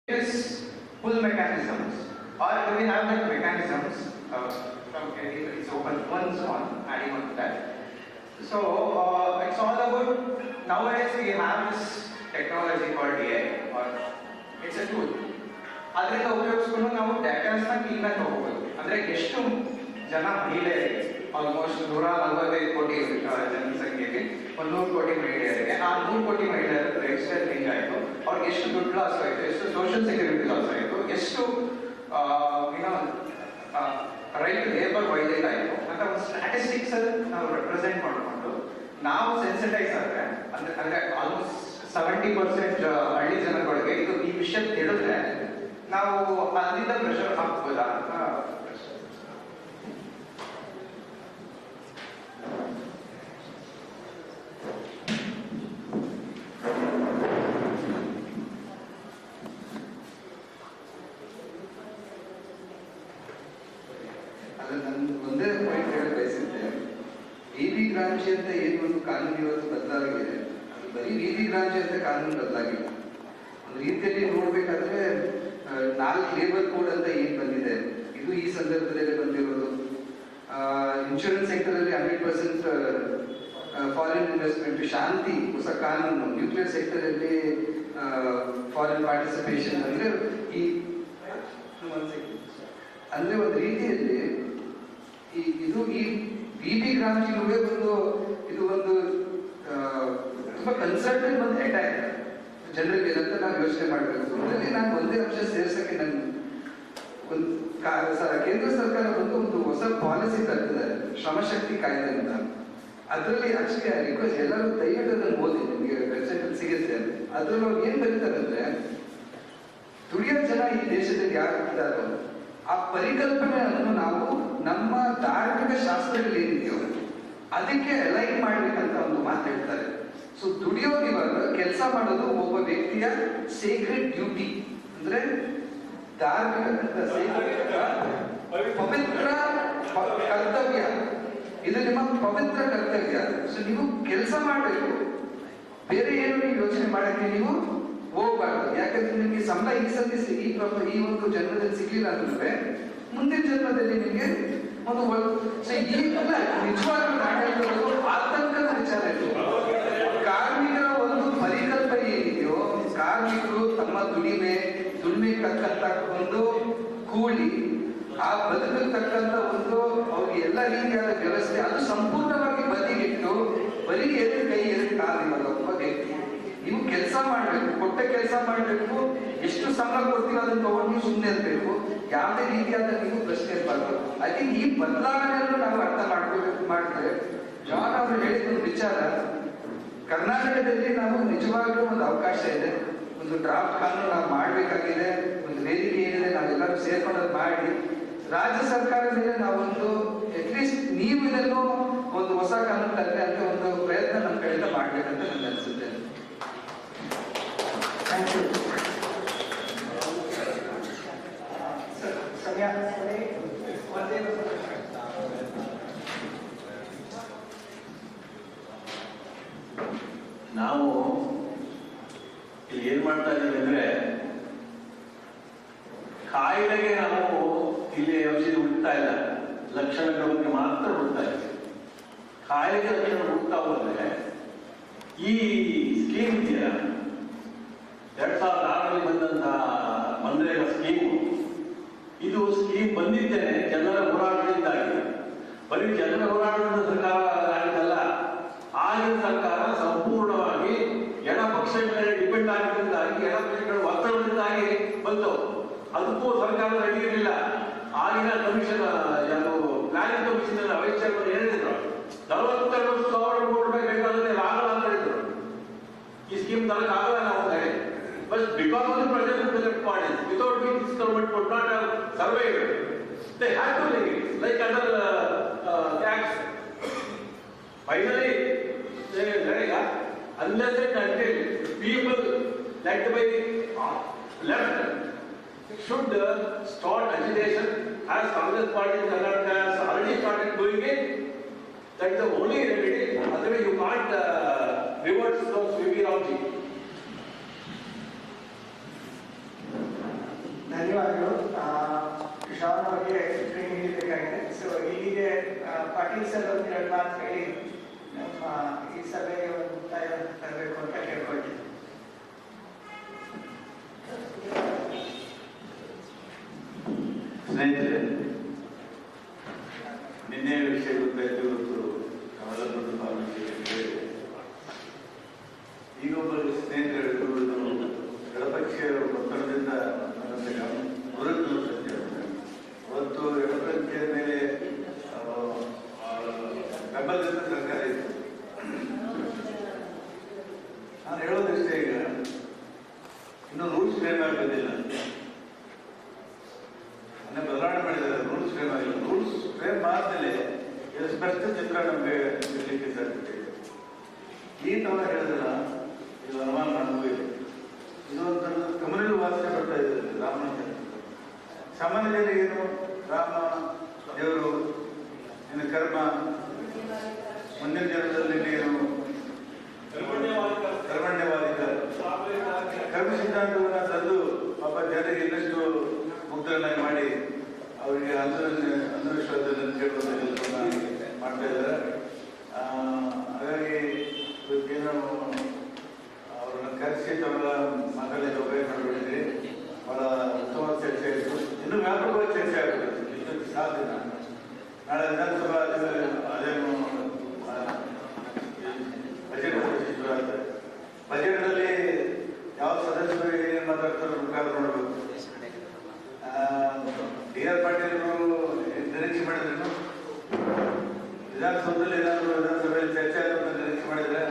is pull mechanisms, or do we have that mechanisms from it's open once on adding on to that. So it's all about, nowadays we have this technology called AI, or it's a tool. ಅದರಿಂದ ಉಪಯೋಗಿಸ್ಕೊಂಡು ನಾವು ಡಾಟಾಸ್ನ clean ಆಗಿ ತಗೋಬಹುದು. ಅಂದ್ರೆ ಎಷ್ಟು ಜನ ಮಹಿಳೆಯರಿಗೆ, almost 145 ಕೋಟಿ ಜನಸಂಖ್ಯೆಗೆ 100 ಕೋಟಿ ಮಹಿಳೆಯರಿಗೆ, ಆ 100 ಕೋಟಿ ಮಹಿಳೆಯರ ರಿಜಿಸ್ಟರ್ ಲಿಂಕ್ ಆಯಿತು, ಅವ್ರಿಗೆ ಎಷ್ಟು ದುಡ್ಡು ಲಾಸ್ ಆಯಿತು, ಎಷ್ಟು ಸೋಷಿಯಲ್ ಸೆಕ್ಯೂರಿಟಿ ಲಾಸ್ ಆಯಿತು, ಎಷ್ಟು ರೈಟ್ ಲೇಬರ್ ವೈಲೇಟ್ ಆಯಿತು ಅಂತ ಒಂದು ಸ್ಟ್ಯಾಟಿಸ್ಟಿಕ್ಸ್ ಅಲ್ಲಿ ನಾವು ರೆಪ್ರೆಸೆಂಟ್ ಮಾಡಿಕೊಂಡು ನಾವು ಸೆನ್ಸಿಟೈಸ್ ಆದರೆ ಅಂದ್ರೆ ಆಲ್ಮೋಸ್ಟ್ 70% ಹಳ್ಳಿ ಜನಗಳಿಗೆ ಇದು ಈ ವಿಷಯ ತಿಳಿದ್ರೆ ನಾವು ಅಲ್ಲಿಂದ ಪ್ರೆಷರ್ ಹಾಕ್ಬೋದಾ ಅಂತ ಒಂದೇ ಪಾಯಿಂಟ್ ಹೇಳಿ ಬಯಸಿದ್ದೆ. ಬೀದಿ ಗ್ರಾಂಜಿ ಅಂತ ಏನು ಒಂದು ಕಾನೂನು ಇವತ್ತು ಬದಲಾಗಿದೆ, ಅದು ಬರೀ ಬೀದಿ ಗ್ರಾಂಜಿ ಅಂತ ಕಾನೂನು ಬದಲಾಗಿಲ್ಲ. ಒಂದು ರೀತಿಯಲ್ಲಿ ನೋಡ್ಬೇಕಾದ್ರೆ 4 ಲೇಬರ್ ಕೋಡ್ ಅಂತ ಏನ್ ಬಂದಿದೆ, ಇದು ಈ ಸಂದರ್ಭದಲ್ಲಿ ಬಂದಿರೋದು. ಇನ್ಶೂರೆನ್ಸ್ ಸೆಕ್ಟರ್ ಅಲ್ಲಿ 100% ಫಾರಿನ್ ಇನ್ವೆಸ್ಟ್ಮೆಂಟ್, ಶಾಂತಿ ಹೊಸ ಕಾನೂನು, ನ್ಯೂಕ್ಲಿಯರ್ ಸೆಕ್ಟರ್ ಅಲ್ಲಿ ಫಾರಿನ್ ಪಾರ್ಟಿಸಿಪೇಷನ್, ಅಂದ್ರೆ ಈ ಅಂದ್ರೆ ಒಂದು ರೀತಿಯಲ್ಲಿ ಇದು ಈ ಬೀದಿ ಗ್ರಾಮಜಿಗೆ ಇದು ಒಂದು ತುಂಬಾ ಕನ್ಸಲ್ಟೆಂಟ್ ಒಂದು ಅಟ್ಯಾಕ್ ಜನರಿಗೆ ಅಂತ ನಾವು ಯೋಚನೆ ಮಾಡಬೇಕು. ಇದರಲ್ಲಿ ನಾನು ಒಂದೇ ಅಂಶ ಸೇರ್ಸಕ್ಕೆ ನಾನು ಕೇಂದ್ರ ಸರ್ಕಾರ ಒಂದು ಹೊಸ ಪಾಲಿಸಿ ತರ್ತಿದ್ದಾರೆ, ಶ್ರಮಶಕ್ತಿ ಕಾಯ್ದೆ ಅಂತ. ಅದರಲ್ಲಿ ಆಕ್ಚುಲಿ ರಿಕ್ವೆಸ್ಟ್ ಎಲ್ಲರೂ ದಯವಿಟ್ಟು ಅದನ್ನು ಓದಿ, ನಿಮಗೆ ವೆಬ್ಸೈಟ್ ಅಲ್ಲಿ ಸಿಗುತ್ತೆ. ಅದ್ರಲ್ಲಿ ಅವ್ರು ಏನ್ ಬರೀತಾರೆ ಅಂದ್ರೆ, ದುಡಿಯೋ ಜನ ಈ ದೇಶದಲ್ಲಿ ಯಾರು ಇದ್ದಾರೋ ಆ ಪರಿಕಲ್ಪನೆಯನ್ನು ನಾವು ನಮ್ಮ ಧಾರ್ಮಿಕ ಶಾಸ್ತ್ರಗಳೇನಿದೆಯೋ ಅದಕ್ಕೆ ಅಲೈನ್ ಮಾಡ್ಬೇಕಂತ ಒಂದು ಮಾತು ಹೇಳ್ತಾರೆ. ಸೊ ದುಡಿಯೋದು ಇವಾಗ ಕೆಲಸ ಮಾಡೋದು ಒಬ್ಬ ವ್ಯಕ್ತಿಯ ಸೇಕ್ರೆಡ್ ಡ್ಯೂಟಿ, ಅಂದ್ರೆ ಧಾರ್ಮಿಕ ಪವಿತ್ರ ಕರ್ತವ್ಯ, ಇದು ನಿಮ್ಮ ಪವಿತ್ರ ಕರ್ತವ್ಯ. ಸೊ ನೀವು ಕೆಲಸ ಮಾಡಬೇಕು, ಬೇರೆ ಏನು ನೀವು ಯೋಚನೆ ಮಾಡಕ್ಕೆ ನೀವು ಹೋಗ್ಬಾರ್ದು. ಯಾಕಂದ್ರೆ ನಿಮಗೆ ಸಂಬಳ ಈ ಸತಿ ಈ ಒಂದು ಜನ್ಮದಲ್ಲಿ ಸಿಗ್ಲಿಲ್ಲ ಅಂದ್ರೆ ಮುಂದಿನ ಜನ್ಮದಲ್ಲಿ ನಿಮಗೆ ಒಂದು ನಿಜವಾಗ್ಲೂ ನಾಟಿರೋದು ಆತಂಕದ ವಿಚಾರ ಇದು. ಕಾರ್ಮಿಕರ ಒಂದು ಪರಿಕಲ್ಪನೆ ಏನಿದೆಯೋ, ಕಾರ್ಮಿಕರು ತಮ್ಮ ದುಡಿಮೆ ತಕ್ಕಂತ ಒಂದು ಕೂಲಿ, ಆ ಬದುಕಿಗೆ ತಕ್ಕಂತ ಒಂದು ಅವ್ರಿಗೆ ಎಲ್ಲ ರೀತಿಯಾದ ವ್ಯವಸ್ಥೆ, ಅದು ಸಂಪೂರ್ಣವಾಗಿ ಬದಿಗಿಟ್ಟು ಬರೀ ಎರಡು ಕೈ ಎರಡು ಕಾಲಿಲ್ಲ ಒಬ್ಬ ವ್ಯಕ್ತಿ. ನೀವು ಕೆಲಸ ಮಾಡ್ಬೇಕು, ಕೊಟ್ಟ ಕೆಲಸ ಮಾಡ್ಬೇಕು, ಎಷ್ಟು ಸಂಬಳ ಕೊಡ್ತೀವಿ ಅದನ್ನ ತಗೊಂಡು ನೀವು ಸುಮ್ಮನೆ ಇರಬೇಕು, ಯಾವುದೇ ರೀತಿಯಾದ ನೀವು ಪ್ರಶ್ನೆ ಇರಬಾರ್ದು. ಐ ಥಿಂಕ್ ಈ ಬದಲಾವಣೆಯನ್ನು ನಾವು ಅರ್ಥ ಮಾಡಿದ್ರೆ, ಜಾನ್ ಅವರು ಹೇಳಿದ ಒಂದು ವಿಚಾರ, ಕರ್ನಾಟಕದಲ್ಲಿ ನಾವು ನಿಜವಾಗ್ಲೂ ಒಂದು ಅವಕಾಶ ಇದೆ, ಒಂದು ಡ್ರಾಫ್ಟ್ ಕಾನೂನು ನಾವು ಮಾಡಬೇಕಾಗಿದೆ, ಒಂದು ವೇದಿಕೆ ಏನಿದೆ ನಾವೆಲ್ಲರೂ ಸೇರ್ಕೊಂಡು ಮಾಡಿ ರಾಜ್ಯ ಸರ್ಕಾರದ ಮೇಲೆ ನಾವೊಂದು ಅಟ್ಲೀಸ್ಟ್ ನೀವು ಇದನ್ನು ಒಂದು ಹೊಸ ಕಾನೂನು ತರಲಿ ಅಂತ ಒಂದು ಪ್ರಯತ್ನ ನಮ್ಮ ಕಡೆಯಿಂದ ಮಾಡ್ಬೇಕಂತ ನನಗೆ ಅನಿಸುತ್ತೆ. Thank you. ನಾವು ಇಲ್ಲಿ ಏನ್ ಮಾಡ್ತಾ ಇದ್ದೀವಿ ಅಂದ್ರೆ, ಕಾಯಿಲೆಗೆ ನಾವು ಇಲ್ಲಿ ಔಷಧಿ ಹುಡುಕ್ತಾ ಇಲ್ಲ, ಲಕ್ಷಣಗಳ ಬಗ್ಗೆ ಮಾತ್ರ ಹುಡುಕ್ತಾ ಇದ್ದೀವಿ. ಕಾಯಿಲೆಗೆ ಲಕ್ಷಣ ಹುಡುಕ್ತಾ ಹೋದ್ರೆ ಈ ಸ್ಕೀಮ್ ಇದೆಯಲ್ಲ, 2006ರಲ್ಲಿ ಬಂದಂತಹ ಮನ್ರೇಗಾ ಸ್ಕೀಮು, ಇದು ಸ್ಕೀಮ್ ಬಂದಿದ್ದೇನೆ ಜನರ ಹೋರಾಟದಿಂದಾಗಿ. ಬರೀ ಜನರ ಹೋರಾಟದಿಂದ ಸರ್ಕಾರ ಆಗಿದ್ದಲ್ಲ, ಆಗಿನ ಸರ್ಕಾರ ಸಂಪೂರ್ಣವಾಗಿ ಎಡಪಕ್ಷಗಳ ಮೇಲೆ ಡಿಪೆಂಡ್ ಆಗಿದ್ದರಿಂದಾಗಿ, ಎಡಪಕ್ಷಗಳ ಒತ್ತಡದಿಂದಾಗಿ ಬಂತು. ಅದಕ್ಕೂ ಸರ್ಕಾರ ರೆಡಿ ಇರಲಿಲ್ಲ. ಆಗಿನ ಕಮಿಷನ್ ಯಾರು ಪ್ಲಾನಿಂಗ್ ಕಮಿಷನ್ ವೈಸ್ ಚೇರ್ಮನ್ ಹೇಳಿದ್ರು, 42,000 ಕೋಟಿ ರೂಪಾಯಿ ಬೇಕಾದ್ರೆ ಆಗಲ್ಲ ಅಂತ ಹೇಳಿದ್ರು. ಈ ಸ್ಕೀಮ್ ತರಕ್ ಆಗಲ್ಲ ನಾವು ಹೇಳಿ. But because of the present budget parties, without which this government could not have survived, they had to leave it, like other acts. Finally, they NREGA, unless and until people led by left should start agitation, as Congress party in Karnataka has already started doing it, that is the only remedy. Otherwise, you can't revert from sweeping object. Patil sir ಅವ್ರು ಎರಡು ಮಾತು ಹೇಳಿ ನಮ್ಮ ಈ ಸಭೆಗೆ ಒಂದು ಮುಕ್ತಾಯ ತರಬೇಕು ಅಂತ ಕೇಳ್ಕೊಳ್ತೀನಿ. ಸ್ನೇಹಿತರೆ, ನಿನ್ನೆ ವಿಷಯ ಗೊತ್ತಾಯ್ತು, ಇವತ್ತು ನಾವೆಲ್ಲರೂ ಭಾವಿಸಿದ್ದೇವೆ. ಈಗ ಒಬ್ಬರು ಸ್ನೇಹಿತರು ಎಡಪಕ್ಷೀಯ ಒತ್ತಡದಿಂದ ಗುರುತು ಸತ್ಯ ಅವತ್ತು ಎಡಪಕ್ಷೀಯ ಮೇಲೆ ಬೆಂಬಲದಿಂದ ಸರ್ಕಾರ ಇತ್ತು. ನಾನು ಹೇಳೋದಿಷ್ಟೇ, ಈಗ ಇನ್ನು ರೂಲ್ಸ್ ಫ್ರೇಮ್ ಆಗಿ ಬಂದಿಲ್ಲ, ಅನ್ನೇ ಬದಲಾವಣೆ ಮಾಡಿದ್ದಾರೆ. ರೂಲ್ಸ್ ಫ್ರೇಮ್ ಆಗಿಲ್ಲ. ರೂಲ್ಸ್ ಫ್ರೇಮ್ ಆದ್ಮೇಲೆ ಇದು ಸ್ಪಷ್ಟ ಚಿತ್ರ ನಮಗೆ ಇರಲಿಕ್ಕೆ ಸಾಧ್ಯತೆ ಇದೆ. ಈ ತರ ಹೇಳಿದ್ರಲ್ಲ, ಇದು ಅನುಮಾನ ನನಗೂ ಇದೆ. ಇದು ಒಂಥರದ ಕಮಲಲ್ಲಿ ವಾಸನೆ ಬರ್ತಾ ಇದೆ ರಾಮನ. ಸಾಮಾನ್ಯ ಜನರಿಗೆ ಏನು, ರಾಮ ದೇವರು, ನಿನ್ನ ಕರ್ಮ, ಮುಂದಿನ ಜನ್ಮದಲ್ಲಿ ನೀನು ಕರ್ಮಣ್ಯವಾದಿಕ ಕರ್ಮ ಸಿದ್ಧಾಂತವನ್ನು ತಂದು ಪಾಪ ಜನರಿಗೆ ಇನ್ನಷ್ಟು ಮುಗ್ಧರನ್ನಾಗಿ ಮಾಡಿ ಅವರಿಗೆ ಅಂಧವಿಶ್ವಾಸದಲ್ಲಿ ಕೇಳುವಂಥ ಕೆಲಸವನ್ನು ಮಾಡ್ತಾ ಇದ್ದಾರೆ. ಹಾಗಾಗಿ ಇವತ್ತೇನು ಅವ್ರನ್ನ ಕರೆಸಿ ತವಗಳ ಮಾತಲ್ಲಿ ಉಪಯೋಗ ಮಾಡಿಬಿಟ್ಟಿದ್ರಿ. ಬಹಳ ಉತ್ತಮವಾದ ಚರ್ಚೆ ಆಯಿತು. ಇನ್ನೂ ವ್ಯಾಪಕವಾದ ಚರ್ಚೆ ಆಗುತ್ತೆ. ಇದಕ್ಕೆ ಸಾಧ್ಯ ನಾಳೆ ವಿಧಾನಸಭಾ ಅದೇನು ಬಜೆಟ್ ಸಚಿವರಾಗ್ತಾರೆ. ಬಜೆಟ್ನಲ್ಲಿ ಯಾವ ಸದಸ್ಯರು ಏನೇನು ಮಾತಾಡ್ತಾರೆ ಮುಖಾಂತರ ನೋಡಬೇಕು. DR ಪಾಟೀಲ್ ನಿರೀಕ್ಷೆ ಮಾಡಿದ್ರು ವಿಧಾನಸೌಧದಲ್ಲಿ ಏನಾದರೂ ವಿಧಾನಸಭೆಯಲ್ಲಿ ಚರ್ಚೆ ಆಗುತ್ತೆ ನಿರೀಕ್ಷೆ ಮಾಡಿದ್ರೆ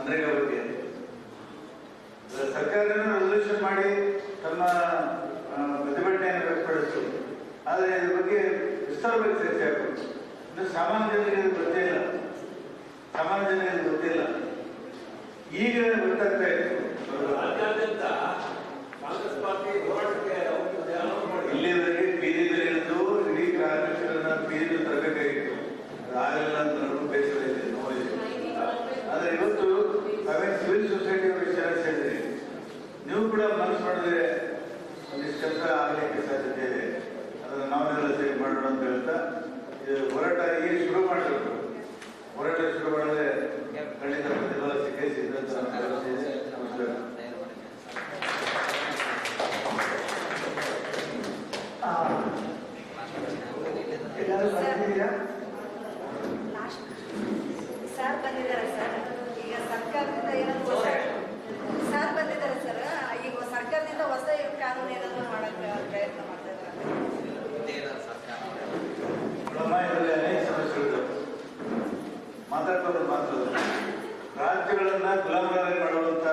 NREGA ಬಗ್ಗೆ ಸರ್ಕಾರನೇ ರೆಸಲ್ಯೂಷನ್ ಮಾಡಿ ತಮ್ಮ ಪ್ರತಿಭಟನೆಯನ್ನು ವ್ಯಕ್ತಪಡಿಸಿತು. ಆದರೆ ಇದ್ರ ಬಗ್ಗೆ ವಿಸ್ತಾರವಾಗಿ ಚರ್ಚೆ ಆಗಬೇಕು. ಇನ್ನು ಸಾಮಾನ್ಯ ಜನರಿಗೆ ಗೊತ್ತೇ ಇಲ್ಲ. ಸಾಮಾನ್ಯ ಜನರಿಗೆ ಗೊತ್ತಿಲ್ಲ. ಈಗ ಗೊತ್ತಾಗ್ತಾ ಇತ್ತು. ಇಲ್ಲಿವರೆಗೆ ಬೀದಿಯಲ್ಲಿ ಇಳಿದು ಇಡೀ ಕಾರ್ಮಿಕರನ್ನ ಬೀದಿಗೆ ತರಬೇಕಾಗಿತ್ತು. ಆಗಲಿಲ್ಲ ಅಂತ ನನಗೂ ಬೇಸರ ಇದೆ, ನೋಡಿದೆ. ಆದರೆ ಇವತ್ತು ನಾವೇನು ಸಿವಿಲ್ ಸೊಸೈಟಿ ವಿಷಯ ಹೇಳಿದ್ರಿ, ನೀವು ಕೂಡ ಮನಸ್ಸು ಮಾಡಿದ್ರೆ ಒಂದಿಷ್ಟು ಕೆಲಸ ಆಗಲಿಕ್ಕೆ ಸಾಧ್ಯತೆ ಇದೆ. ಅದನ್ನು ನಾವೆಲ್ಲ ಸೇರಿ ಮಾಡೋಣ ಅಂತ ಹೇಳ್ತಾ ಹೋರಾಟ ಈಗ ಶುರು ಮಾಡಬೇಕು. ಹೋರಾಟ ಶುರು ಮಾಡಿದ್ರೆ ಖಂಡಿತ ಪ್ರತಿಫಲ ಸಿಕ್ಕೇ ಸಿದ್ದಂತ ಭರವಸೆ ಇದೆ. ನಮಸ್ಕಾರ. ಎಲ್ಲರೂ ಬರ್ತಿದ್ದೀರಾ? ಸರ್ ಬಂದಿದ್ದಾರೆ ಸರ್. ಈಗ ಸರ್ಕಾರದಿಂದ ಏನಾದ್ರು ಸರ್ ಬಂದಿದ್ದಾರೆ ಸರ್. ಈಗ ಸರ್ಕಾರದಿಂದ ಹೊಸ ಕಾನೂನು ಏನಾದ್ರು ಮಾಡಕ್ಕೆ ಪ್ರಯತ್ನ ಮಾಡ್ತಾ ಇದ್ದಾರೆ. ಇದರಲ್ಲಿ ಅನೇಕ ಸಮಸ್ಯೆಗಳು ಮಾತಾಡ್ಕೊಂಡು ರಾಜ್ಯಗಳನ್ನ ಗುಲಾಮರಾಗಿ ಮಾಡುವಂತ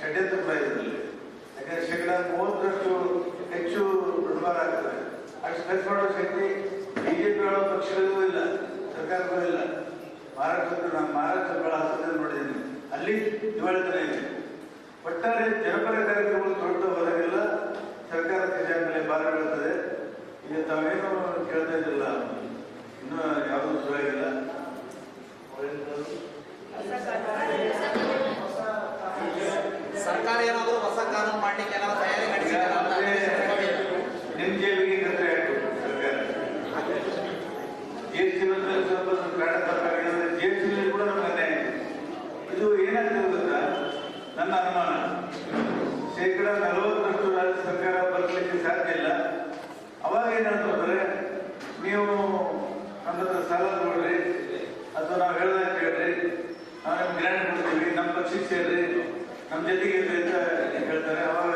ಷಡ್ಯಂತ್ರ ಕೂಡ ಇದರಲ್ಲಿ. ಯಾಕಂದ್ರೆ 30% ಹೆಚ್ಚು ದುರ್ಬಾರ ಆಗ್ತದೆ. ಅಷ್ಟು ಖರ್ಚು ಮಾಡೋ ಶಕ್ತಿ ಬಿಜೆಪಿ ಪಕ್ಷಗಳಿಗೂ ಇಲ್ಲ, ಸರ್ಕಾರಕ್ಕೂ ಇಲ್ಲ. ನಾನು ಮಹಾರಾಷ್ಟ್ರ ಬಹಳ ಆಸಕ್ತಿ ನೋಡಿದ್ದೀನಿ. ಅಲ್ಲಿ ದಿವಾಳಿತನ ಇದೆ. ಒಟ್ಟಾರೆ ಜನಪರ ಕಾರ್ಯಕ್ರಮಗಳು ತೊಡ್ತಾ ಹೋದಾಗೆಲ್ಲ ಸರ್ಕಾರ ಖಜಾನೆ ಮೇಲೆ ಭಾರ ಬೀಳುತ್ತದೆ. ಈಗ ತಾವೇನು ಕೇಳ್ತಾ ಇದ್ದಿಲ್ಲ, ಇನ್ನೂ ಯಾವುದೂ ಶುರುವಾಗಿಲ್ಲ. ಸರ್ಕಾರ ಏನಾದರೂ ಹೊಸ ಕಾನೂನು ಮಾಡಲಿಕ್ಕೆ ಏನಾದ್ರು ತಯಾರಿ ನಡೆಸಿದ್ದಾರೆ. ನಿಮ್ಮ ಜೇಬಿಗೆ ಕತ್ತರಿ ಹಾಕಬೇಕು ಸರ್ಕಾರ. GST ಸ್ವಲ್ಪ ಕಾರಣ ತರಬೇಕಾದ್ರೆ GST ಕೂಡ ನಮ್ಗೆ ಅನ್ಯಾಯ ಇದೆ. ಇದು ಏನಾಗ್ತದೆ ಗೊತ್ತಾ, ನನ್ನ ಅನುಮಾನ 40% ರಾಜ್ಯ ಸರ್ಕಾರ ಬರಲಿಕ್ಕೆ ಸಾಧ್ಯ ಇಲ್ಲ. ಅವಾಗ ಏನಾಗ್ತಂದ್ರೆ, ನೀವು ನಮ್ಮ ಹತ್ರ ಸಾಲ ತಗೊಳ್ರಿ ಅಥವಾ ನಾವು ಹೇಳ್ದಾಗ ಕೇಳ್ರಿ, ನಾವು ನಿಮ್ಗೆ ಗ್ರಾಂಟ್ ಕೊಡ್ತೀವಿ, ನಮ್ಮ ಪಕ್ಷಕ್ಕೆ ಸೇರ್ರಿ, ನಮ್ಮ ಜೊತೆಗೆ ಇರ್ರಿ ಅಂತ ಹೇಳ್ತಾರೆ. ಅವಾಗ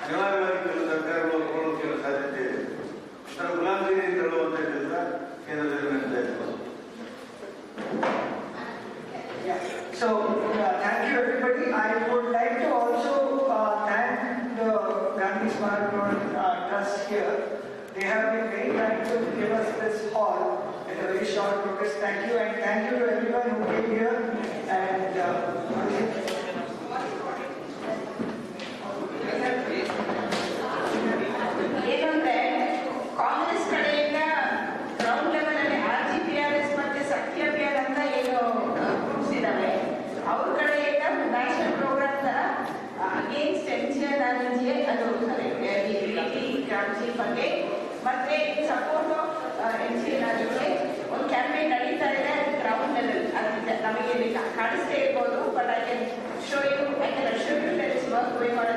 ಅನಿವಾರ್ಯವಾಗಿ ಕೆಲವು ಸರ್ಕಾರಗಳು ಹೋಗಲು ಕೆಲವು ಸಾಧ್ಯತೆ ಇದೆ. ಅದರ ಗುಲಾಮಗಿರಿ ತಗೊಳ್ಳುವಂಥ ಕೆಲಸ ಕೇಂದ್ರದಲ್ಲಿ ನಡೀತಾ ಇದೆ. So, thank you everybody. I would like to also thank the Gandhi Smarak Trust here. They have been very kind to give us this hall in a very short notice. Thank you, and thank you to everyone who came here. And ಏನಂದ್ರೆ ಕಾಂಗ್ರೆಸ್ ಕಡೆಯಿಂದ ground level ಅಲ್ಲಿ RGPRS ಮತ್ತೆ ಶಕ್ತಿ ಅಭಿಯಾನ ಅಂತ ಏನು groups ಇದಾವೆ, ಅವ್ರ ಕಡೆಯಿಂದ ನ್ಯಾಷನಲ್ ಪ್ರೋಗ್ರಾಮ್ ತರ ಅಗೇನ್ಸ್ಟ್ NREGA ಅದು ಕ್ರಾಂತಿ ಬಗ್ಗೆ ಮತ್ತೆ ಸಪೋರ್ಟ್ ಆಫ್ NREGA ಒಂದು ಕ್ಯಾಂಪೇನ್ ನಡೀತಾ ಇದೆ ಗ್ರೌಂಡ್ ಲೆವೆಲ್. ಅದು ನಮಗೆ ಇಲ್ಲಿ ಕಾಣಿಸ್ತೇ ಇರ್ಬೋದು, but I can show you, I can assure you that is work going on.